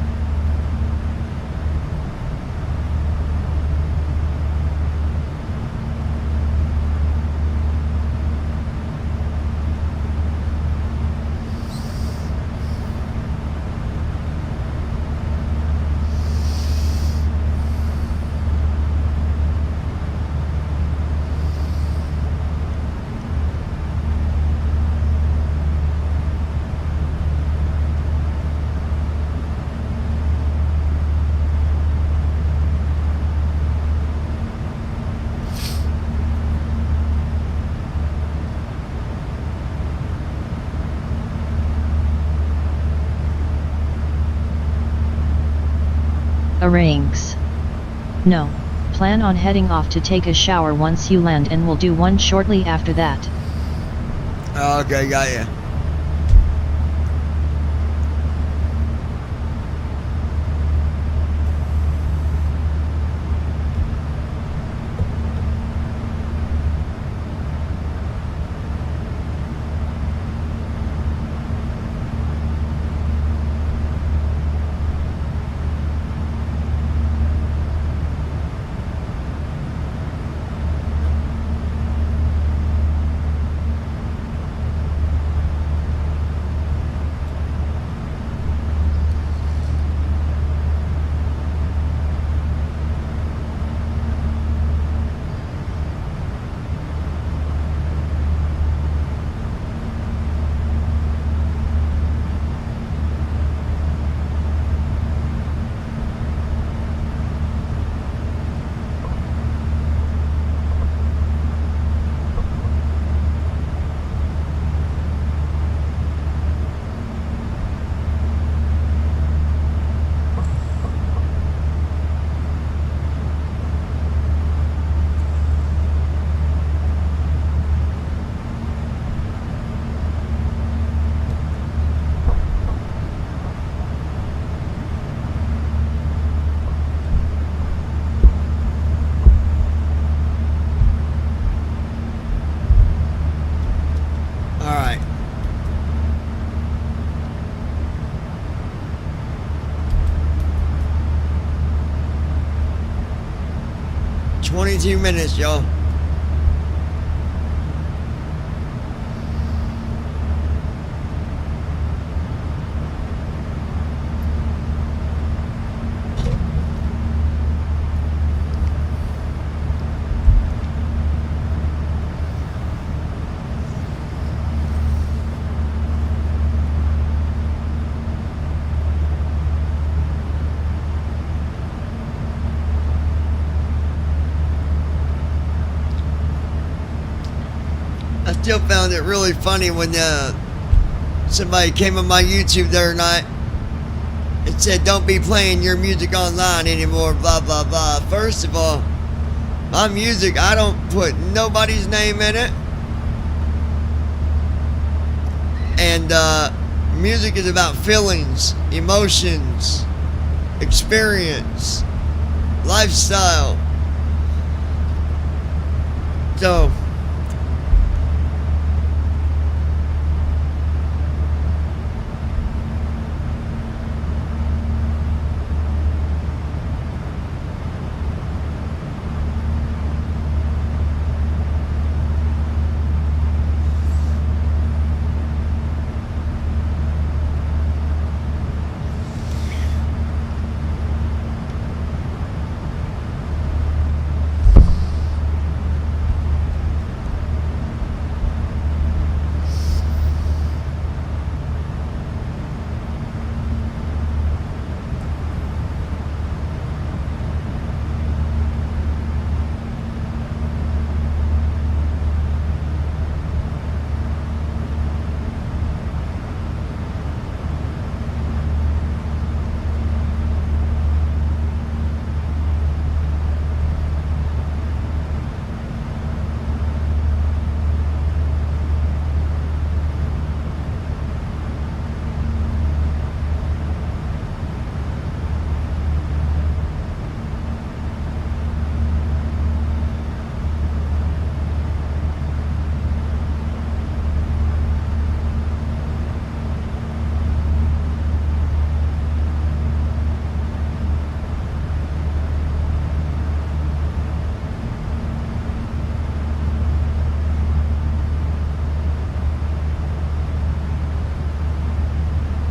Arranges. No. Plan on heading off to take a shower once you land, and we'll do one shortly after that. Okay, got ya. Alright. $22, y'all. I still found it really funny when somebody came on my YouTube the other night and said, "Don't be playing your music online anymore, blah, blah, blah." First of all, my music, I don't put nobody's name in it. And music is about feelings, emotions, experience, lifestyle. So,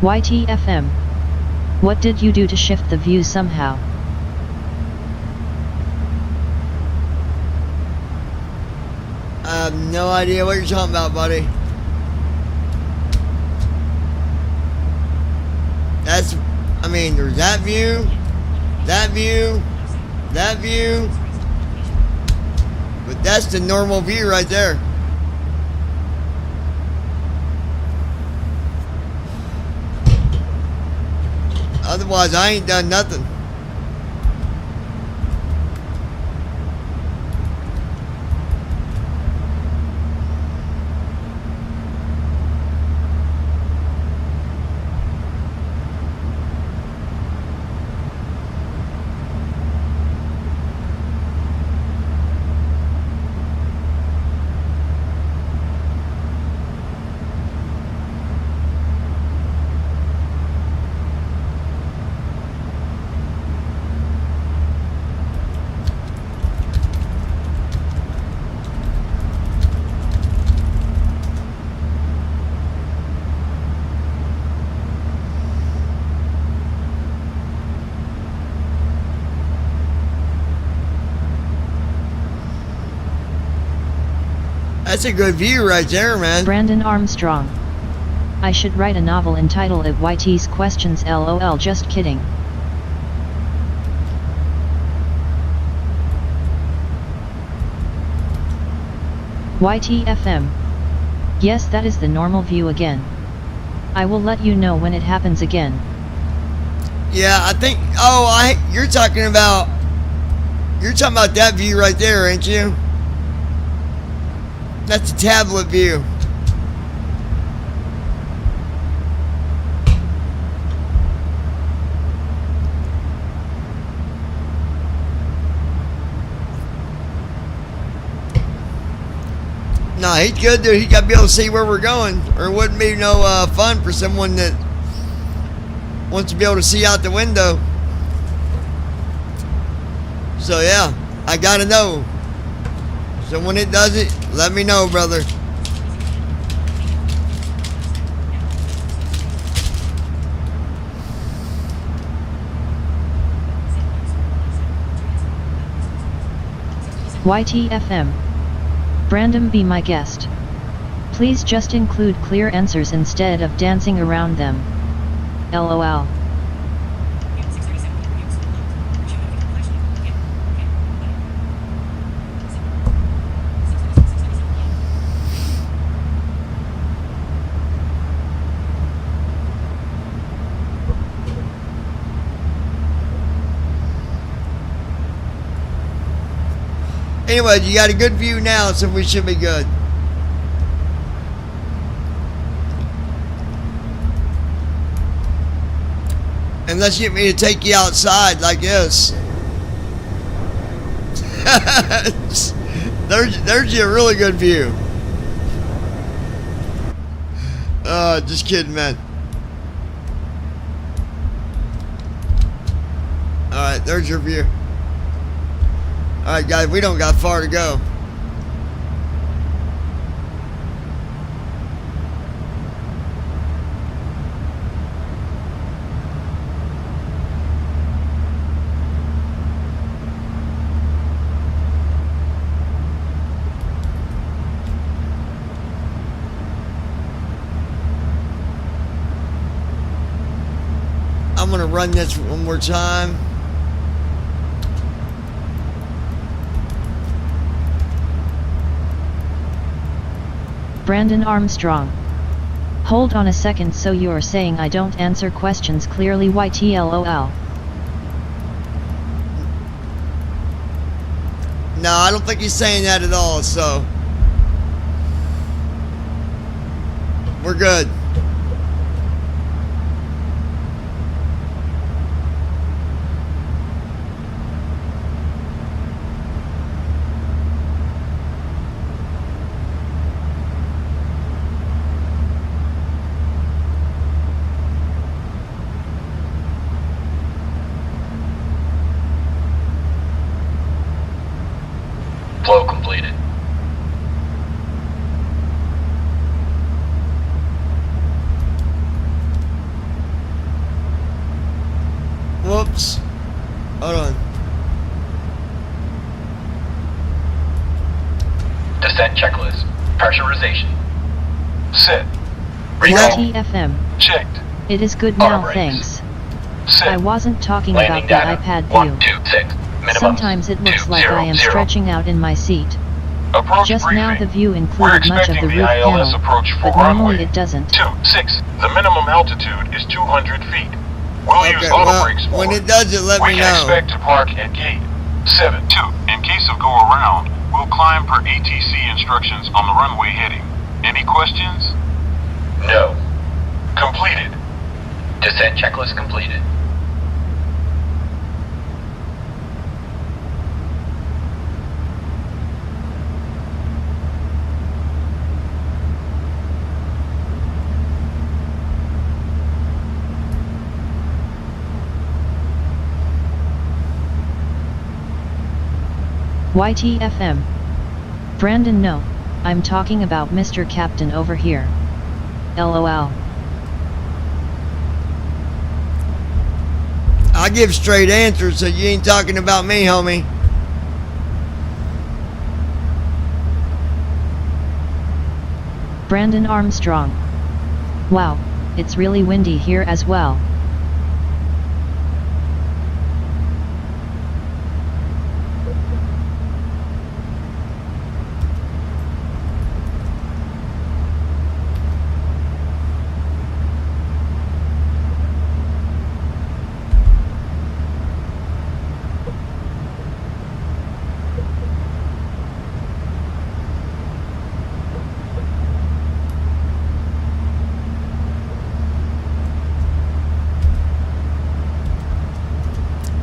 YTFM. What did you do to shift the view somehow? I have no idea what you're talking about, buddy. That's, I mean, there's that view, that view, that view. But that's the normal view right there. Otherwise, I ain't done nothing. That's a good view right there, man. Brandon Armstrong. I should write a novel entitled At YT's Questions LOL, just kidding. YTFM. Yes, that is the normal view again. I will let you know when it happens again. Yeah, I think, you're talking about that view right there, ain't you? That's a tablet view. Nah, he's good, dude. He got to be able to see where we're going, or it wouldn't be no fun for someone that wants to be able to see out the window. So yeah, I gotta know. So when it does it, let me know, brother. YTFM. Brandon, be my guest. Please just include clear answers instead of dancing around them. LOL. Anyway, you got a good view now, so we should be good. Unless you get me to take you outside like this. there's your really good view. Just kidding, man. Alright, there's your view. Alright guys, we don't got far to go. I'm gonna run this one more time. Brandon Armstrong. Hold on a second, so you're saying I don't answer questions clearly? YTLOL. No, I don't think he's saying that at all, so we're good. Flow completed. Hold on. Descent checklist. Pressurization. Set. TFM. Checked. It is good Auto now, brakes. thanks. Set. I wasn't talking Landing about the data. iPad 1, view. 2, 6. Minimum. Sometimes it looks like I am 200. stretching out in my seat. Approach Just briefing. now the view We're included much of expecting the the roof ILS panel, approach for but normally runway it doesn't. 26. The minimum altitude is 200 feet. We'll use Okay, auto well, brakes for when it. it does it, let we me can know. expect to park at gate 72. In case of go around, we'll climb per ATC instructions on the runway heading. Any questions? No. Completed. Descent checklist completed. YTFM. Brandon, no. I'm talking about Mr. Captain over here. LOL. I give straight answers, so you ain't talking about me, homie. Brandon Armstrong. Wow, it's really windy here as well.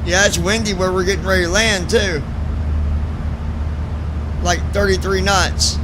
Yeah, it's windy where we're getting ready to land, too. Like 33 knots.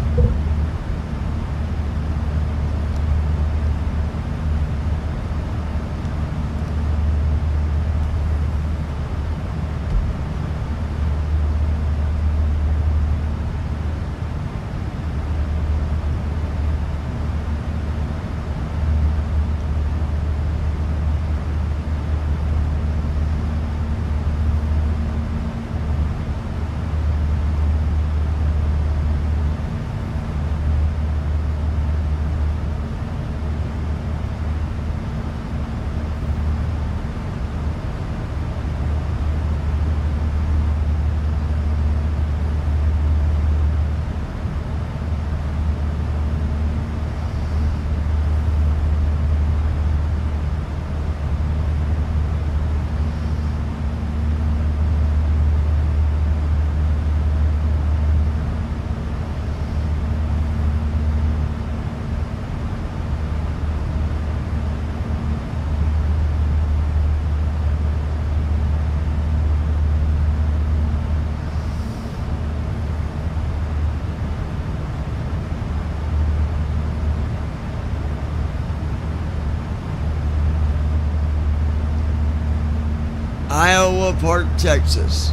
Iowa Park, Texas.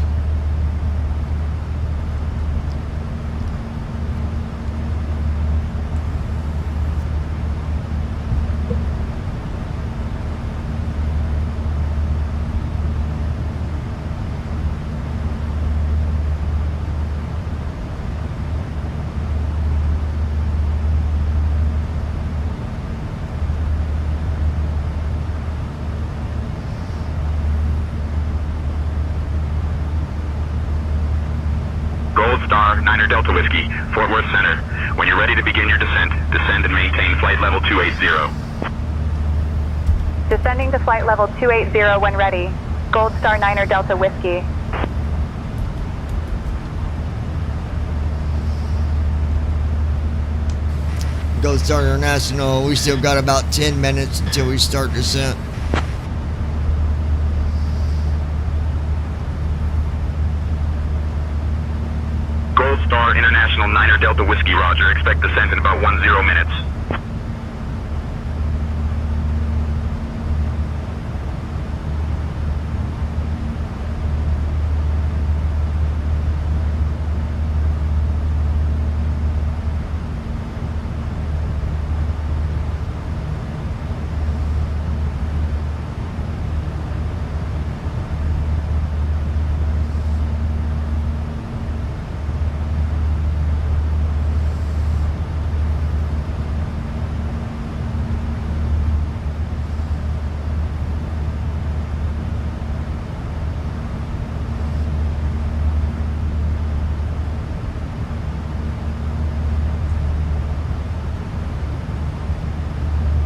Gold Star, Niner Delta Whiskey, Fort Worth Center. When you're ready to begin your descent, descend and maintain flight level 280. Descending to flight level 280 when ready. Gold Star Niner Delta Whiskey. Gold Star International, we still got about 10 minutes until we start descent. Gold Star International, Niner Delta Whiskey, roger. Expect descent in about 10 minutes.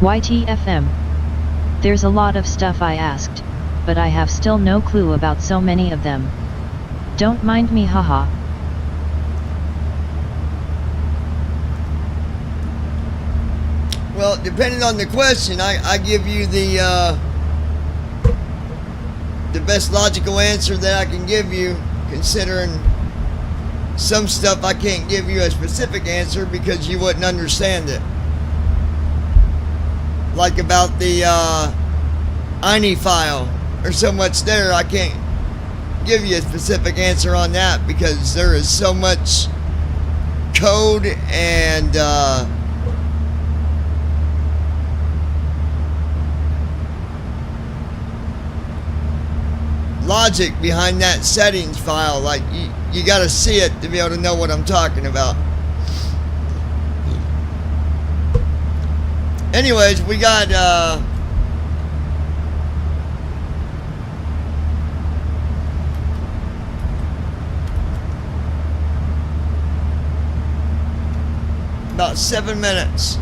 YTFM. There's a lot of stuff I asked, but I have still no clue about so many of them. Don't mind me, haha. Well, depending on the question, I give you the best logical answer that I can give you, considering some stuff I can't give you a specific answer because you wouldn't understand it. Like about the INI file. There's so much there, I can't give you a specific answer on that because there is so much code and logic behind that settings file. Like you gotta see it to be able to know what I'm talking about. Anyways, we got about 7 minutes.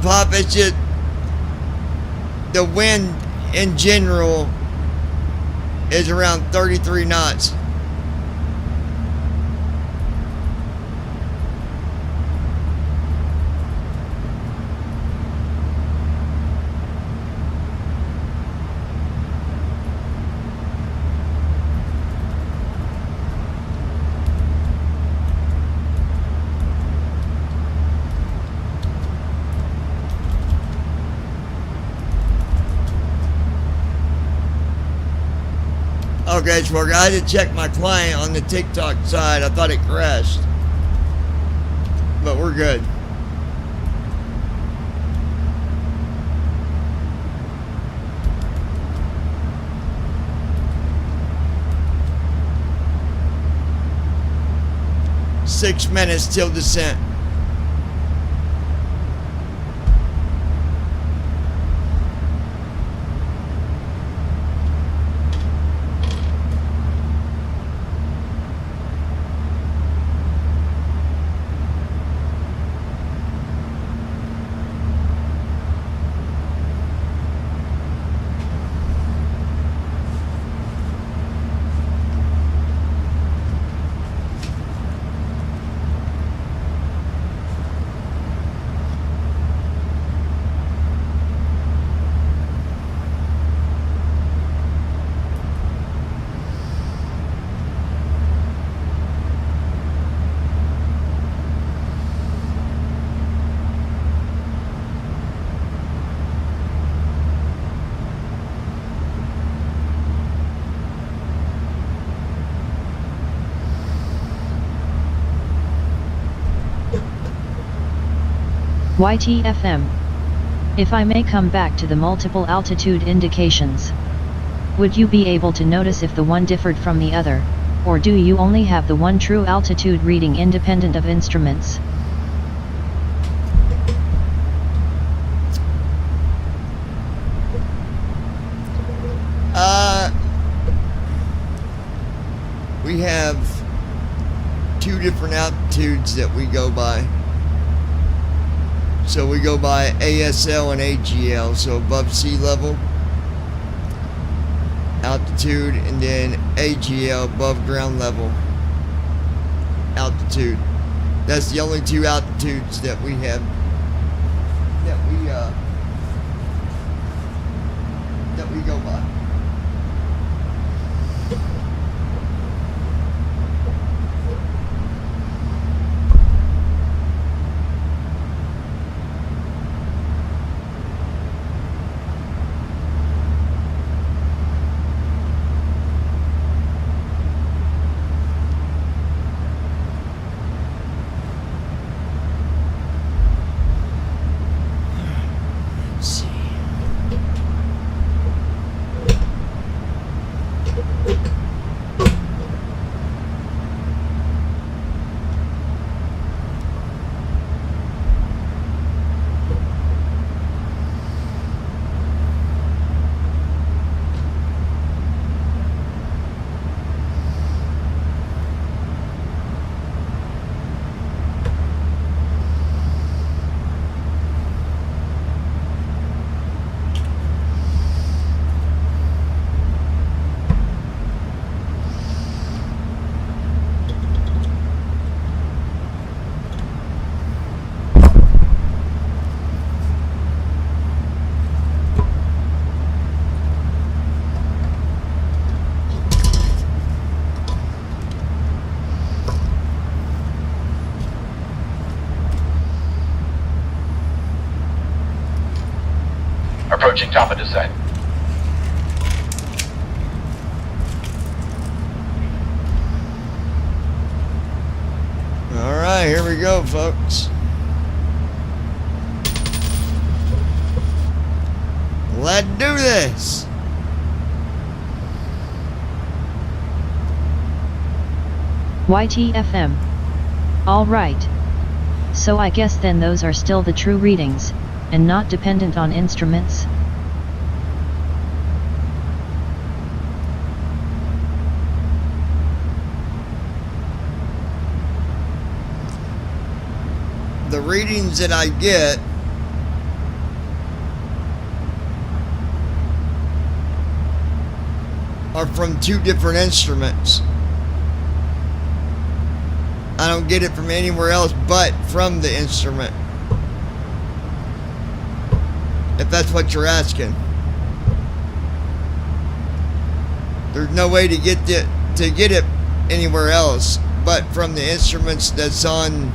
Pop, it's just the wind in general is around 33 knots. Okay, Schwarger, I had to check my client on the TikTok side. I thought it crashed. But we're good. Six minutes till descent. YTFM. If I may come back to the multiple altitude indications. Would you be able to notice if the one differed from the other, or do you only have the one true altitude reading independent of instruments? We have two different altitudes that we go by. So we go by ASL and AGL, so above sea level altitude, and then AGL, above ground level altitude. That's the only two altitudes that we have that we go by. approaching top of descent. All right, here we go, folks. Let's do this. YTFM. All right. So I guess then those are still the true readings, and not dependent on instruments? The readings that I get are from two different instruments. I don't get it from anywhere else but from the instrument. If that's what you're asking. There's no way to get it anywhere else but from the instruments that's on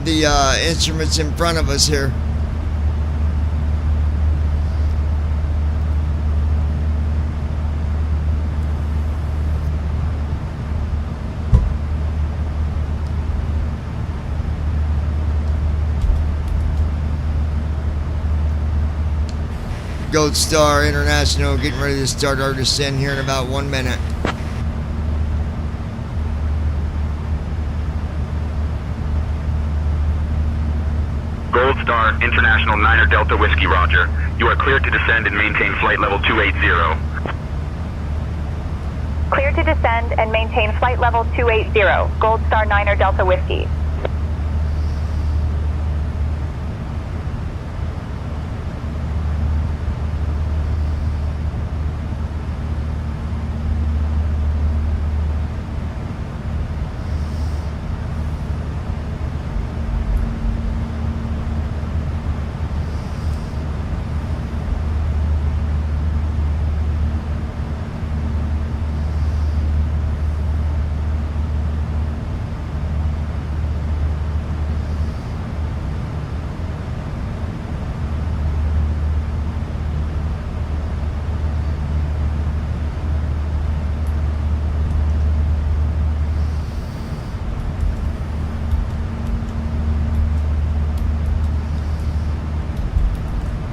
the instruments in front of us here. Gold Star International getting ready to start our descent here in about 1 minute. Gold Star International 9er Delta Whiskey, roger. You are cleared to descend and maintain flight level 280. Clear to descend and maintain flight level 280. Gold Star 9er Delta Whiskey.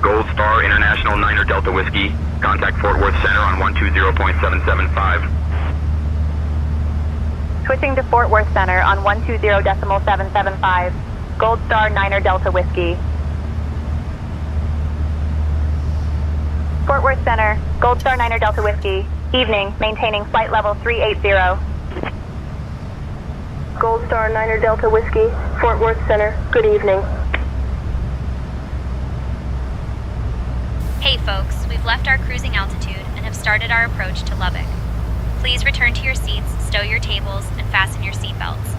Gold Star International 9er Delta Whiskey. Contact Fort Worth Center on 120.775. Switching to Fort Worth Center on 120.775. Gold Star 9er Delta Whiskey. Fort Worth Center, Gold Star 9er Delta Whiskey. Evening, maintaining flight level 380. Gold Star 9er Delta Whiskey, Fort Worth Center, good evening. Hey folks, we've left our cruising altitude and have started our approach to Lubbock. Please return to your seats, stow your tables, and fasten your seatbelts.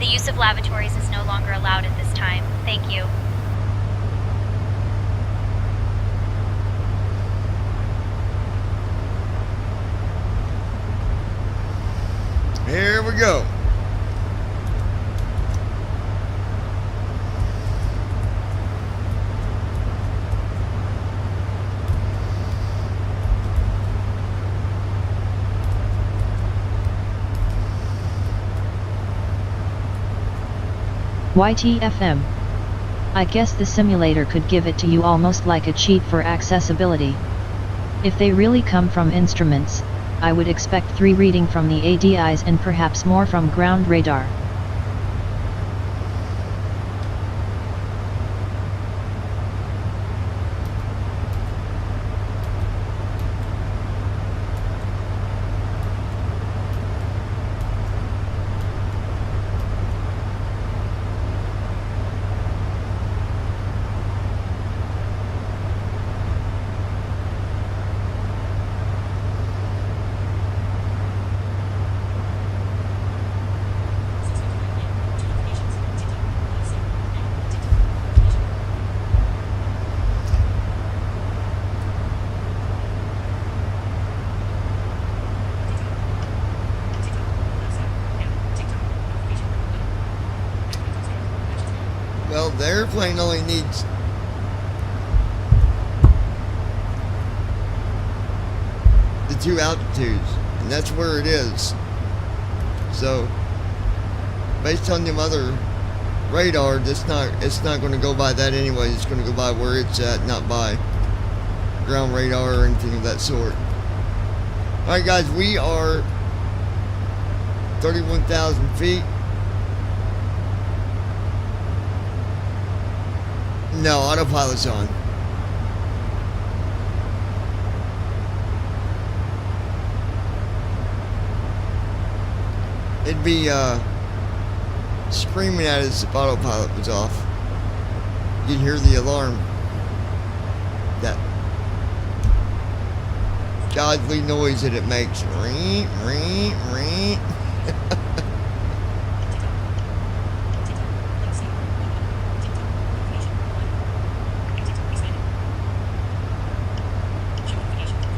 The use of lavatories is no longer allowed at this time. Thank you. Here we go. YTFM. I guess the simulator could give it to you almost like a cheat for accessibility. If they really come from instruments, I would expect 3 reading from the ADIs and perhaps more from ground radar. The airplane only needs the 2 altitudes, and that's where it is. So, based on them other radar, it's not going to go by that anyway. It's going to go by where it's at, not by ground radar or anything of that sort. Alright guys, we are 31,000 feet. No, autopilot's on. It'd be screaming at us if autopilot was off. You'd hear the alarm. That godly noise that it makes. Ring, ring, ring.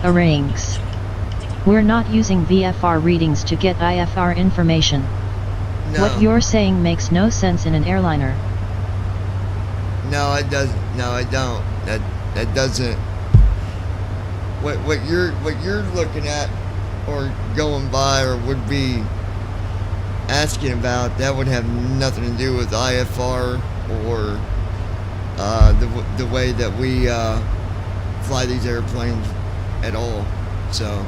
Rings. We're not using VFR readings to get IFR information. No. What you're saying makes no sense in an airliner. No, it doesn't. No, I don't. That doesn't. What you're looking at or going by or would be asking about, that would have nothing to do with IFR or the way that we fly these airplanes at all. So.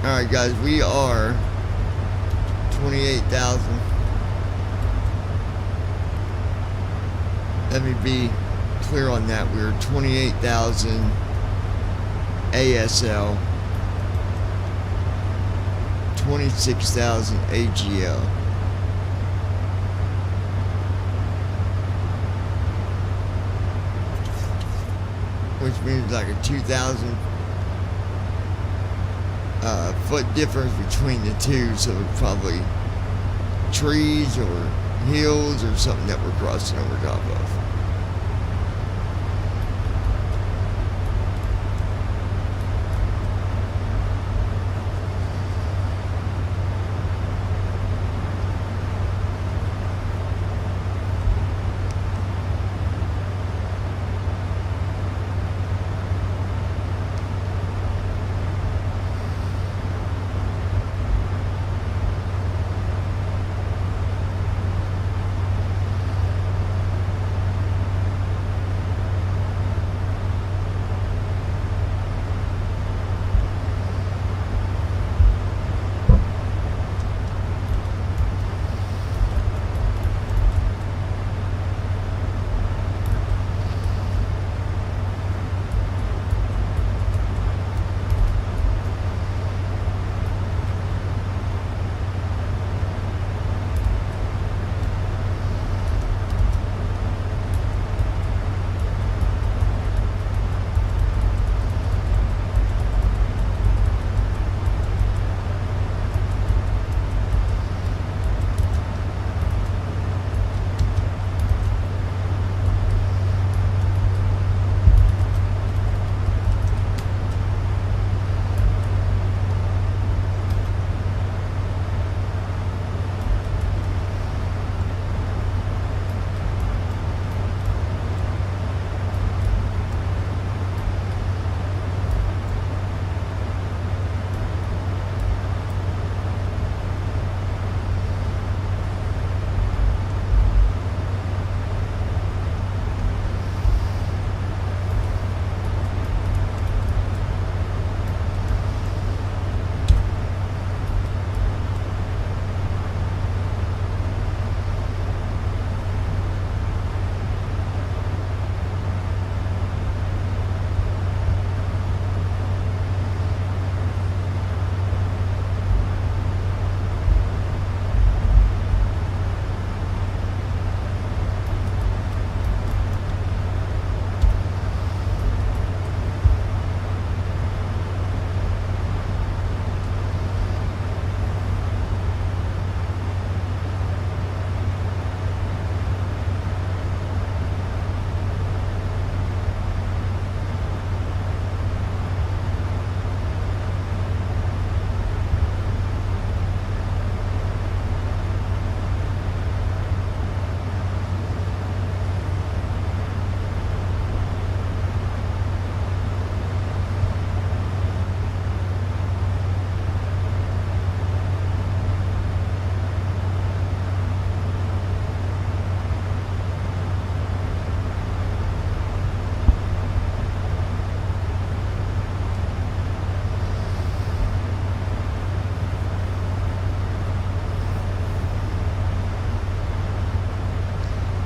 Alright guys, we are 28,000. Let me be clear on that. We're 28,000 ASL, 26,000 AGL. Which means like a 2,000 foot difference between the two, so probably trees or hills or something that we're crossing over top of.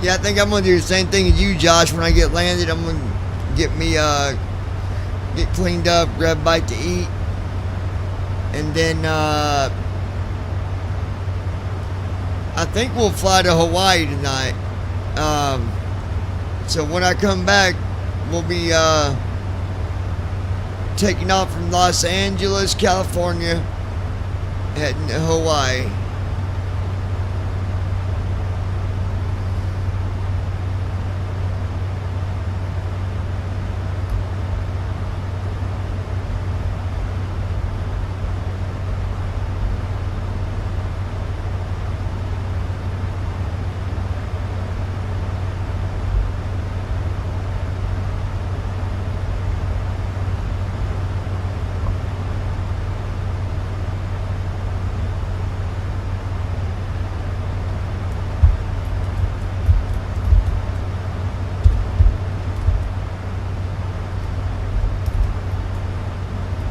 Yeah, I think I'm gonna do the same thing as you, Josh. When I get landed, I'm gonna get me get cleaned up, grab a bite to eat, and then I think we'll fly to Hawaii tonight. So when I come back, we'll be taking off from Los Angeles, California, heading to Hawaii.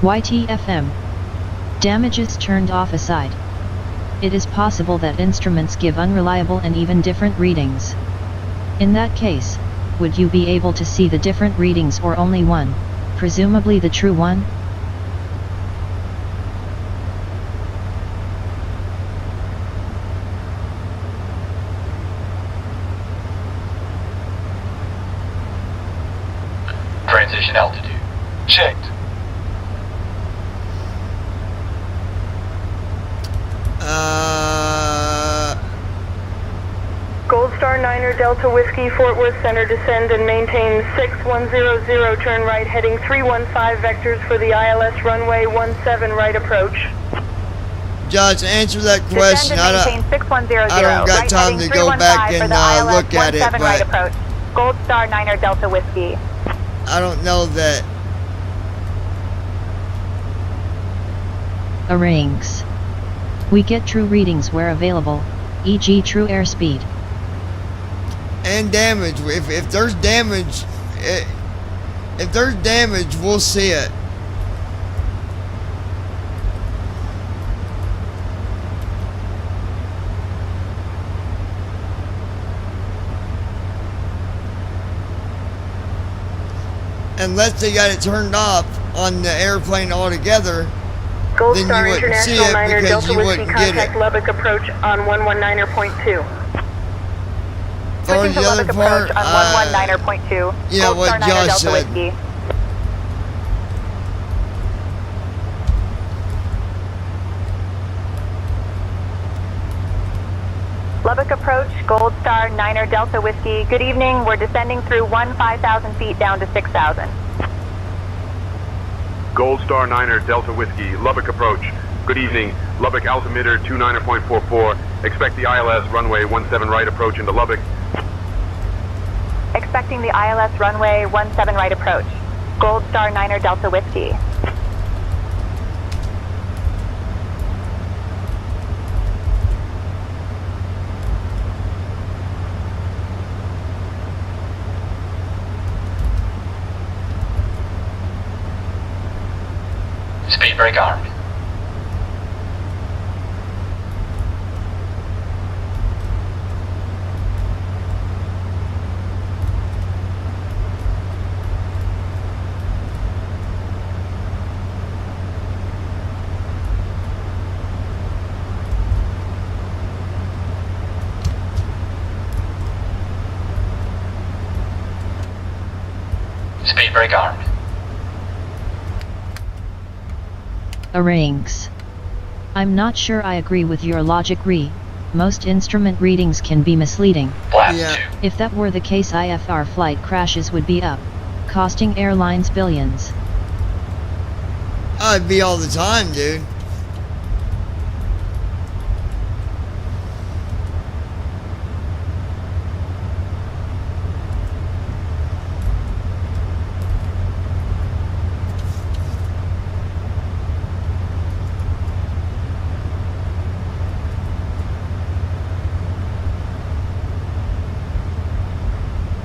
YTFM. Damages turned off aside. It is possible that instruments give unreliable and even different readings. In that case, would you be able to see the different readings or only one, presumably the true one? Transition altitude. Checked. Gold Star 9er Delta Whiskey, Fort Worth Center, descend and maintain 6100, turn right heading 315 vectors for the ILS runway 17 right approach. Josh, answer that question. Descend and maintain 6100, I don't got right time heading to go back and look at it, 17 right but approach. Gold Star 9er Delta Whiskey. I don't know that. Rings. We get true readings where available, e.g. true airspeed. And damage. If there's damage, if there's damage, we'll see it. Unless they got it turned off on the airplane altogether, Gold then Star you wouldn't see International it 9er because Delta you Whiskey, wouldn't get contact it. Lubbock approach on 119.2. For Switching to the other Lubbock part, approach on 119.2. yeah, Gold what Star 9er Josh Delta said. Whiskey. Lubbock approach, Gold Star 9er Delta Whiskey. Good evening. We're descending through 5,000 feet down to 6,000. Gold Star 9er Delta Whiskey, Lubbock approach. Good evening. Lubbock altimeter 29.44. Expect the ILS runway 17 right approach into Lubbock. Expecting the ILS runway 17 right approach. Gold Star 9er Delta Whiskey. Speed brake armed. Speed brake armed. Rings. I'm not sure I agree with your logic, Most instrument readings can be misleading. Yeah. If that were the case, IFR flight crashes would be up, costing airlines billions. It'd be all the time, dude.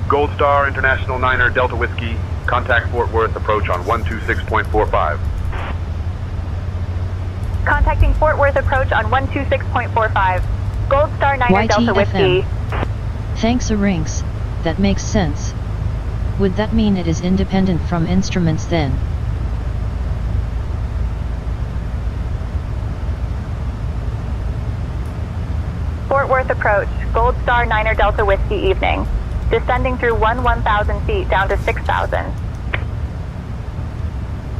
Gold Star International 9er Delta Whiskey, contact Fort Worth approach on 126.45. Contacting Fort Worth approach on 126.45. Gold Star 9er Delta Whiskey. Thanks Rinks, that makes sense. Would that mean it is independent from instruments then? Fort Worth approach, Gold Star 9er Delta Whiskey evening. Descending through 1,000 feet down to 6,000.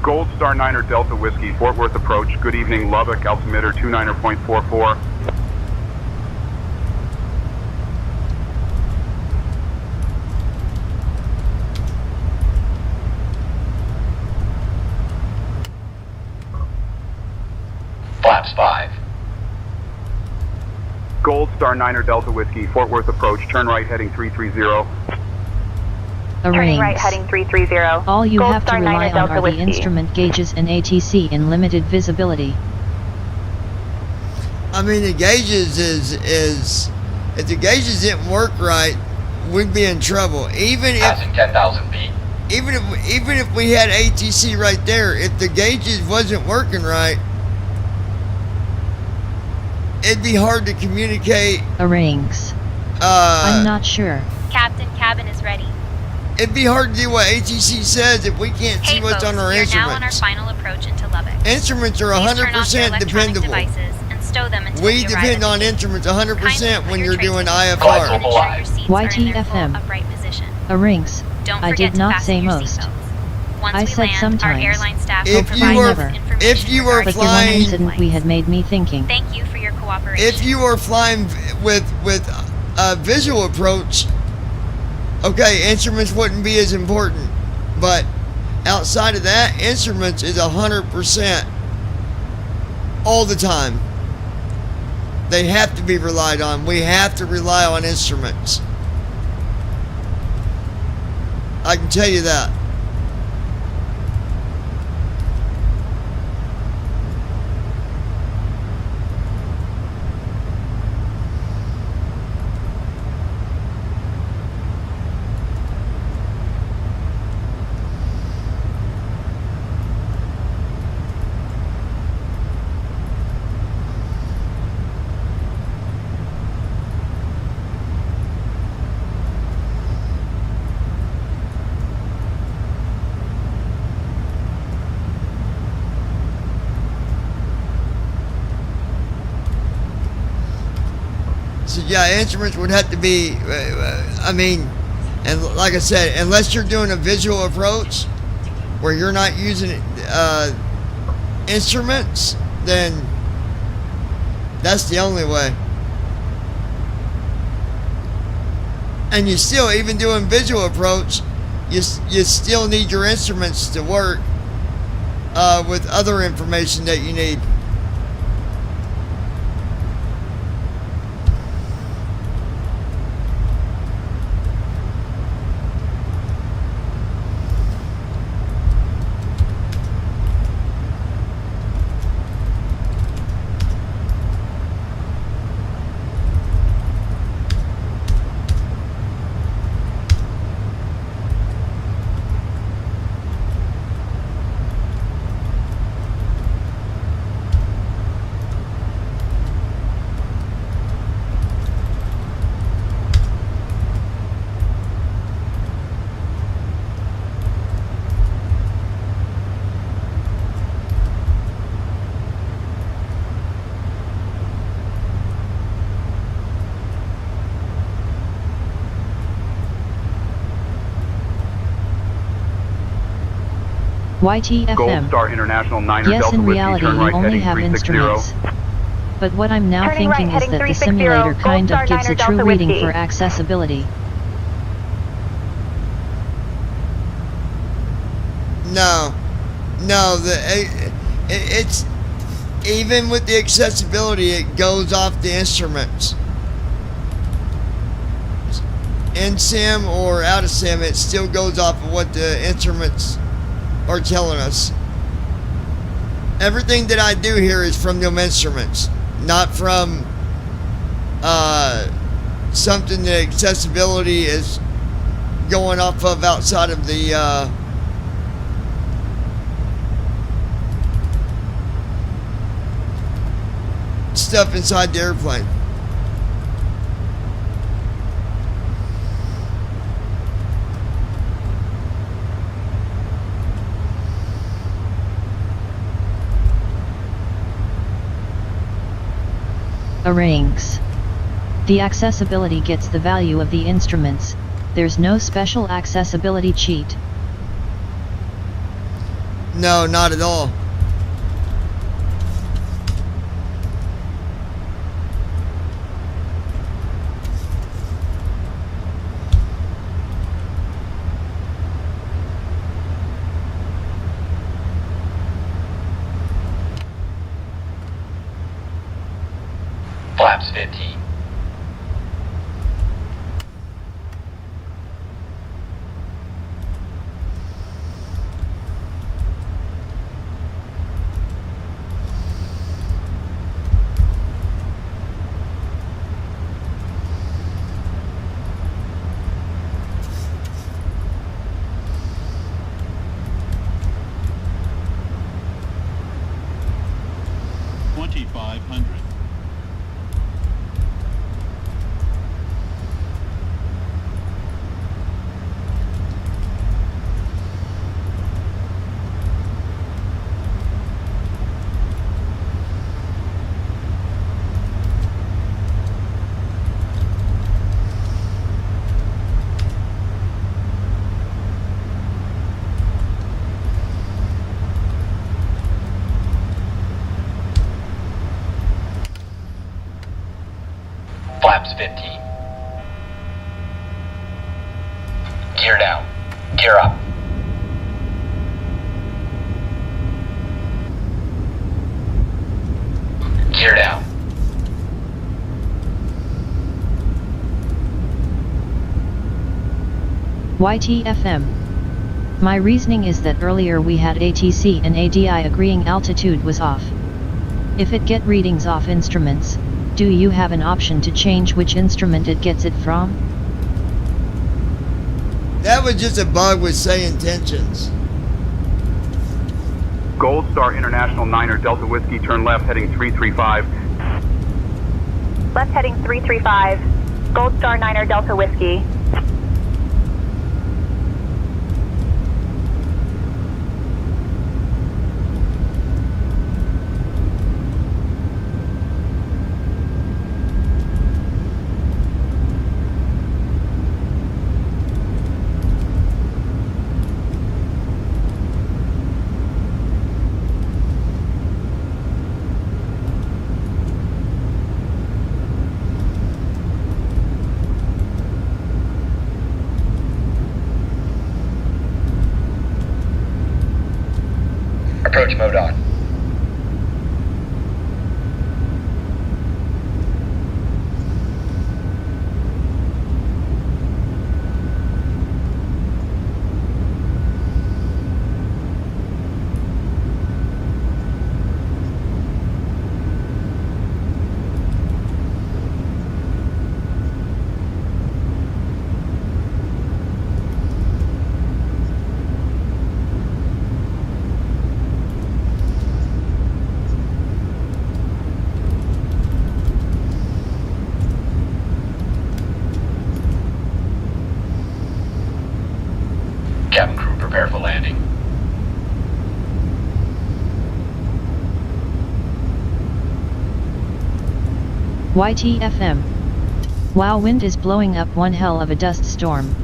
Gold Star 9er Delta Whiskey, Fort Worth approach. Good evening, Lubbock, altimeter 29.44. Flaps 5. Gold Star 9er Delta Whiskey, Fort Worth approach. Turn right heading 330. Turning right heading 330. All you Gold have to Star rely 9er on Delta are the Whiskey. instrument gauges and ATC in limited visibility. I mean, the gauges is if the gauges didn't work right, we'd be in trouble. Passing 10,000 feet. Even if we had ATC right there, if the gauges wasn't working right, it'd be hard to communicate. Rinks. I'm not sure. Captain, cabin is ready. It'd be hard to do what ATC says if we can't see what's on our we are now on our instruments. final approach into Lubbock. Instruments are Please turn off your 100% electronic dependable. devices and stow them until We we arrive depend at on the gate. instruments 100% when you're doing Ensure IFR. your seats are in their full YTFM. upright position. Rinks. Don't I forget did not to say fasten your most. seatbelts. Once I we said land, sometimes. our airline staff will If provide you were, information if you were But the one flying, incident we had made me thinking. Thank you for your cooperation. if you were flying with a visual approach, okay, instruments wouldn't be as important. But outside of that, instruments is 100% all the time. They have to be relied on. We have to rely on instruments. I can tell you that. So yeah, instruments would have to be, I mean, and like I said, unless you're doing a visual approach where you're not using instruments, then that's the only way. And you still, even doing visual approach, you still need your instruments to work with other information that you need. YTFM. Gold Star International 9er Yes, Delta in Whiskey, reality turn you right only heading have 360. instruments. But what I'm now Turning right, thinking is heading that the 360, simulator Gold kind Star of gives 9er a true Delta reading Whiskey. for accessibility. No, it's even with the accessibility, it goes off the instruments. In sim or out of sim, it still goes off of what the instruments are telling us. Everything that I do here is from them instruments, not from something that accessibility is going off of outside of the stuff inside the airplane. Arranges. The accessibility gets the value of the instruments, there's no special accessibility cheat. No, not at all. Flaps 15. Flaps 15. Gear down. Gear up. Gear down. YTFM. My reasoning is that earlier we had ATC and ADI agreeing altitude was off. If it get readings off instruments, do you have an option to change which instrument it gets it from? That was just a bug with say intentions. Gold Star International 9er Delta Whiskey, turn left heading 335. Left heading 335. Gold Star 9er Delta Whiskey. Approach mode on. Cabin crew, prepare for landing. YTFM. Wow, wind is blowing up one hell of a dust storm.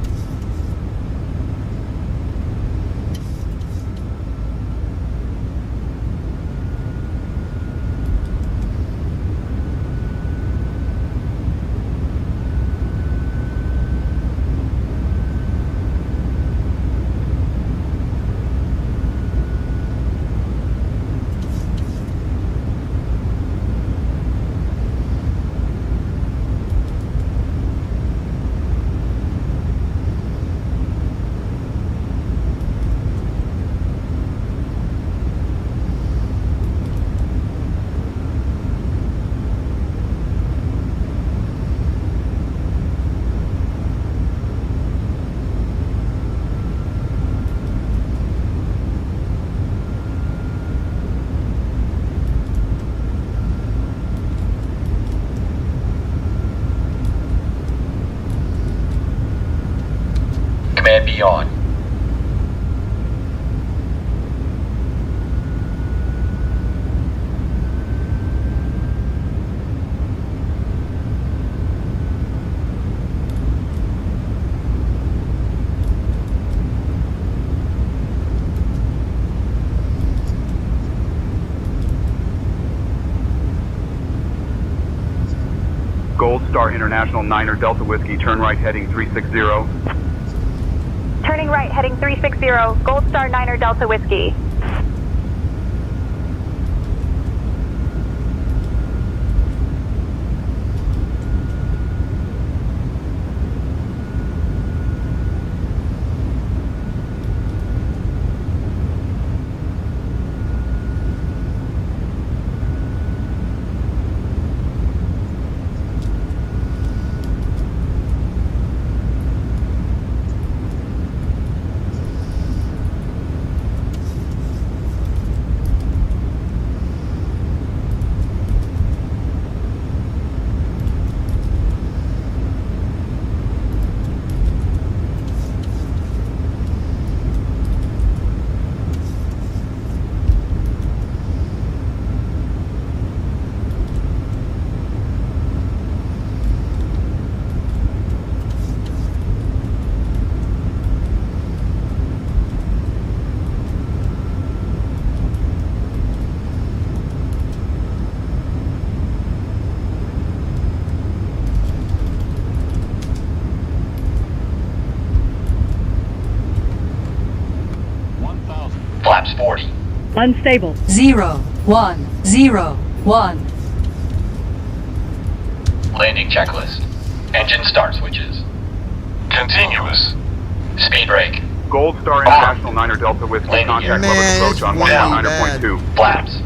Command be on. International 9er Delta Whiskey, turn right heading 360. Turning right, heading 360, Gold Star 9er Delta Whiskey. Flaps 40. Unstable. 0, 1, 0, 1. Landing checklist. Engine start switches. Continuous. Speed brake. Gold Star International 9er Delta Whiskey, contact Lubbock approach on 119.2. Flaps.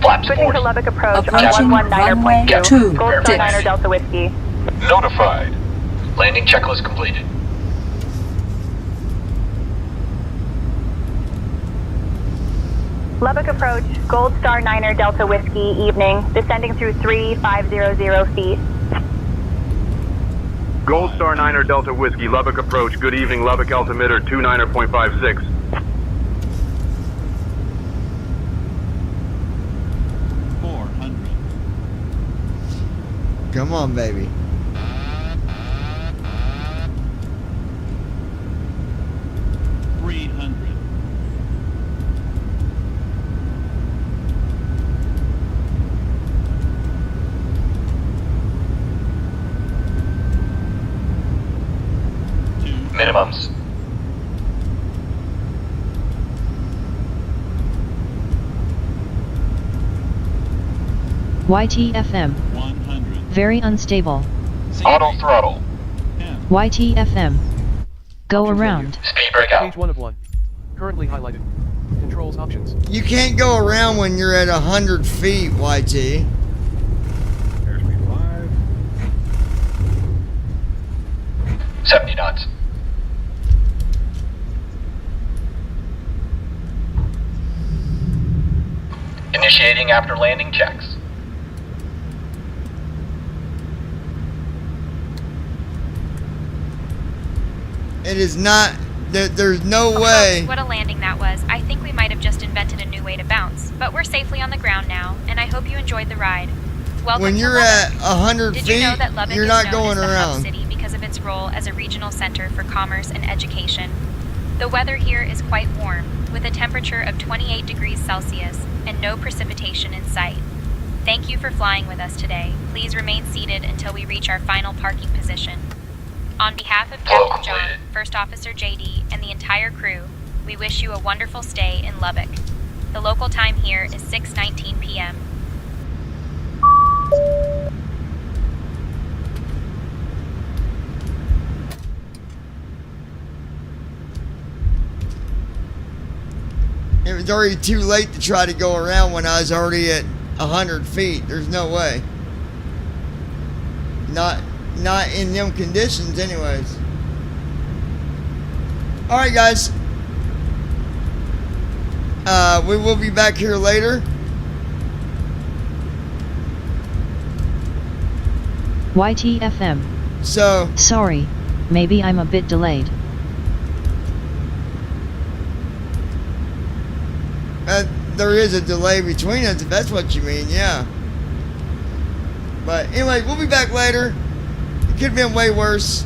Flaps Switching 40. to Lubbock approach Approaching on 119.2. 2, Gold Star 6. 9er Delta Whiskey. Notified. Landing checklist completed. Lubbock approach, Gold Star 9er Delta Whiskey, evening, descending through 3500 feet. Gold Star 9er Delta Whiskey, Lubbock approach. Good evening, Lubbock altimeter 29.56. Come on, baby. Minimums. YTFM. Very unstable. Auto throttle. YTFM. Go around. Speed brake out. Page 1 of 1. Currently highlighted. Controls options. You can't go around when you're at 100 feet, YT. Airspeed 5. 70 knots. Initiating after landing checks. It is not. There's no Folks, way. what a landing that was. I think we might have just invented a new way to bounce. But we're safely on the ground now, and I hope you enjoyed the ride. Welcome When to you're Lubbock. at 100 Did feet, you know that Lubbock you're is not known going as the around. hub city because of its role as a regional center for commerce and education? The weather here is quite warm, with a temperature of 28 degrees Celsius and no precipitation in sight. Thank you for flying with us today. Please remain seated until we reach our final parking position. On behalf of Captain John, First Officer JD, and the entire crew, we wish you a wonderful stay in Lubbock. The local time here is 6:19 p.m. It was already too late to try to go around when I was already at 100 feet. There's no way. Not in them conditions anyways. Alright guys. We will be back here later. YTFM. So. Sorry. Maybe I'm a bit delayed. There is a delay between us, if that's what you mean, yeah. But anyway, we'll be back later. It could have been way worse.